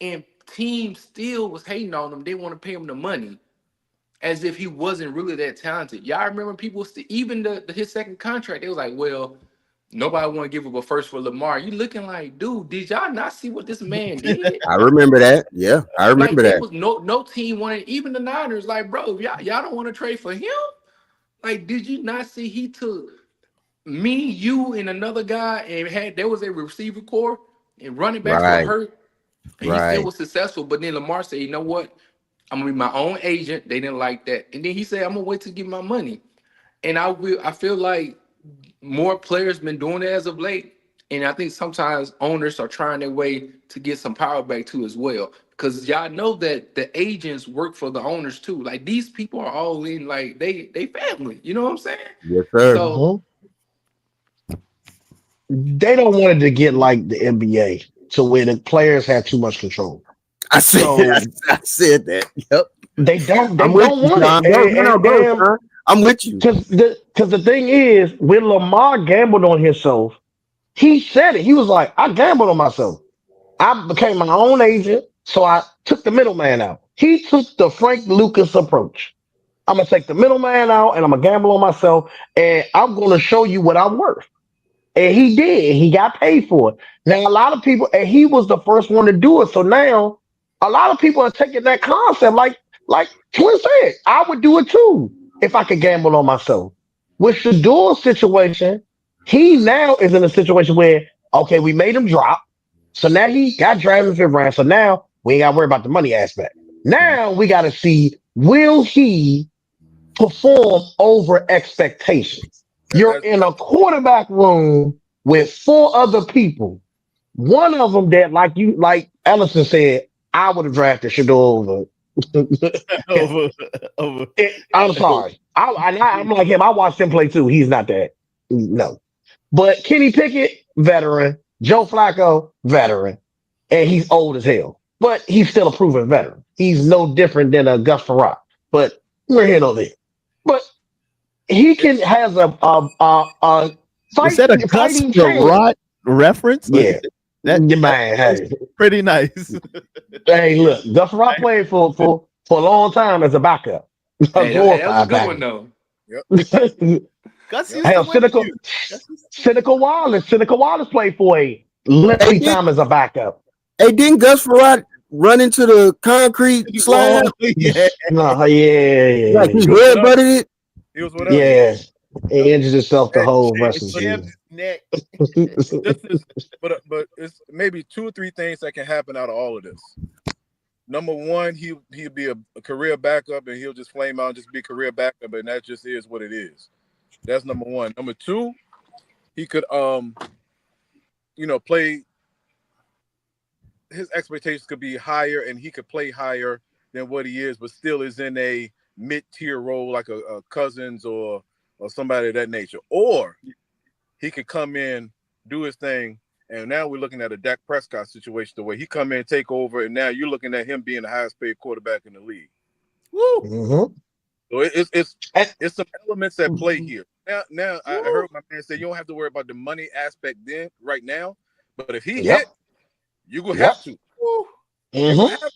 and teams still was hating on him. They want to pay him the money, as if he wasn't really that talented. Y'all remember people even his second contract, they was like, well, nobody want to give up a first for Lamar. You looking like, dude, did y'all not see what this man did? I remember that. Yeah, I remember like, that. Was no team wanted, even the Niners, like, bro, y'all don't want to trade for him? Like, did you not see he took me, you, and another guy and there was a receiver core and running backs were hurt and he still was successful. But then Lamar said, you know what? I'm gonna be my own agent. They didn't like that. And then he said, I'm gonna wait to get my money. And I feel like more players been doing it as of late. And I think sometimes owners are trying their way to get some power back too as well. Because y'all know that the agents work for the owners too. Like, these people are all in, like, they family. You know what I'm saying? Yes, sir. So they don't want it to get like the NBA to where the players have too much control. I said that. Yep. They don't I'm want with you, it. John. I'm with you. Because the thing is, when Lamar gambled on himself, he said it. He was like, I gambled on myself. I became my own agent, so I took the middleman out. He took the Frank Lucas approach. I'm gonna take the middleman out and I'm gonna gamble on myself, and I'm gonna show you what I'm worth. And he did. He got paid for it. Now, a lot of people, and he was the first one to do it. So now, a lot of people are taking that concept, like Twin said, I would do it too if I could gamble on myself. With Shador's situation, he now is in a situation where, okay, we made him drop. So now he got drafted in the fifth round. So now we ain't got to worry about the money aspect. Now we got to see, will he perform over expectations? You're As in a quarterback room with four other people. One of them that, like Ellison said, I would have drafted Shador over. over over. I'm sorry. I'm like him. I watched him play too. He's not that. No. But Kenny Pickett, veteran. Joe Flacco, veteran. And he's old as hell. But he's still a proven veteran. He's no different than a Gus Farrat. But we're here no there. But he it, can has a Was that a Gus fighting chance. Farrat reference? Yeah. That Man, that's hey. pretty nice. Hey, look, Gus Farrat played for a long time as a backup. A That was a glorified good one backup. though. yep, Gus yep. used to Hell, win with you. Gus used to win. Seneca Wallace played for a Hey, lengthy did, time as a backup. hey, didn't Gus Farrat run into the concrete slab Oh yeah, No, yeah, like yeah, his He was with head us. butted it? He was with us. yeah. He injured himself the Hey, whole it rest of the but jammed season. his neck. this is but it's maybe two or three things that can happen out of all of this. Number one, he'll be a career backup and he'll just flame out and just be a career backup, and that just is what it is. That's number one. Number two, he could play, his expectations could be higher and he could play higher than what he is, but still is in a mid-tier role like a Cousins or somebody of that nature. Or he could come in, do his thing, and now we're looking at a Dak Prescott situation the way he come in, take over, and now you're looking at him being the highest paid quarterback in the league. Woo, Hmm. So it's some elements at play And, here. Now I woo, heard my man say you don't have to worry about the money aspect then right now, but if he hit, yep, you gonna have yep. to. woo. You're Hmm. gonna have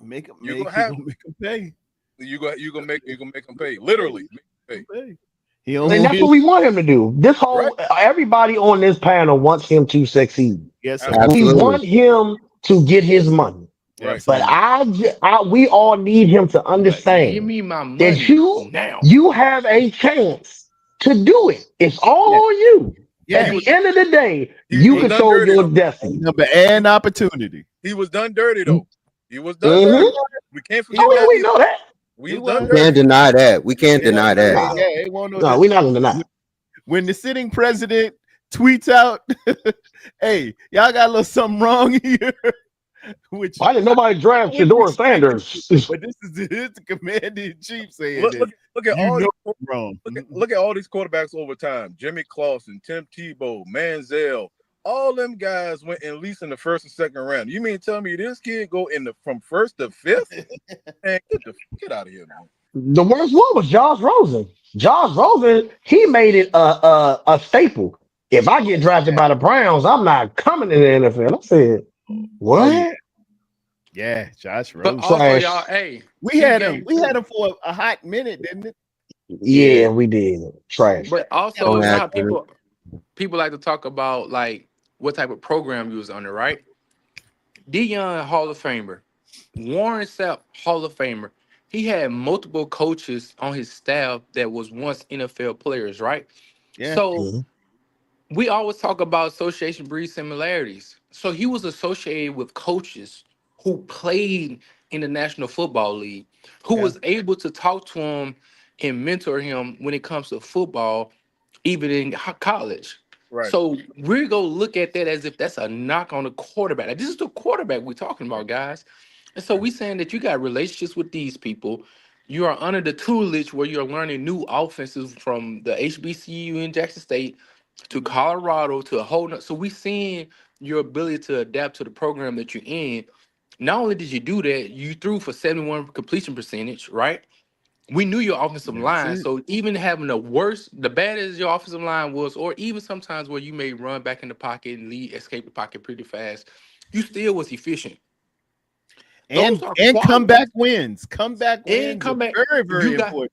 Make him you're make gonna he have gonna make him pay. you gonna make him pay. Literally make him pay. Pay. He don't And want to that's be a what we want him to do. This Right? whole everybody on this panel wants him to succeed. yes sir. We Absolutely. Absolutely. want him to get his money. Right. But Absolutely. we all need him to But give understand me my that money now. you have a chance to do it. It's Yeah. all on you. At He Yeah. was the end of the day, he you was A done control dirty your though. destiny. number He, and opportunity. he was done dirty though. He was done He Hmm. dirty. was. We can't He forget Oh yeah, that was. we either. know that. We He was done was. We can't dirty. deny that. We can't Yeah. deny that. Hey, No, yeah. It won't know no, this. we're not gonna deny. When the sitting president tweets out, "Hey, y'all got a little something wrong here," which Why didn't nobody I draft wouldn't Shador expect him to, Sanders? but this is the commander in chief saying Look this. look look at You all know these it's wrong. look at all these quarterbacks over time. Jimmy Clausen, Tim Tebow, Manziel, all them guys went at least in the first and second round. You mean tell me this kid go in the from first to fifth? Man, get out of here, man. The worst one was Josh Rosen. Josh Rosen, he made it a staple. If I get drafted Yeah. by the Browns, I'm not coming to the NFL. I said, Oh yeah. what? Yeah. Josh But Rosen. also, y'all, Trash. hey, We peep had him. game We had too. him for a hot minute, didn't it? Yeah, we did. Trash. But Yeah. also, Don't you know act how on it. people like to talk about like what type of program you was under, right? Dion Hall of Famer, Warren Sapp Hall of Famer. He had multiple coaches on his staff that was once NFL players, right? Yeah. So Mhm. we always talk about association breed similarities. So he was associated with coaches who played in the National Football League, who Yeah. was able to talk to him and mentor him when it comes to football, even in college. Right. So we're gonna look at that as if that's a knock on the quarterback. Like, this is the quarterback we're talking about, guys. And so we saying that you got relationships with these people. You are under the tutelage where you're learning new offenses from the HBCU in Jackson State to Colorado to a whole so we seeing your ability to adapt to the program that you're in. Not only did you do that, you threw for 71 completion percentage, right? We knew your offensive That's line. it. So even having the bad as your offensive line was, or even sometimes where you may run back in the pocket and lead, escape the pocket pretty fast, you still was efficient. Those are And comeback qualities. wins. Comeback And wins are come back. very, You very got important.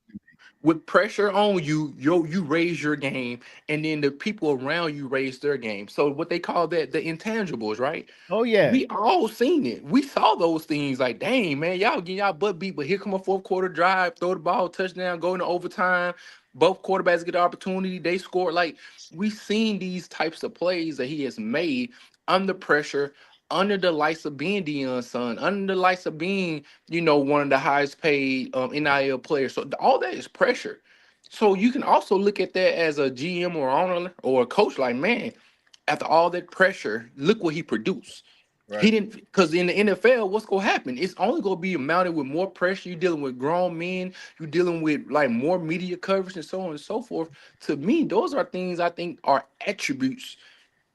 with pressure on you, you raise your game, and then the people around you raise their game. So what they call that the intangibles, right? Oh yeah. We all seen it. We saw those things like, dang, man, y'all getting y'all butt beat, but here come a fourth quarter drive, throw the ball, touchdown, go into overtime. Both quarterbacks get the opportunity, they score. Like, we seen these types of plays that he has made under pressure, under the lights of being Dion's son, under the lights of being, one of the highest paid NIL players. So all that is pressure. So you can also look at that as a GM or owner or a coach. Like, man, after all that pressure, look what he produced. He Right. didn't, because in the NFL, what's gonna happen? It's only gonna be mounted with more pressure. You're dealing with grown men. You're dealing with like more media coverage and so on and so forth. To me, those are things I think are attributes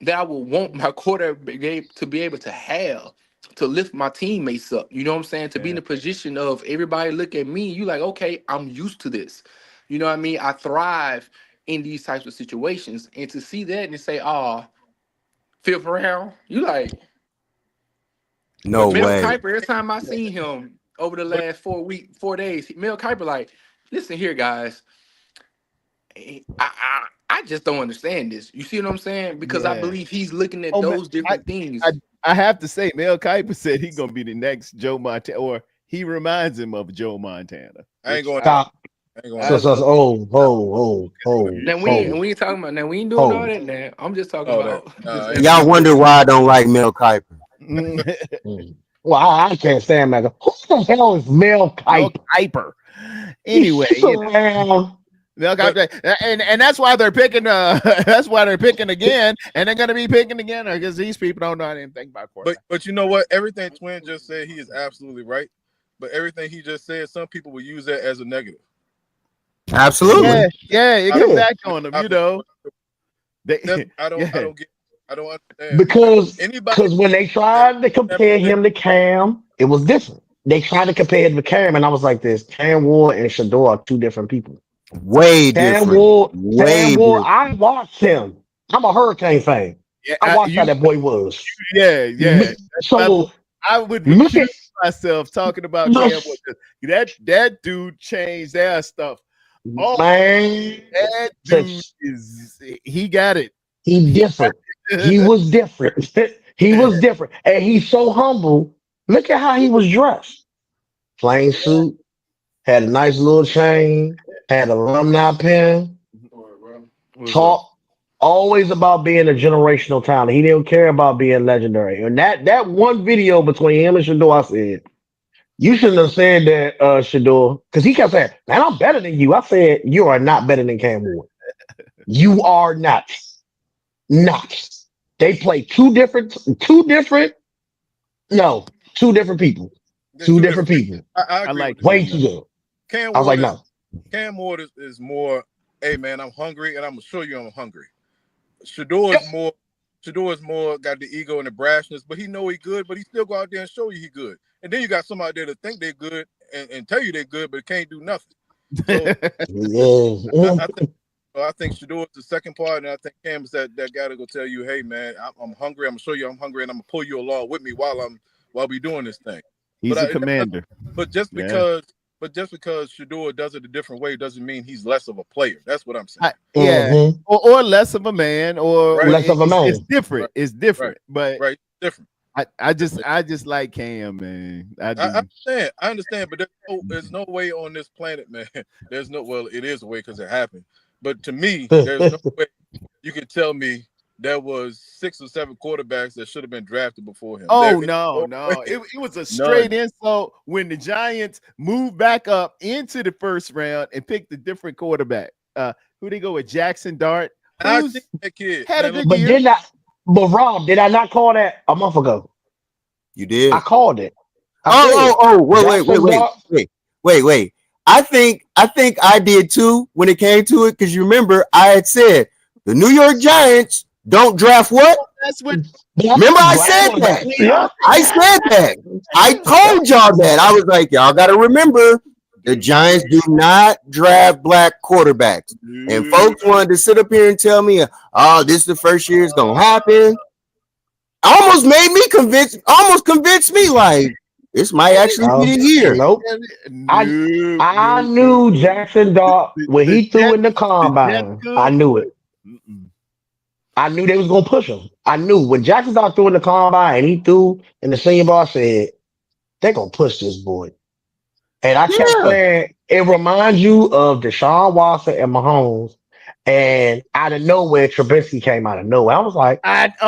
that I would want my quarterback to be able to have to lift my teammates up. You know what I'm saying? To be in Yeah. the position of everybody look at me, you like, okay, I'm used to this. You know what I mean? I thrive in these types of situations. And to see that and say, oh, fifth round, you like No But you Mel know, way. Kiper, every time I seen him over the but last 4 days, Mel Kiper like, listen here, guys. I just don't understand this. You see what I'm saying? Because I Yeah. believe he's looking at Oh man, those I different I things. I have to say, Mel Kiper said he's gonna be the next Joe Montana, or he reminds him of Joe Montana, I ain't which going. Stop. I ain't going So, that I so, far. so love. oh, I oh, oh, oh, Now we ain't oh, we ain't talking about now. We ain't doing all oh. that now. I'm just talking Oh no, about nah, just I in ain't Y'all going. wonder general. why I don't like Mel Kiper. love Mm. Well, I can't stand Mega. Who the hell is Mel Mel Kiper? Kiper. He Anyway, sits around. Mel But Kiper, and that's why they're picking. That's why they're picking again, and they're gonna be picking again because these people don't know anything about quarterback. but you know what? Everything Twin just said, he is absolutely right. But everything he just said, some people will use that as a negative. Absolutely. Yeah, yeah, it I, come Yeah, back on them. I, You know, that's they, I yeah, don't understand. because Anybody because when they that tried to never compare been, him to Cam, it was different. They tried to compare him to Cam, and I was like, "This Cam Ward and Shador are two different people." Way different. Cam Way Ward, different. I watched him. I'm a Hurricane fan. yeah, I watched how that boy was. yeah, yeah. That's why So I would look recuse at myself talking about Cam this Ward. That dude changed their stuff. Oh, man. that dude Since is he got it. he He different. He was different. He was different. And he's so humble. Look at how he was dressed. Plain suit, had a nice little chain, had an alumni pin, What's up? talk always about being a generational talent. He didn't care about being legendary. And that one video between him and Shador, I said, you shouldn't have said that, Shador, because he kept saying, man, I'm better than you. I said, you are not better than Cam Ward. You are not. Not. They play no, two different people. they're Two two different different. people. I I agree like with Way Cam too though. good. Cam I was like, Ward is no. more. Hey man, I'm hungry and I'm gonna show you I'm hungry. Shador Yep. is more. Shador is more got the ego and the brashness, but he know he good, but he still go out there and show you he good. And then you got somebody there to think they're good and tell you they're good, but can't do nothing. So Yeah. I think I think Shador is the second part, and I think Cam is that guy to go tell you, hey man, I'm hungry. I'm gonna show you I'm hungry, and I'm gonna pull you along with me while we doing this thing. But He's a commander. but just Yeah. because just because Shador does it a different way doesn't mean he's less of a player. That's what I'm saying. Yeah, hmm or less of a man, or Right, Less of a it's man. different. right, It's right, different. But right. Different. I just like Cam, man. I I do. understand. I understand, but there's no way on this planet, man. There's no well, it is a way because it happened. But to me, there's no way you can tell me there was 6 or 7 quarterbacks that should have been drafted before him. There Oh is no, no way. no. It was a straight None. insult when the Giants moved back up into the first round and picked a different quarterback. Who they go with? Jackson Dart, And I seen who's that kid. had a Now look, good but year. did not but Rob, did I not call that a month ago? You I did. called it. I Oh, oh, said oh, Jackson Dart. wait. I think I did too when it came to it, because you remember I had said the New York Giants don't draft what? That's what Remember I Black said that. quarterbacks. Yeah. I said that. I Yep. told y'all that. I was like, y'all got to remember the Giants do not draft black quarterbacks. And folks wanted to sit up here and tell me, oh, this is the first year it's going to happen. Almost convinced me like this might actually be Oh, the year. nope. I no, I no, knew no. Jackson Dart when The he threw Jets, in the the Jets combine. I could. knew it. Mm-mm. I knew they was gonna push him. I knew when Jackson Dart threw in the combine and he threw in the senior ball, I said they're gonna push this boy. And I kept Yeah. saying it reminds you of Deshaun Watson and Mahomes. And out of nowhere, Trubisky came out of nowhere. I was like,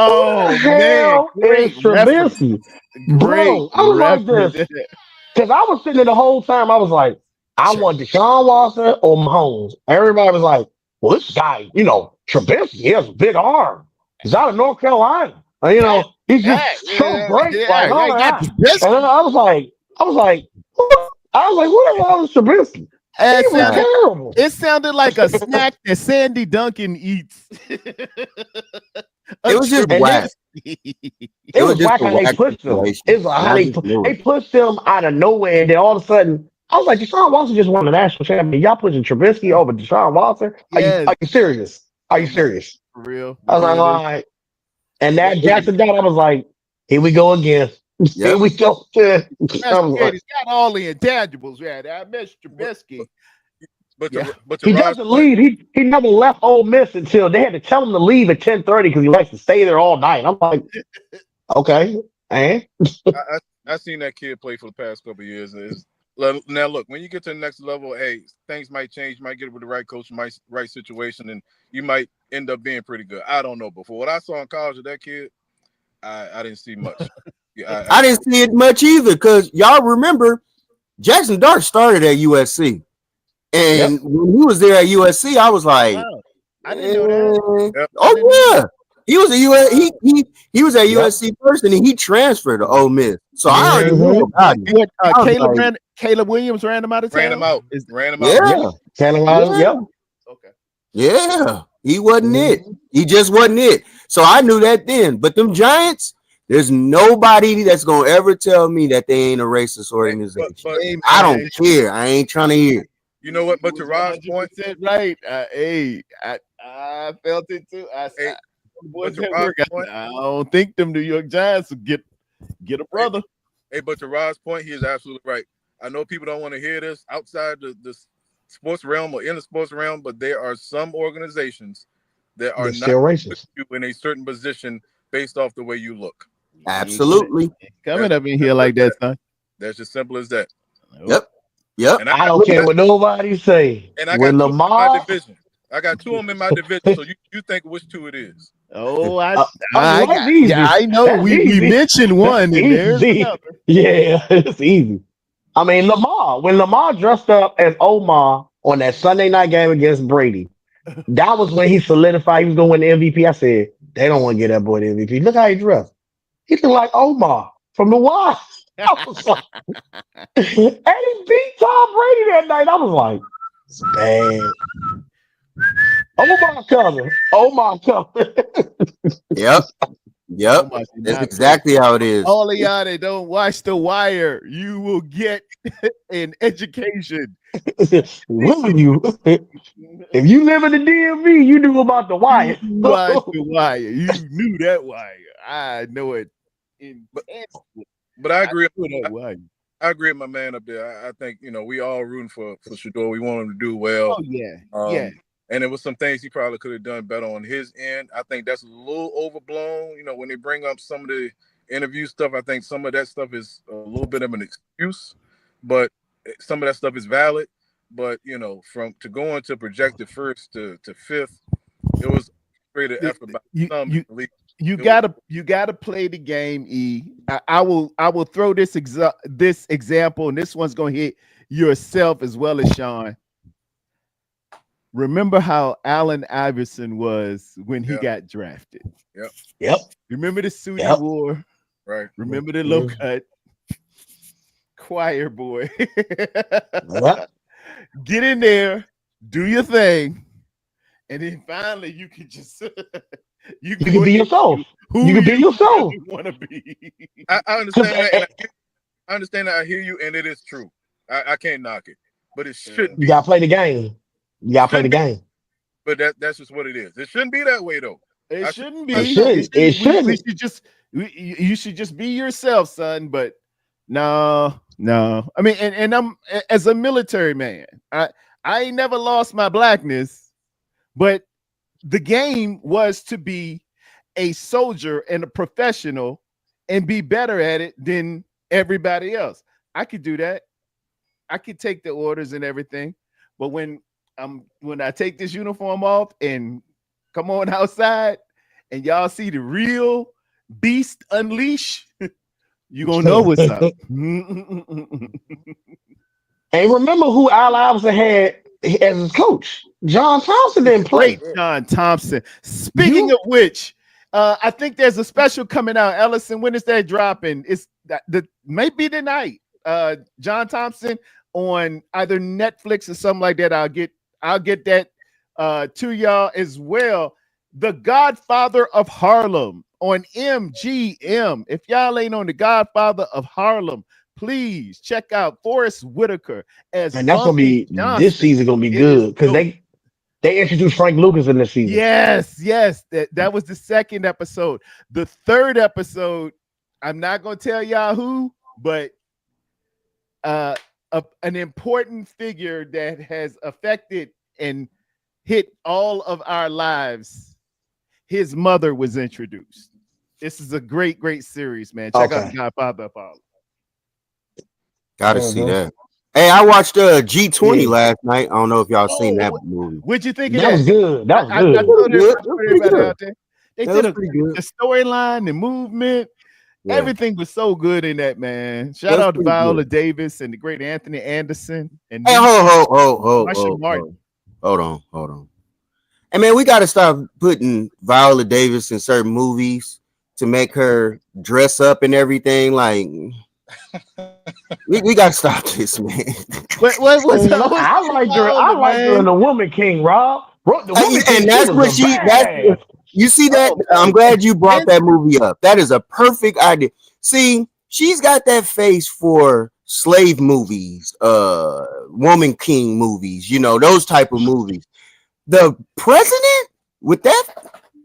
who the Oh man, hell is great reference. Trubisky? Great Bro, I was like reference. this. Because I was sitting there the whole time, I was like, I want Deshaun Watson or Mahomes. Everybody was like, well, this guy, Trubisky, he has a big arm. He's out of North Carolina. He's just so great. Like, oh my got God. the best. And then who the hell is Trubisky? He was terrible. It sounded like a snack that Sandy Duncan eats. It was just whack. It was just whack a how they whack pushed him. situation. It was like how I just knew they it. pushed him out of nowhere, and then all of a sudden, I was like, Deshaun Watson just won the national championship. Y'all pushing Trubisky over Deshaun Watson? Yes. Are you serious? Are you serious? For real. I was like, all right. And that Jackson Dart, I was like, here we go again. Here we go. I was like, He's got all the intangibles. Yeah, I miss Trubisky. But he doesn't leave. He never left Ole Miss until they had to tell him to leave at 10:30 because he likes to stay there all night. I'm like, okay, and I seen that kid play for the past couple of years. Now look, when you get to the next level, hey, things might change. You might get with the right coach, right situation, and you might end up being pretty good. I don't know. But for what I saw in college of that kid, I didn't see much. I didn't see it much either because y'all remember Jackson Dart started at USC. And when he was there at USC, I was like, wow. I didn't know that. Yep. Oh yeah, he was he was at USC first, and then he transferred to Ole Miss. So I already knew about him. Caleb Williams ran him out of town. Ran him out. Yeah, Okay. Yeah, he wasn't it. He just wasn't it. So I knew that then. But them Giants, there's nobody that's gonna ever tell me that they ain't a racist organization. But I don't care. I ain't trying to hear. You know what? But to Rod's point, right? I felt it too. I don't think them New York Giants will get a brother. Hey, but to Rod's point, he is absolutely right. I know people don't want to hear this outside the sports realm or in the sports realm, but there are some organizations that are not racist you in a certain position based off the way you look. Absolutely. Coming up in here like that, son. That's as simple as that. Yep. And I don't care what nobody say. And I when got Lamar, two in my division. I got two of them in my division. So you think which two it is? Oh, I know. That's We mentioned one, and there's another. Yeah, it's easy. I mean, when Lamar dressed up as Omar on that Sunday night game against Brady, that was when he solidified he was going to win the MVP. I said, they don't want to get that boy the MVP. Look how he dressed. He looked like Omar from the Wild. I was like, and he beat Tom Brady that night. I was like, it's bad. Omar coming. Yep. That's exactly how it is. All of y'all that don't watch The Wire, you will get an education. Will you? If you live in the DMV, you knew about The Wire. Watch The Wire. You knew that Wire. I know it. But I agree. I agree with my man up there. I think we all rooting for Shador. We want him to do well. Oh yeah, And there was some things he probably could have done better on his end. I think that's a little overblown. When they bring up some of the interview stuff, I think some of that stuff is a little bit of an excuse, but some of that stuff is valid. But from to going to projected first to fifth, it was straight effort by some. You gotta play the game, E. I will throw this example, and this one's gonna hit yourself as well as Sean. Remember how Allen Iverson was when he got drafted. Yep. Remember the suit he wore? Right. Remember the low cut? Choir boy. Get in there, do your thing, and then finally you can just you can be yourself. You can be yourself. Want to be. I understand that. I understand that. I hear you, and it is true. I can't knock it, but it shouldn't be. You gotta play the game. You gotta play the game. But that's just what it is. It shouldn't be that way, though. It shouldn't be. It shouldn't. You should just be yourself, son. But no. I mean, and I'm as a military man. I ain't never lost my blackness, but the game was to be a soldier and a professional and be better at it than everybody else. I could do that. I could take the orders and everything, but when I take this uniform off and come on outside and y'all see the real beast unleash, you gonna know what's up. And remember who Al Iverson had as his coach? John Thompson The didn't great play. John Thompson. Speaking You of which, I think there's a special coming out. Ellison, when is that dropping? It's the maybe tonight. John Thompson on either Netflix or something like that. I'll get that to y'all as well. The Godfather of Harlem on MGM. If y'all ain't on The Godfather of Harlem, please check out Forrest Whitaker as and that's gonna Funky be this Johnson. season gonna be It is good because dope. they introduced Frank Lucas in this season. Yes. That was the second episode. The third episode, I'm not gonna tell y'all who, but uh an important figure that has affected and hit all of our lives. His mother was introduced. This is a great series, man. Check out The Okay. Godfather of Harlem. Gotta see Mhm. that. Hey, I watched G20 Yeah, last night. I don't know if y'all seen Oh, that movie. what'd you think of that was that? good. That was I It good. was told good. It was pretty everybody good. out there. They It did was a pretty good. the storyline, the movement, Yeah, everything was so good in that, man. it Shout was out to pretty good. Viola Davis and the great Anthony Anderson and Hey, Marsha Martin. hold on. Hey, man, we gotta stop putting Viola Davis in certain movies to make her dress up and everything. Like, we gotta stop this, man. What's And what's I up with liked her. I Viola, liked her in man? the Woman King, Rob. Bro, the Woman And King, she that's was what a badass. you see that? Oh I'm man, glad you brought and that movie up. That is a perfect idea. See, she's got that face for slave movies, woman king movies, those type of movies. The president with that?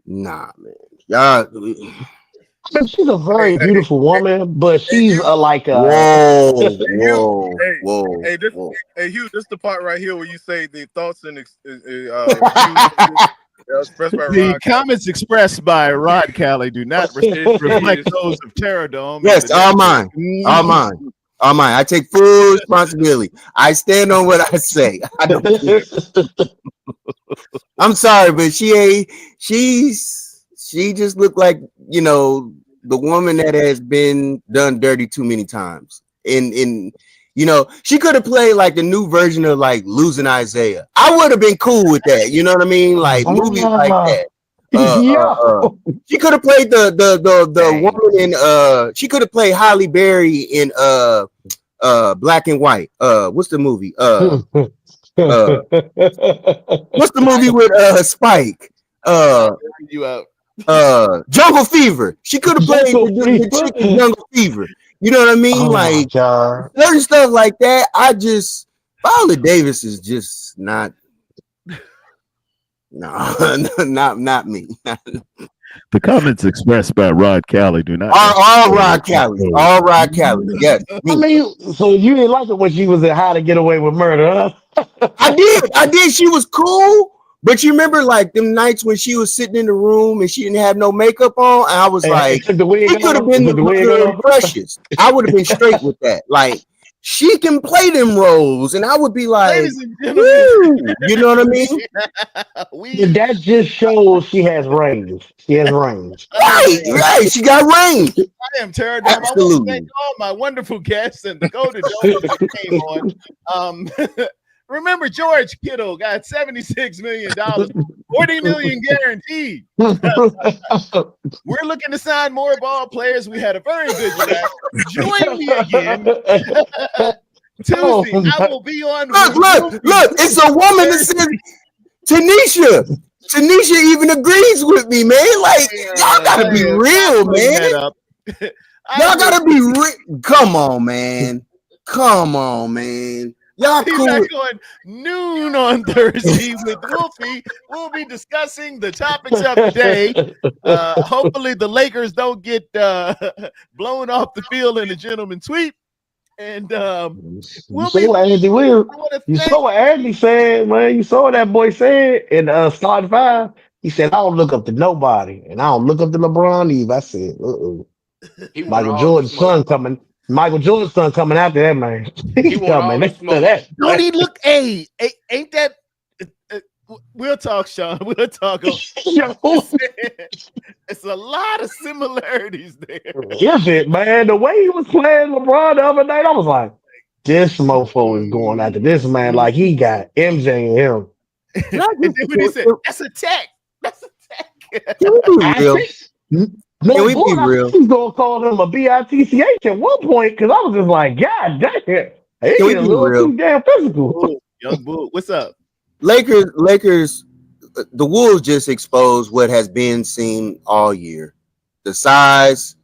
Nah, man. Y'all, I mean, she's a Hey, very hey, beautiful woman, but hey, she's Hugh. a like a. whoa, Hey, Hugh. whoa, Hey, whoa, hey, this, whoa. hey, Hugh. This the part right here where you say the thoughts and views expressed by the Rod Capp. comments expressed by Rod Cali do not reflect Is those of Terror Dome and the Yes, all network. mine. All mine. All mine. I take full responsibility. I stand on what I say. I don't care. I'm sorry, but she just looked like, the woman that has been done dirty too many times. She could have played like the new version of like Losing Isaiah. I would have been cool with that. You know what I mean? Like movies like Ah, that. Uh, uh, uh. yo, She could have played the Dang. woman in she could have played Holly Berry in Black and White. What's the movie? Uh what's the movie with Spike? I'll Uh figure you out. Jungle Fever. She could have played Jungle the chick in Fever. Jungle Fever. You know what I mean? Oh my Like god. certain stuff like that. Viola Davis is just not no, not me. The comments expressed by Rod Cali do not All necessarily Rod reflect Callie. those. All Rod Callie. Yes, I me. mean, so you didn't like it when she was in How to Get Away with Murder, I huh? did. I did. She was cool. But you remember like them nights when she was sitting in the room and she didn't have no makeup on? And I was And like, took the she wig could have off. been And took the wig the off. Precious. I would have been straight with that. Like, she can play them roles. And I would be like, Ladies and gentlemen, woo. You know what I mean? And we that just shows she has range. She has range. Right, right. She got range. I am Terror Dome. I want to thank Absolutely. all my wonderful guests and the Golden Dome that came on. Remember, George Kittle got $76 million, 40 million guaranteed. We're looking to sign more ball players. We had a very good draft. Join me again Oh, Tuesday. I will be on Look, with look, Wolfie look. It's a woman that says, Tanisha. Tanisha even agrees with me, man. Like, y'all gotta be real, bring man. that up. I Y'all will gotta be real. Come on, man. Come on, man. Y'all be cool. back on noon on Thursday with Wolfie. We'll be discussing the topics of the day. Hopefully, the Lakers don't get blown off the field in a gentleman's sweep. And you we'll saw be. what Andy Will. I want to You thank. saw what Andy said, man. You saw what that boy said in starting five. He said, "I don't look up to nobody, and I don't look up to LeBron either." I said, "Uh-oh." He want Michael all the Jordan's smoke. son coming. Michael Jordan's son coming after that man. He He's want all coming the after smoke. that. Don't he look? Hey, ain't that? uh, We'll talk, Sean. We'll talk. Yo, It's a lot of similarities there. is it, man? The way he was playing LeBron the other night, I was like. This mofo is going after this man like he got MJ in him. Can I And just then when he said, "That's a tech," that's a tech. can we be I real? think Can no we boy, be I think real? he's gonna call him a bitch at one point because I was just like, God damn, he Can we get a be little real? too damn physical. Bull, young bull, what's up? Lakers, the Wolves just exposed what has been seen all year. The size,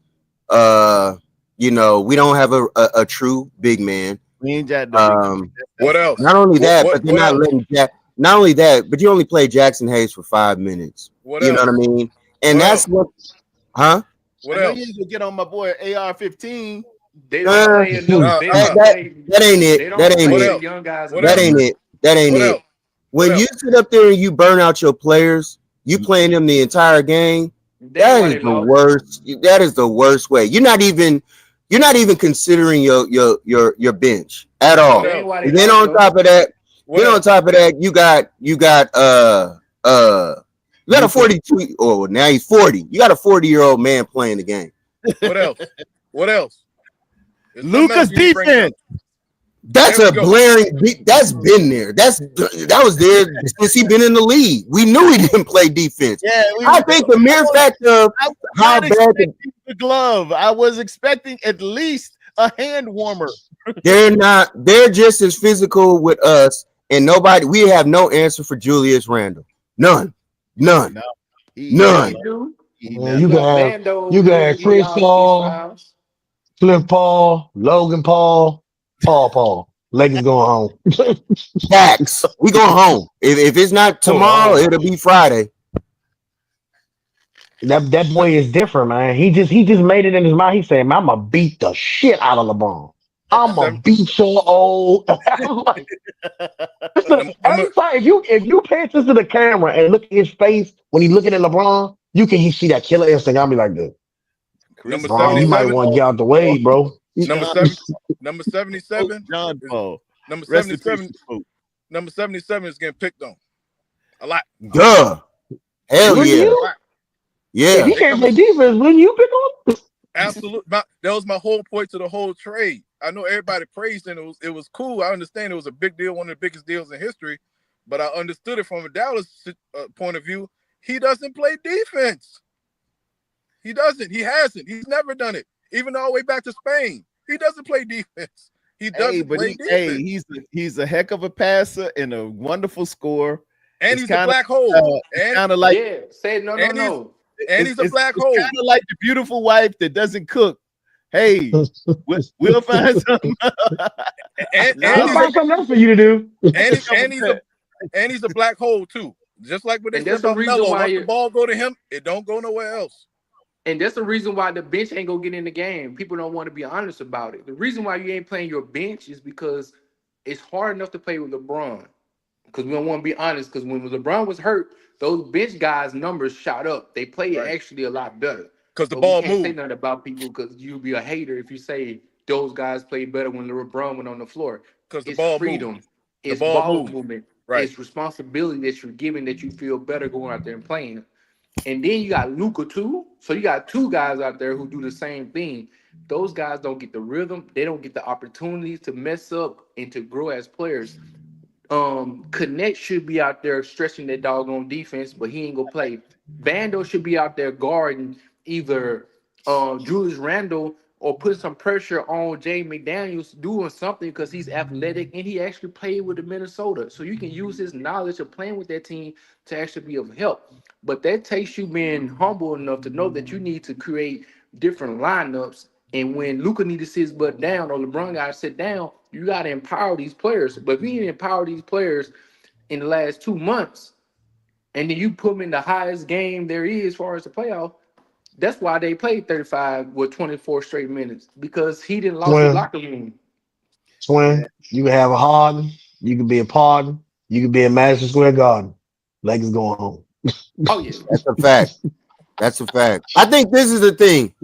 uh, we don't have a true big man. We ain't got the big. Um, What That's a else? fact. not only What that, what but they're what not else? letting Jack. Not only that, but you only play Jackson Hayes for 5 minutes. What You know what I else? mean? And What that's else? what, huh? What I know you else? ain't gonna get on my boy AR-15. They don't Uh, play enough. They that don't Uh-uh. that play. that ain't it. They don't That ain't play What the it. else? young guys What That enough. ain't else? it. That ain't What it. else? What When you else? sit up there and you burn out your players, you playing them the entire game. That ain't That why is they the lost. worst. That is the worst way. You're not even considering your bench at What all. That ain't else? why they And then lost on though. top of that, What else? you got uh you got a Luca. 42. Oh, now he's 40. You got a 40-year-old man playing the game. What else? What else? There's something else Luca's you ain't bringing up. defense. That's There we a go. blaring beat. That's been there. That was there since he been in the league. We knew he didn't play defense. Yeah, I think the mere fact of I was how not bad expecting the glove. I was expecting at least a hand warmer. they're not, they're just as physical with us, and we have no answer for Julius Randle. None. None. No, he Yeah, not we None. like do. he Man, not You you can like. got have Vando you can who can have give Chris y'all assist Paul, fouls. Cliff Paul, Logan Paul, Paul. Lakers going home. Facts. We going home. If it's not tomorrow, Oh, it'll be Friday. that boy is different, man. He just made it in his mind. He said, "Man, I'ma beat the shit out of LeBron. I'ma Seven, beat your old." I'm like, listen, number every time if you pay attention to the camera and look at his face when he's looking at LeBron, you can see that killer instinct. I'll be like, "This, number Chris Bron, you Paul, might 77. want to Paul, get out the Paul, way, bro." Number John, seven. Number Paul, 77 John is Paul. number Rest in peace, 77. Paul. Number 77 is getting picked on a lot. Duh. Hell Wouldn't yeah. A you? lot. If Yeah. he They can't coming. play defense, wouldn't you pick on him? Absolute. That was my whole point to the whole trade. I know everybody praised and it was cool. I understand it was a big deal, one of the biggest deals in history, but I understood it from a Dallas point of view. He doesn't play defense. He doesn't. He hasn't. He's never done it. Even all the way back to Spain, he doesn't play defense. He Hey, doesn't but play defense, he's a heck of a passer and a wonderful scorer. and It's he's a kind of black hole. it's And kind of like Yeah, say no, no, and he's no. and he's a black it's kind hole. of like the beautiful wife that doesn't cook. Hey, we'll find something. And We'll he's a No, find something else for you to do. and, he, Couple times. and he's a black hole too. Just like what they and said that's the about reason Melo. why Once the you. ball go to him, it don't go nowhere else. And that's the reason why the bench ain't gonna get in the game. People don't want to be honest about it. The reason why you ain't playing your bench is because it's hard enough to play with LeBron. Because we don't want to be honest. Because when LeBron was hurt, those bench guys' numbers shot up. They played Right. actually a lot better. Because the But we ball can't say moved. nothing about people because you'll be a hater if you say those guys played better when LeBron went on the floor. Because the It's ball moved. freedom. The It's ball ball moved. movement. Right. It's responsibility that you're giving that you feel better going out there and playing. And then you got Luca too. So you got two guys out there who do the same thing. Those guys don't get the rhythm. They don't get the opportunities to mess up and to grow as players. Connect should be out there stretching that doggone defense, but he ain't gonna play. Vando should be out there guarding either Julius Randle or putting some pressure on Jay McDaniels doing something because he's athletic and he actually played with the Minnesota. So you can use his knowledge of playing with that team to actually be of help. But that takes you being humble enough to know that you need to create different lineups. And when Luca needs to sit his butt down or LeBron got to sit down, you got to empower these players. But if you didn't empower these players in the last 2 months, and then you put them in the highest game there is as far as the playoff, that's why they played 35 with 24 straight minutes because he didn't lost his Swim, locker room. Yeah. swim. You can have a Harden. You can be a Pardon. You can be a Madison Square Garden. Lakers going home. Oh yeah, That's a fact. That's a fact. I think this is the thing.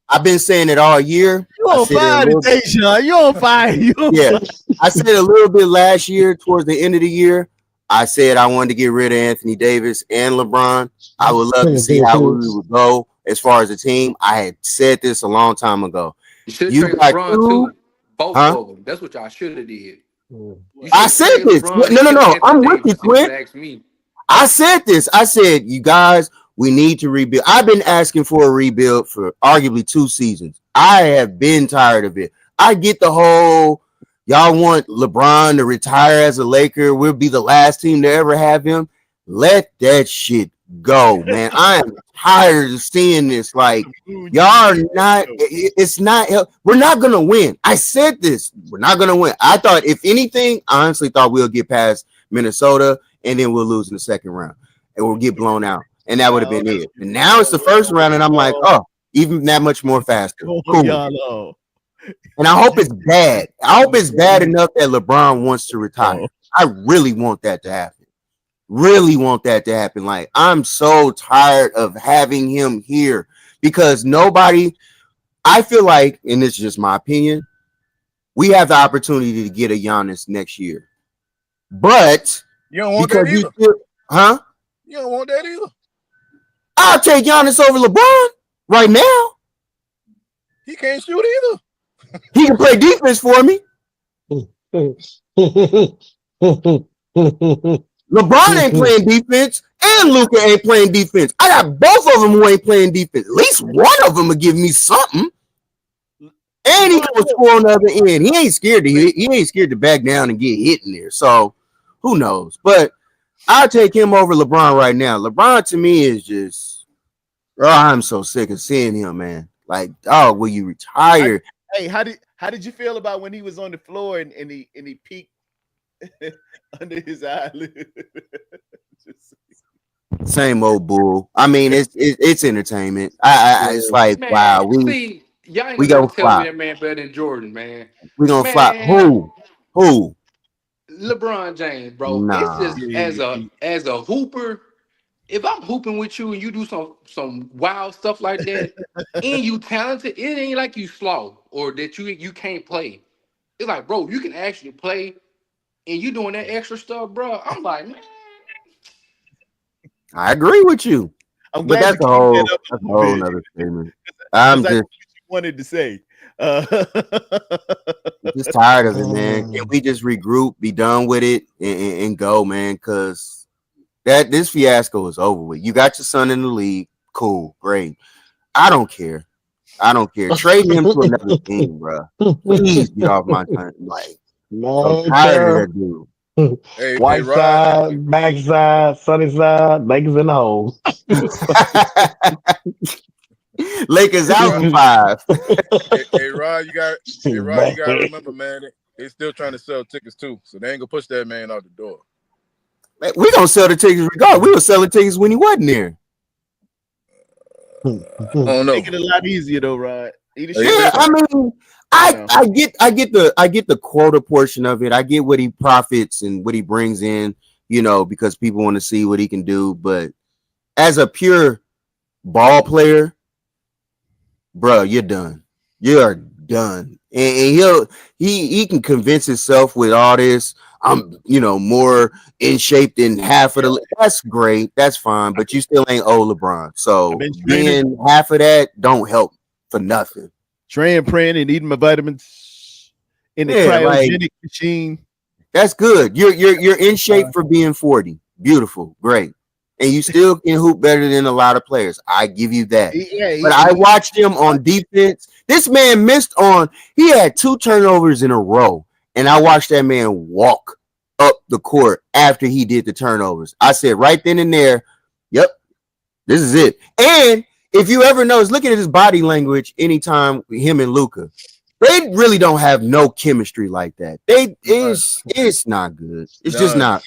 I've been saying it all year. You I on said it a fire little. today, Sean. You on fire. You on Yeah, fire. I said a little bit last year towards the end of the year. I said I wanted to get rid of Anthony Davis and LeBron. I would love to see how we would go as far as a team. I had said this a long time ago. you should You trade got LeBron two. too. Both Huh? of them. That's what y'all should have did. You I should have said traded this. LeBron and No, no, kept no. Anthony I'm with you, Davis. If you Clint. ask me, I said this. I said, you guys, we need to rebuild. I've been asking for a rebuild for arguably 2 seasons. I have been tired of it. I get the whole y'all want LeBron to retire as a Laker. We'll be the last team to ever have him. Let that shit go, man. I am tired of seeing this. Like, y'all are not, it's not, we're not going to win. I said this. We're not going to win. I thought, if anything, I honestly thought we'll get past Minnesota and then we'll lose in the second round and we'll get blown out. And that would have been it. And now it's the first round, and I'm like, oh, even that much more faster. Cool. And I hope it's bad. I hope it's bad enough that LeBron wants to retire. I really want that to happen. Really want that to happen. Like, I'm so tired of having him here because nobody, I feel like, and this is just my opinion, we have the opportunity to get a Giannis next year. But you don't want that either. Huh? You don't want that either. I'll take Giannis over LeBron right now. He can't shoot either. He can play defense for me. LeBron ain't playing defense, and Luka ain't playing defense. I got both of them who ain't playing defense. At least one of them will give me something. And he can score on the other end. He ain't scared to hit. He ain't scared to back down and get hit in there. So who knows? But I'll take him over LeBron right now. LeBron to me is just, bro, I'm so sick of seeing him, man. Like, dog, will you retire? Hey, how did you feel about when he was on the floor and he peeked under his eyelid? Same old bull. I mean, it's entertainment. It's like, man, wow, see, y'all ain't we gonna gonna tell me flop. that man better than Jordan, man. We gonna flop. Man, Who? LeBron James, bro. It's Nah. just as a hooper. If I'm hooping with you and you do some wild stuff like that, and you talented, it ain't like you slow or that you can't play. It's like, bro, you can actually play, and you doing that extra stuff, bro. I'm like, man. I agree with you. I'm But glad that's a whole nother statement. I'm just wanted to say. Just tired of it, man. Can we just regroup, be done with it, and go, man? Because this fiasco is over with. You got your son in the league. Cool, great. I don't care. Trade him to another team, bro. Please get off my time. Like, I'm tired of that dude. White side, back side, sunny side, Lakers in the hole. Lakers out in 5. Hey, Rod, you got to remember, man. They still trying to sell tickets too, so they ain't gonna push that man out the door. We gonna sell the tickets regardless. We were selling tickets when he wasn't there. I don't know. Make it a lot easier though, Rod. Yeah, I mean, I get the quota portion of it. I get what he profits and what he brings in, because people want to see what he can do. But as a pure ball player, bro, you're done. You are done. And he can convince himself with all this. I'm, more in shape than half of the. That's great. That's fine. But you still ain't old LeBron. So being half of that don't help for nothing. Training, praying, and eating my vitamins in the cryogenic machine. That's good. You're in shape for being 40. Beautiful, great. And you still can hoop better than a lot of players. I give you that. But I watched him on defense. This man he had 2 turnovers in a row. And I watched that man walk up the court after he did the turnovers. I said right then and there, yep, this is it. And if you ever notice, look at his body language anytime him and Luka. They really don't have no chemistry like that. It's not good. It's just not.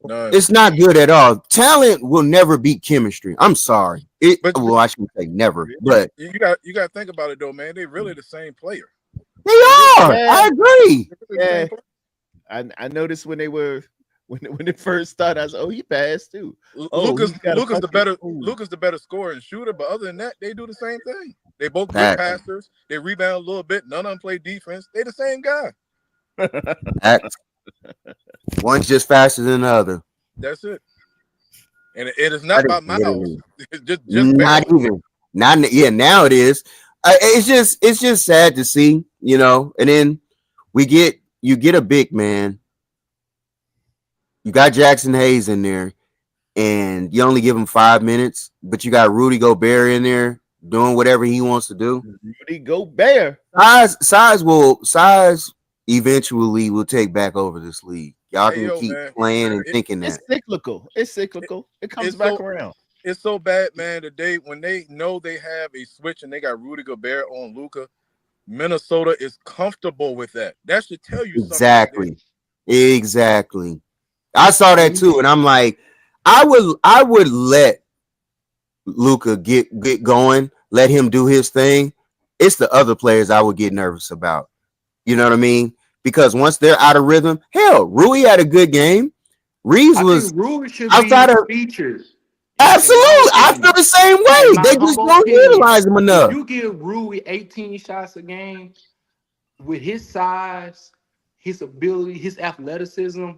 It's not good at all. Talent will never beat chemistry. I'm sorry. I shouldn't say never, but you got to think about it though, man. They really the same player. They are. Yeah. I agree. Yeah. I noticed when they first started, I was he passed too. Luka's the better scorer and shooter, but other than that, they do the same thing. They both good passers. They rebound a little bit. None of them play defense. They the same guy. One's just faster than the other. That's it. And it is not about miles. It's just not even. Now it is. It's just sad to see, and then You get a big man. You got Jackson Hayes in there, and you only give him 5 minutes, but you got Rudy Gobert in there doing whatever he wants to do. Rudy Gobert. Size eventually will take back over this league. Y'all Hey can yo, keep man, playing and thinking It's that. cyclical. It's cyclical. It comes it's back so around. it's so bad, man. Today when they know they have a switch and they got Rudy Gobert on Luca, Minnesota is comfortable with that. That should tell you something right there. Exactly. Exactly. I saw that And too, and I'm like, I would let Luca get going, let him do his thing. It's the other players I would get nervous about. You know what I mean? Because once they're out of rhythm, hell, Rui had a good game. Reeves I was think Rui should outside be of featured. In my absolute. I feel opinion, the same in way. my They just humble don't opinion, utilize him if enough. you give Rui 18 shots a game with his size, his ability, his athleticism,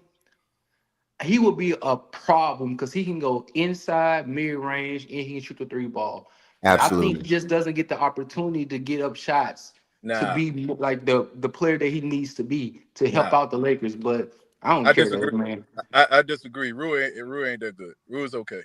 he would be a problem because he can go inside, mid range, and he can shoot the three ball. But I think he Absolutely. just doesn't get the opportunity to get up shots to Nah, be like the player that he needs to be to help nah. out the Lakers. But I don't I care disagree. though, man. I disagree. Rui ain't that good. Rui is okay.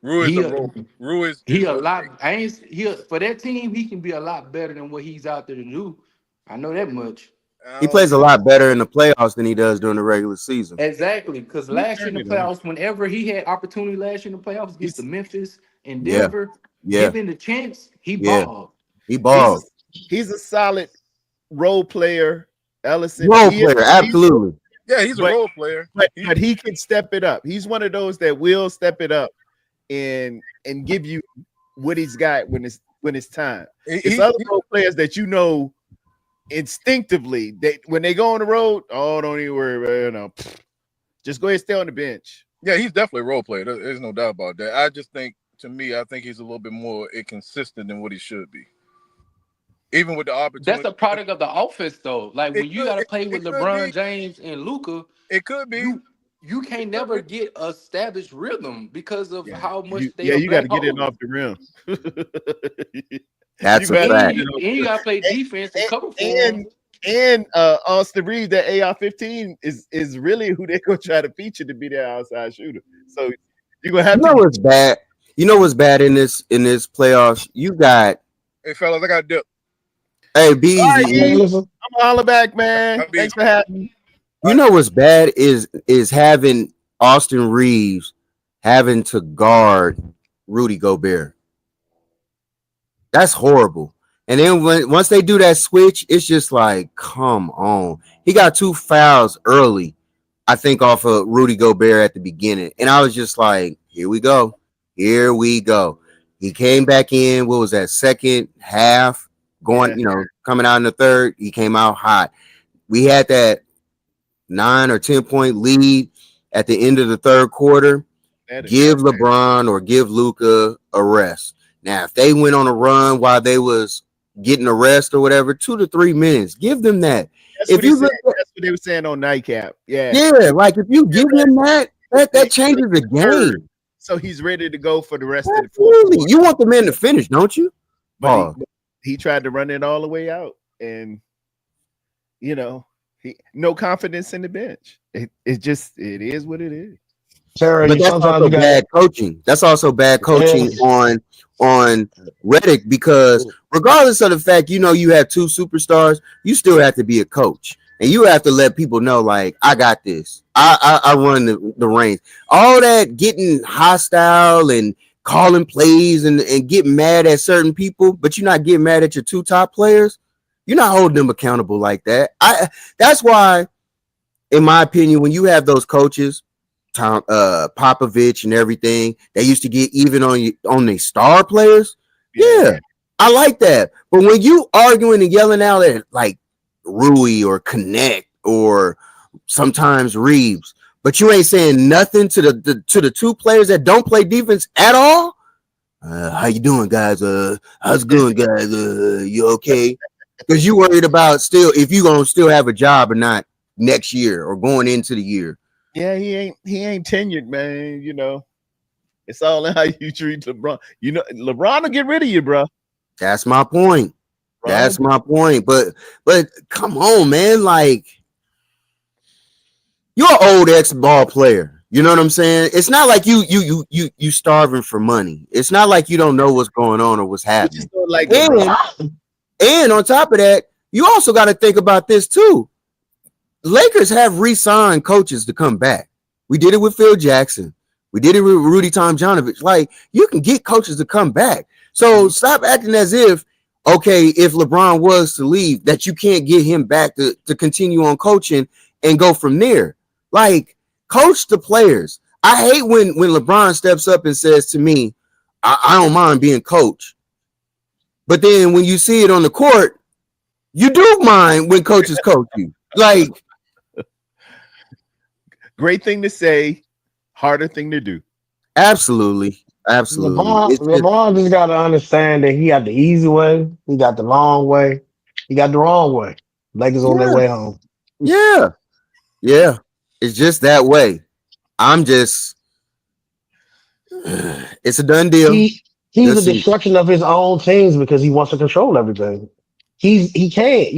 Rui is a He role. Rui he is a okay. lot. I ain't he for that team. He can be a lot better than what he's out there to do. I know that much. I He don't plays a see. lot better in the playoffs than he does during the regular season. Exactly, because He last year in turned the it on. playoffs, whenever he had opportunity last year in the playoffs against the He's Memphis and Yeah, Denver, yeah, given the chance, he yeah. balled. He he's a, balled. he's a solid role player, Ellison. Role He is. player, He's, absolutely. Yeah, he's a but role player. but He but he can step it up. He's one of those that will step it up and give you what he's got when it's time. he, It's he, other he role players that you know instinctively they when they go on the road. Oh, don't even worry about it. You know, just go ahead and stay on the bench. yeah, he's definitely a role player. There's no doubt about that. I just think, to me, I think he's a little bit more inconsistent than what he should be. Even with the That's opportunity, a product of the offense, though. Like it when you could got to it, play with it could be. LeBron James and Luca, It could be. you It can't could be. never get established rhythm because of Yeah, how much they yeah, are you got black to get it holes. off the rim. You That's a got to And get fact. it you off and the you rim. got to play defense and cover for And them. Austin Reeves, that AR-15 is really who they're gonna try to feature to be their outside shooter. So you're gonna You have to know get what's bad? You know what's bad in this playoffs? You got Hey, fellas, I got dip. hey, be all right, easy, E. E. Listen, I'm gonna holler back, man. I be Thanks for having me. You know what's bad is having Austin Reeves having to guard Rudy Gobert. That's horrible. And then once they do that switch, it's just like, come on. He got 2 fouls early, I think, off of Rudy Gobert at the beginning. And I was just like, here we go. Here we go. He came back in. What was that? Second half going, Yeah, coming out in the third. He came out hot. We had that 9 or 10 point lead at the end of the third quarter. that is Give LeBron or give Luca a rest. Now, if they went on a run while they was getting a rest or whatever, 2 to 3 minutes, give them that. that's what If he you said. look, That's what they were saying on Nightcap. Yeah, yeah, like if you give him that, that they changes the heard, game. so he's ready to go for the rest of the fourth Absolutely, quarter. you want the man to finish, don't you? But Paul. he tried to run it all the way out, and you know he no confidence in the bench. It is what it is. Sarah, But you that's sometimes also you got bad coaching. That's also bad yeah, coaching on Reddick because regardless of the fact you have two superstars, you still have to be a coach and you have to let people know like I got this. I run the reins. All that getting hostile and calling plays and getting mad at certain people, but you're not getting mad at your two top players. You're not holding them accountable like that. That's why, in my opinion, when you have those coaches Tom Popovich and everything. They used to get even on the star players. Yeah, Yeah, I like that. But when you arguing and yelling out at like Rui or Connect or sometimes Reeves, but you ain't saying nothing to the two players that don't play defense at all. How you doing, guys? How's it going, guys? You okay? Because you worried about still if you gonna still have a job or not next year or going into the year. yeah, he ain't tenured, man. It's all in how you treat LeBron. LeBron will get rid of you, bro. That's my point. LeBron, That's my point. But come on, man. Like, you're an old ex-ball player. You know what I'm saying? It's not like you starving for money. It's not like you don't know what's going on or what's you happening. just don't like LeBron. And and on top of that, you also got to think about this too. Lakers have re-signed coaches to come back. We did it with Phil Jackson. We did it with Rudy Tomjanovich. Like, you can get coaches to come back. So stop acting as if, okay, if LeBron was to leave, that you can't get him back to continue on coaching and go from there. Like, coach the players. I hate when LeBron steps up and says to me, I don't mind being coach. But then when you see it on the court, you do mind when coaches coach you. Like, Great thing to say, harder thing to do. absolutely. Absolutely. It's just, LeBron just got to understand that he got the easy way, he got the long way, he got the wrong way. Lakers on their yeah, way home. yeah, yeah. It's just that way. I'm just, it's a done deal. He's This a season. destruction of his own teams because he wants to control everything. He can't.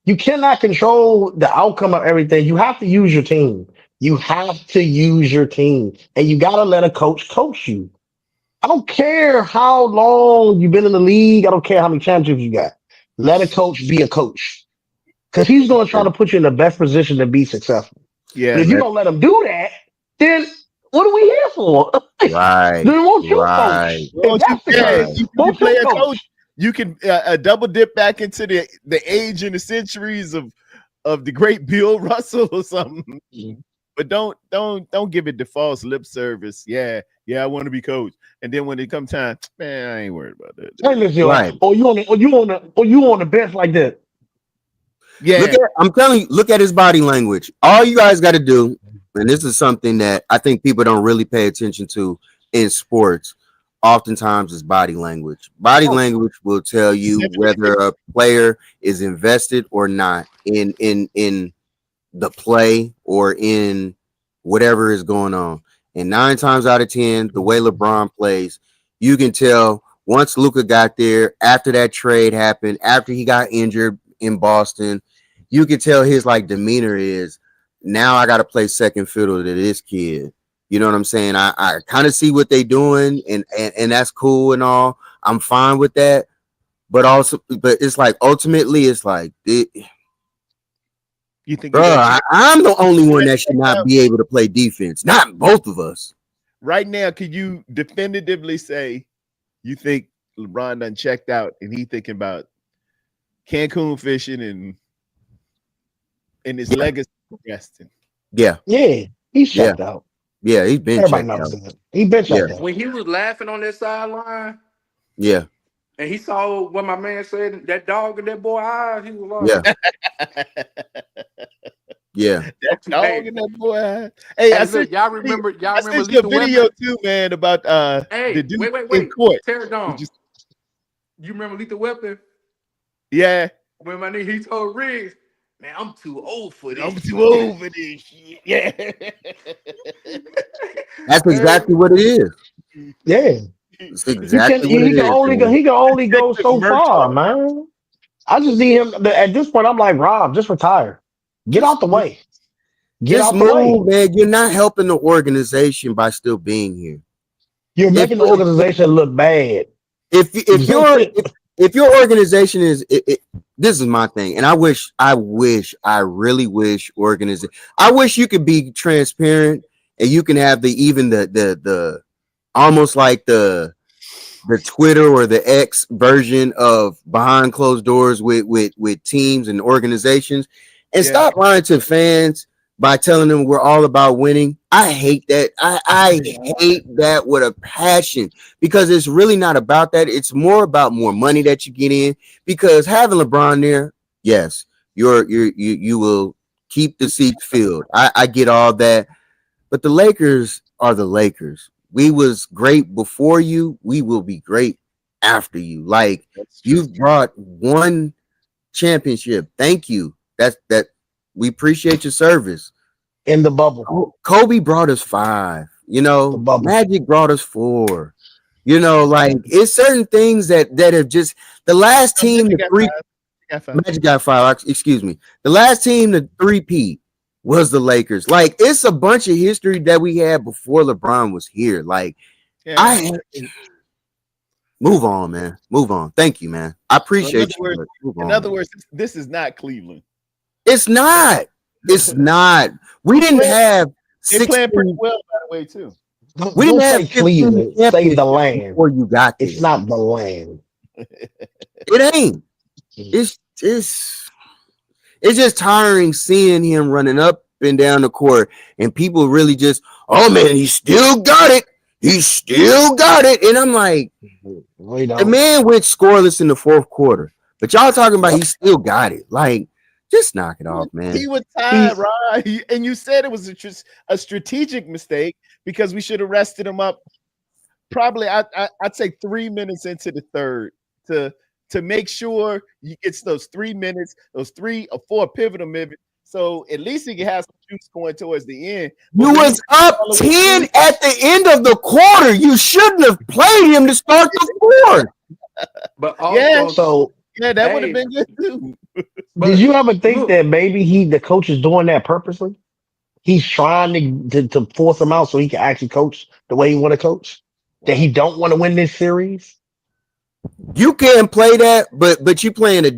You cannot control the outcome of everything. You have to use your team. You have to use your team, and you gotta let a coach you. I don't care how long you've been in the league. I don't care how many championships you got. Let a coach be a coach because he's going to try to put you in the best position to be successful. But Yeah. if you don't let him do that, then what are we here for? Right, Then won't you right, coach? If Well, you that's the can. right. case, You won't play you a coach. coach? You can double dip back into the age and the centuries of the great Bill Russell or something. But don't give it the false lip service. Yeah, I want to be coach. And then when it comes time, man, I ain't worried about that. Hey, listen, yo, Right. or you on the bench like that. Yeah, I'm telling you, look at his body language. All you guys got to do, and this is something that I think people don't really pay attention to in sports, oftentimes is body language. Body Oh, language will tell you whether a player is invested or not in the play or in whatever is going on. And 9 times out of 10, the way LeBron plays, you can tell once Luka got there, after that trade happened, after he got injured in Boston, you can tell his like demeanor is now I got to play second fiddle to this kid. You know what I'm saying? I kind of see what they doing and that's cool and all. I'm fine with that. But it's like ultimately it's like you think bro, you're gonna check I'm the only one that should not out be able to play defense. Not both of us. right now? Can you definitively say you think LeBron done checked out and he thinking about Cancun fishing and his Yeah, legacy resting? yeah, yeah, he's yeah, checked out. yeah. He's been Everybody checked knows out. that. He been Yeah, checked out. When he was laughing on that sideline yeah, and he saw what my man said, that dog in that boy eyes, he was yeah, like, yeah. That dog hey, in that boy. Hey, hey, look, y'all I remember sent you a Lethal video Weapon? too, man, about the Hey, dude wait, wait, in wait. court. Tear it Did down. you You remember Lethal Weapon? yeah, When my nigga he told Riggs, man, I'm too old for I'm this. too old for this shit. Yeah. That's Hey, exactly what it is. Yeah, It's exactly what he it can is, only go. man. He can only go Detective so far, Murtaugh. man. I just need him. At this point, I'm like, Rob, just retire. Get Just out the way. Get just out the move, way. man. You're not helping the organization by still being here. You're If making the organization look bad. if if your organization is this is my thing, and I really wish organization. I wish you could be transparent and you can have the even the almost like the Twitter or the X version of behind closed doors with teams and organizations, and Yeah. stop lying to fans by telling them we're all about winning. I hate that. I hate that with a passion because it's really not about that. It's more about more money that you get in because having LeBron there, yes, you will keep the seats filled. I get all that, but the Lakers are the Lakers. We was great before you. We will be great after you. Like That's true. you've brought one championship. Thank you. That we appreciate your service. In the bubble. Kobe brought us 5. You The know, bubble. Magic brought us 4. You know, like it's certain things that have just the last No, team Magic to got three. five. Got five. Magic got five. Excuse me. The last team to three-peat was the Lakers. Like it's a bunch of history that we had before LeBron was here. Like Yeah. I move on, man. Move on. Thank you, man. I So appreciate you. But move in on, other man. words, this is not Cleveland. It's not. It's not. We They didn't have playing pretty 16. well, by the way, too. We Don't didn't say have 15 Cleveland. Say the championships land. before you got It's there. not the land. It ain't. It's it's just tiring seeing him running up and down the court and people really just, oh man, he still got it. He still got it. And I'm like, We the don't. man went scoreless in the fourth quarter. But y'all talking about he still got it. Like, just knock it off, He man. was tired, He's right? And you said it was a strategic mistake because we should have rested him up probably I'd say 3 minutes into the third to make sure he gets those 3 minutes, those 3 or 4 pivotal minutes. So at least he can have some juice going towards the end. But You when was up all the way 10 through, at the end of the quarter. You shouldn't have played him to start the fourth. But yeah, also, so. yeah, that would have hey, been good too. Did but you ever think look, that maybe the coach is doing that purposely? He's trying to force him out so he can actually coach the way he want to coach. That he Wow, don't want to win this series. You can't play that, but you playing a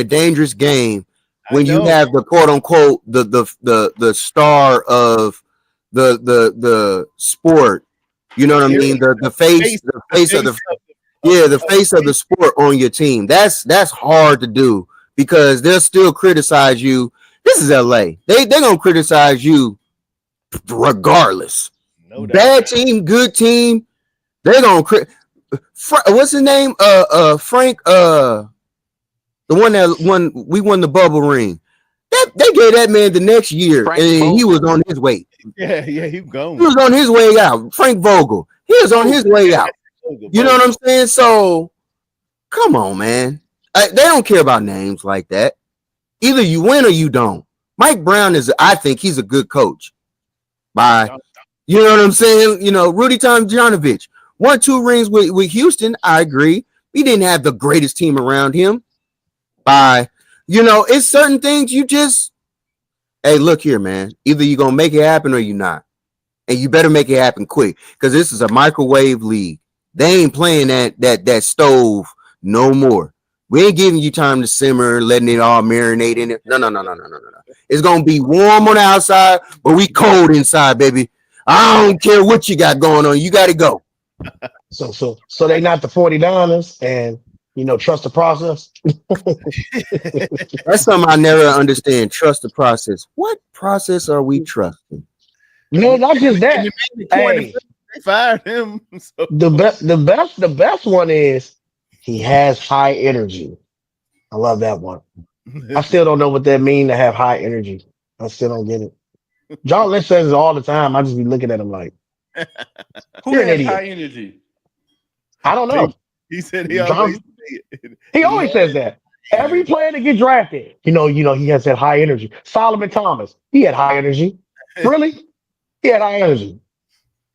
dangerous game I when you know. have the quote unquote the star of the sport. You know what I Here, mean? face, The the face of face the of yeah, the the face of the sport on your team. That's hard to do because they'll still criticize you. This is LA. They're gonna criticize you regardless. no doubt. Bad team, good team, they're gonna what's his name? Frank. The one that won the bubble ring. That they gave that man the next year, Frank and he was Vogel. on his way. Yeah, yeah, he He gone. was on his way out. Frank Vogel. He was on his way out. You know what I'm saying? So come on, man. They don't care about names like that. Either you win or you don't. Mike Brown I think he's a good coach. Bye. You know what I'm saying? You know, Rudy Tomjanovich won 2 rings with Houston. I agree. He didn't have the greatest team around him. Bye. You know, it's certain things you just, hey, look here, man. Either you're going to make it happen or you're not. And you better make it happen quick because this is a microwave league. They ain't playing that stove no more. We ain't giving you time to simmer, letting it all marinate in it. No. It's going to be warm on the outside, but we cold inside, baby. I don't care what you got going on. You got to go. So they not the 49ers and trust the process. That's something I never understand. Trust the process. What process are we trusting? No, not just And that. the main Hey, quarterback, they fired him. So the best one is he has high energy. I love that one. I still don't know what that means to have high energy. I still don't get it. John Lynch says it all the time. I just be looking at him like, Who you're an has high idiot. energy? I don't know. he said he always John, he he always says that. Every player that get drafted, he has that high energy. Solomon Thomas, he had high energy. Really? He had high energy.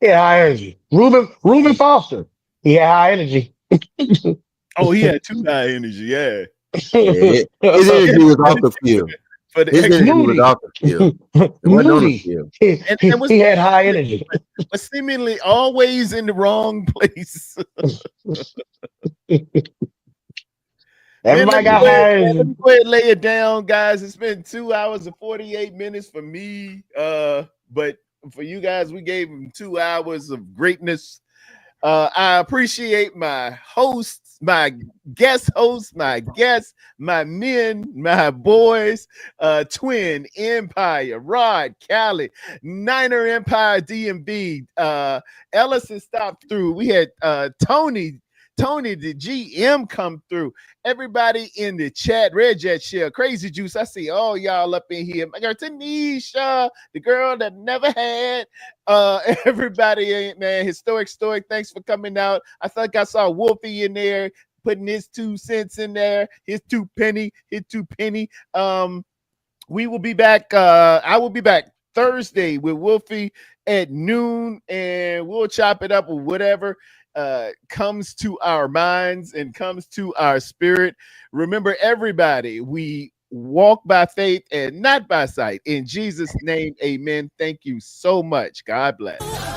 He had high energy. Reuben Foster, he had high energy. oh, he had too high energy, yeah. Yeah, his energy was off the field. For the His extra, energy was Moody, off the field. It wasn't on the Moody, field. he, he, and was he had high energy. but seemingly always in the wrong place. Man, Everybody got high let energy. me go ahead and lay it down, guys. It's been 2 hours and 48 minutes for me. But for you guys, we gave them 2 hours of greatness. I appreciate my hosts, my guest hosts, my guests, my men, my boys, Twin Empire, Rod, Cali, Niner Empire, DMV, Ellison stopped through. We had Tony, the GM, come through. Everybody in the chat, Red Jet Shell, Crazy Juice. I see all y'all up in here. My girl Tanisha, the girl that never had. Everybody, man, historic story. Thanks for coming out. I think I saw Wolfie in there putting his 2 cents in there, his 2 penny, his 2 penny. We will be back. I will be back Thursday with Wolfie at noon, and we'll chop it up or whatever. comes to our minds and comes to our spirit. Remember, everybody, we walk by faith and not by sight. In Jesus' name, amen. Thank you so much. God bless.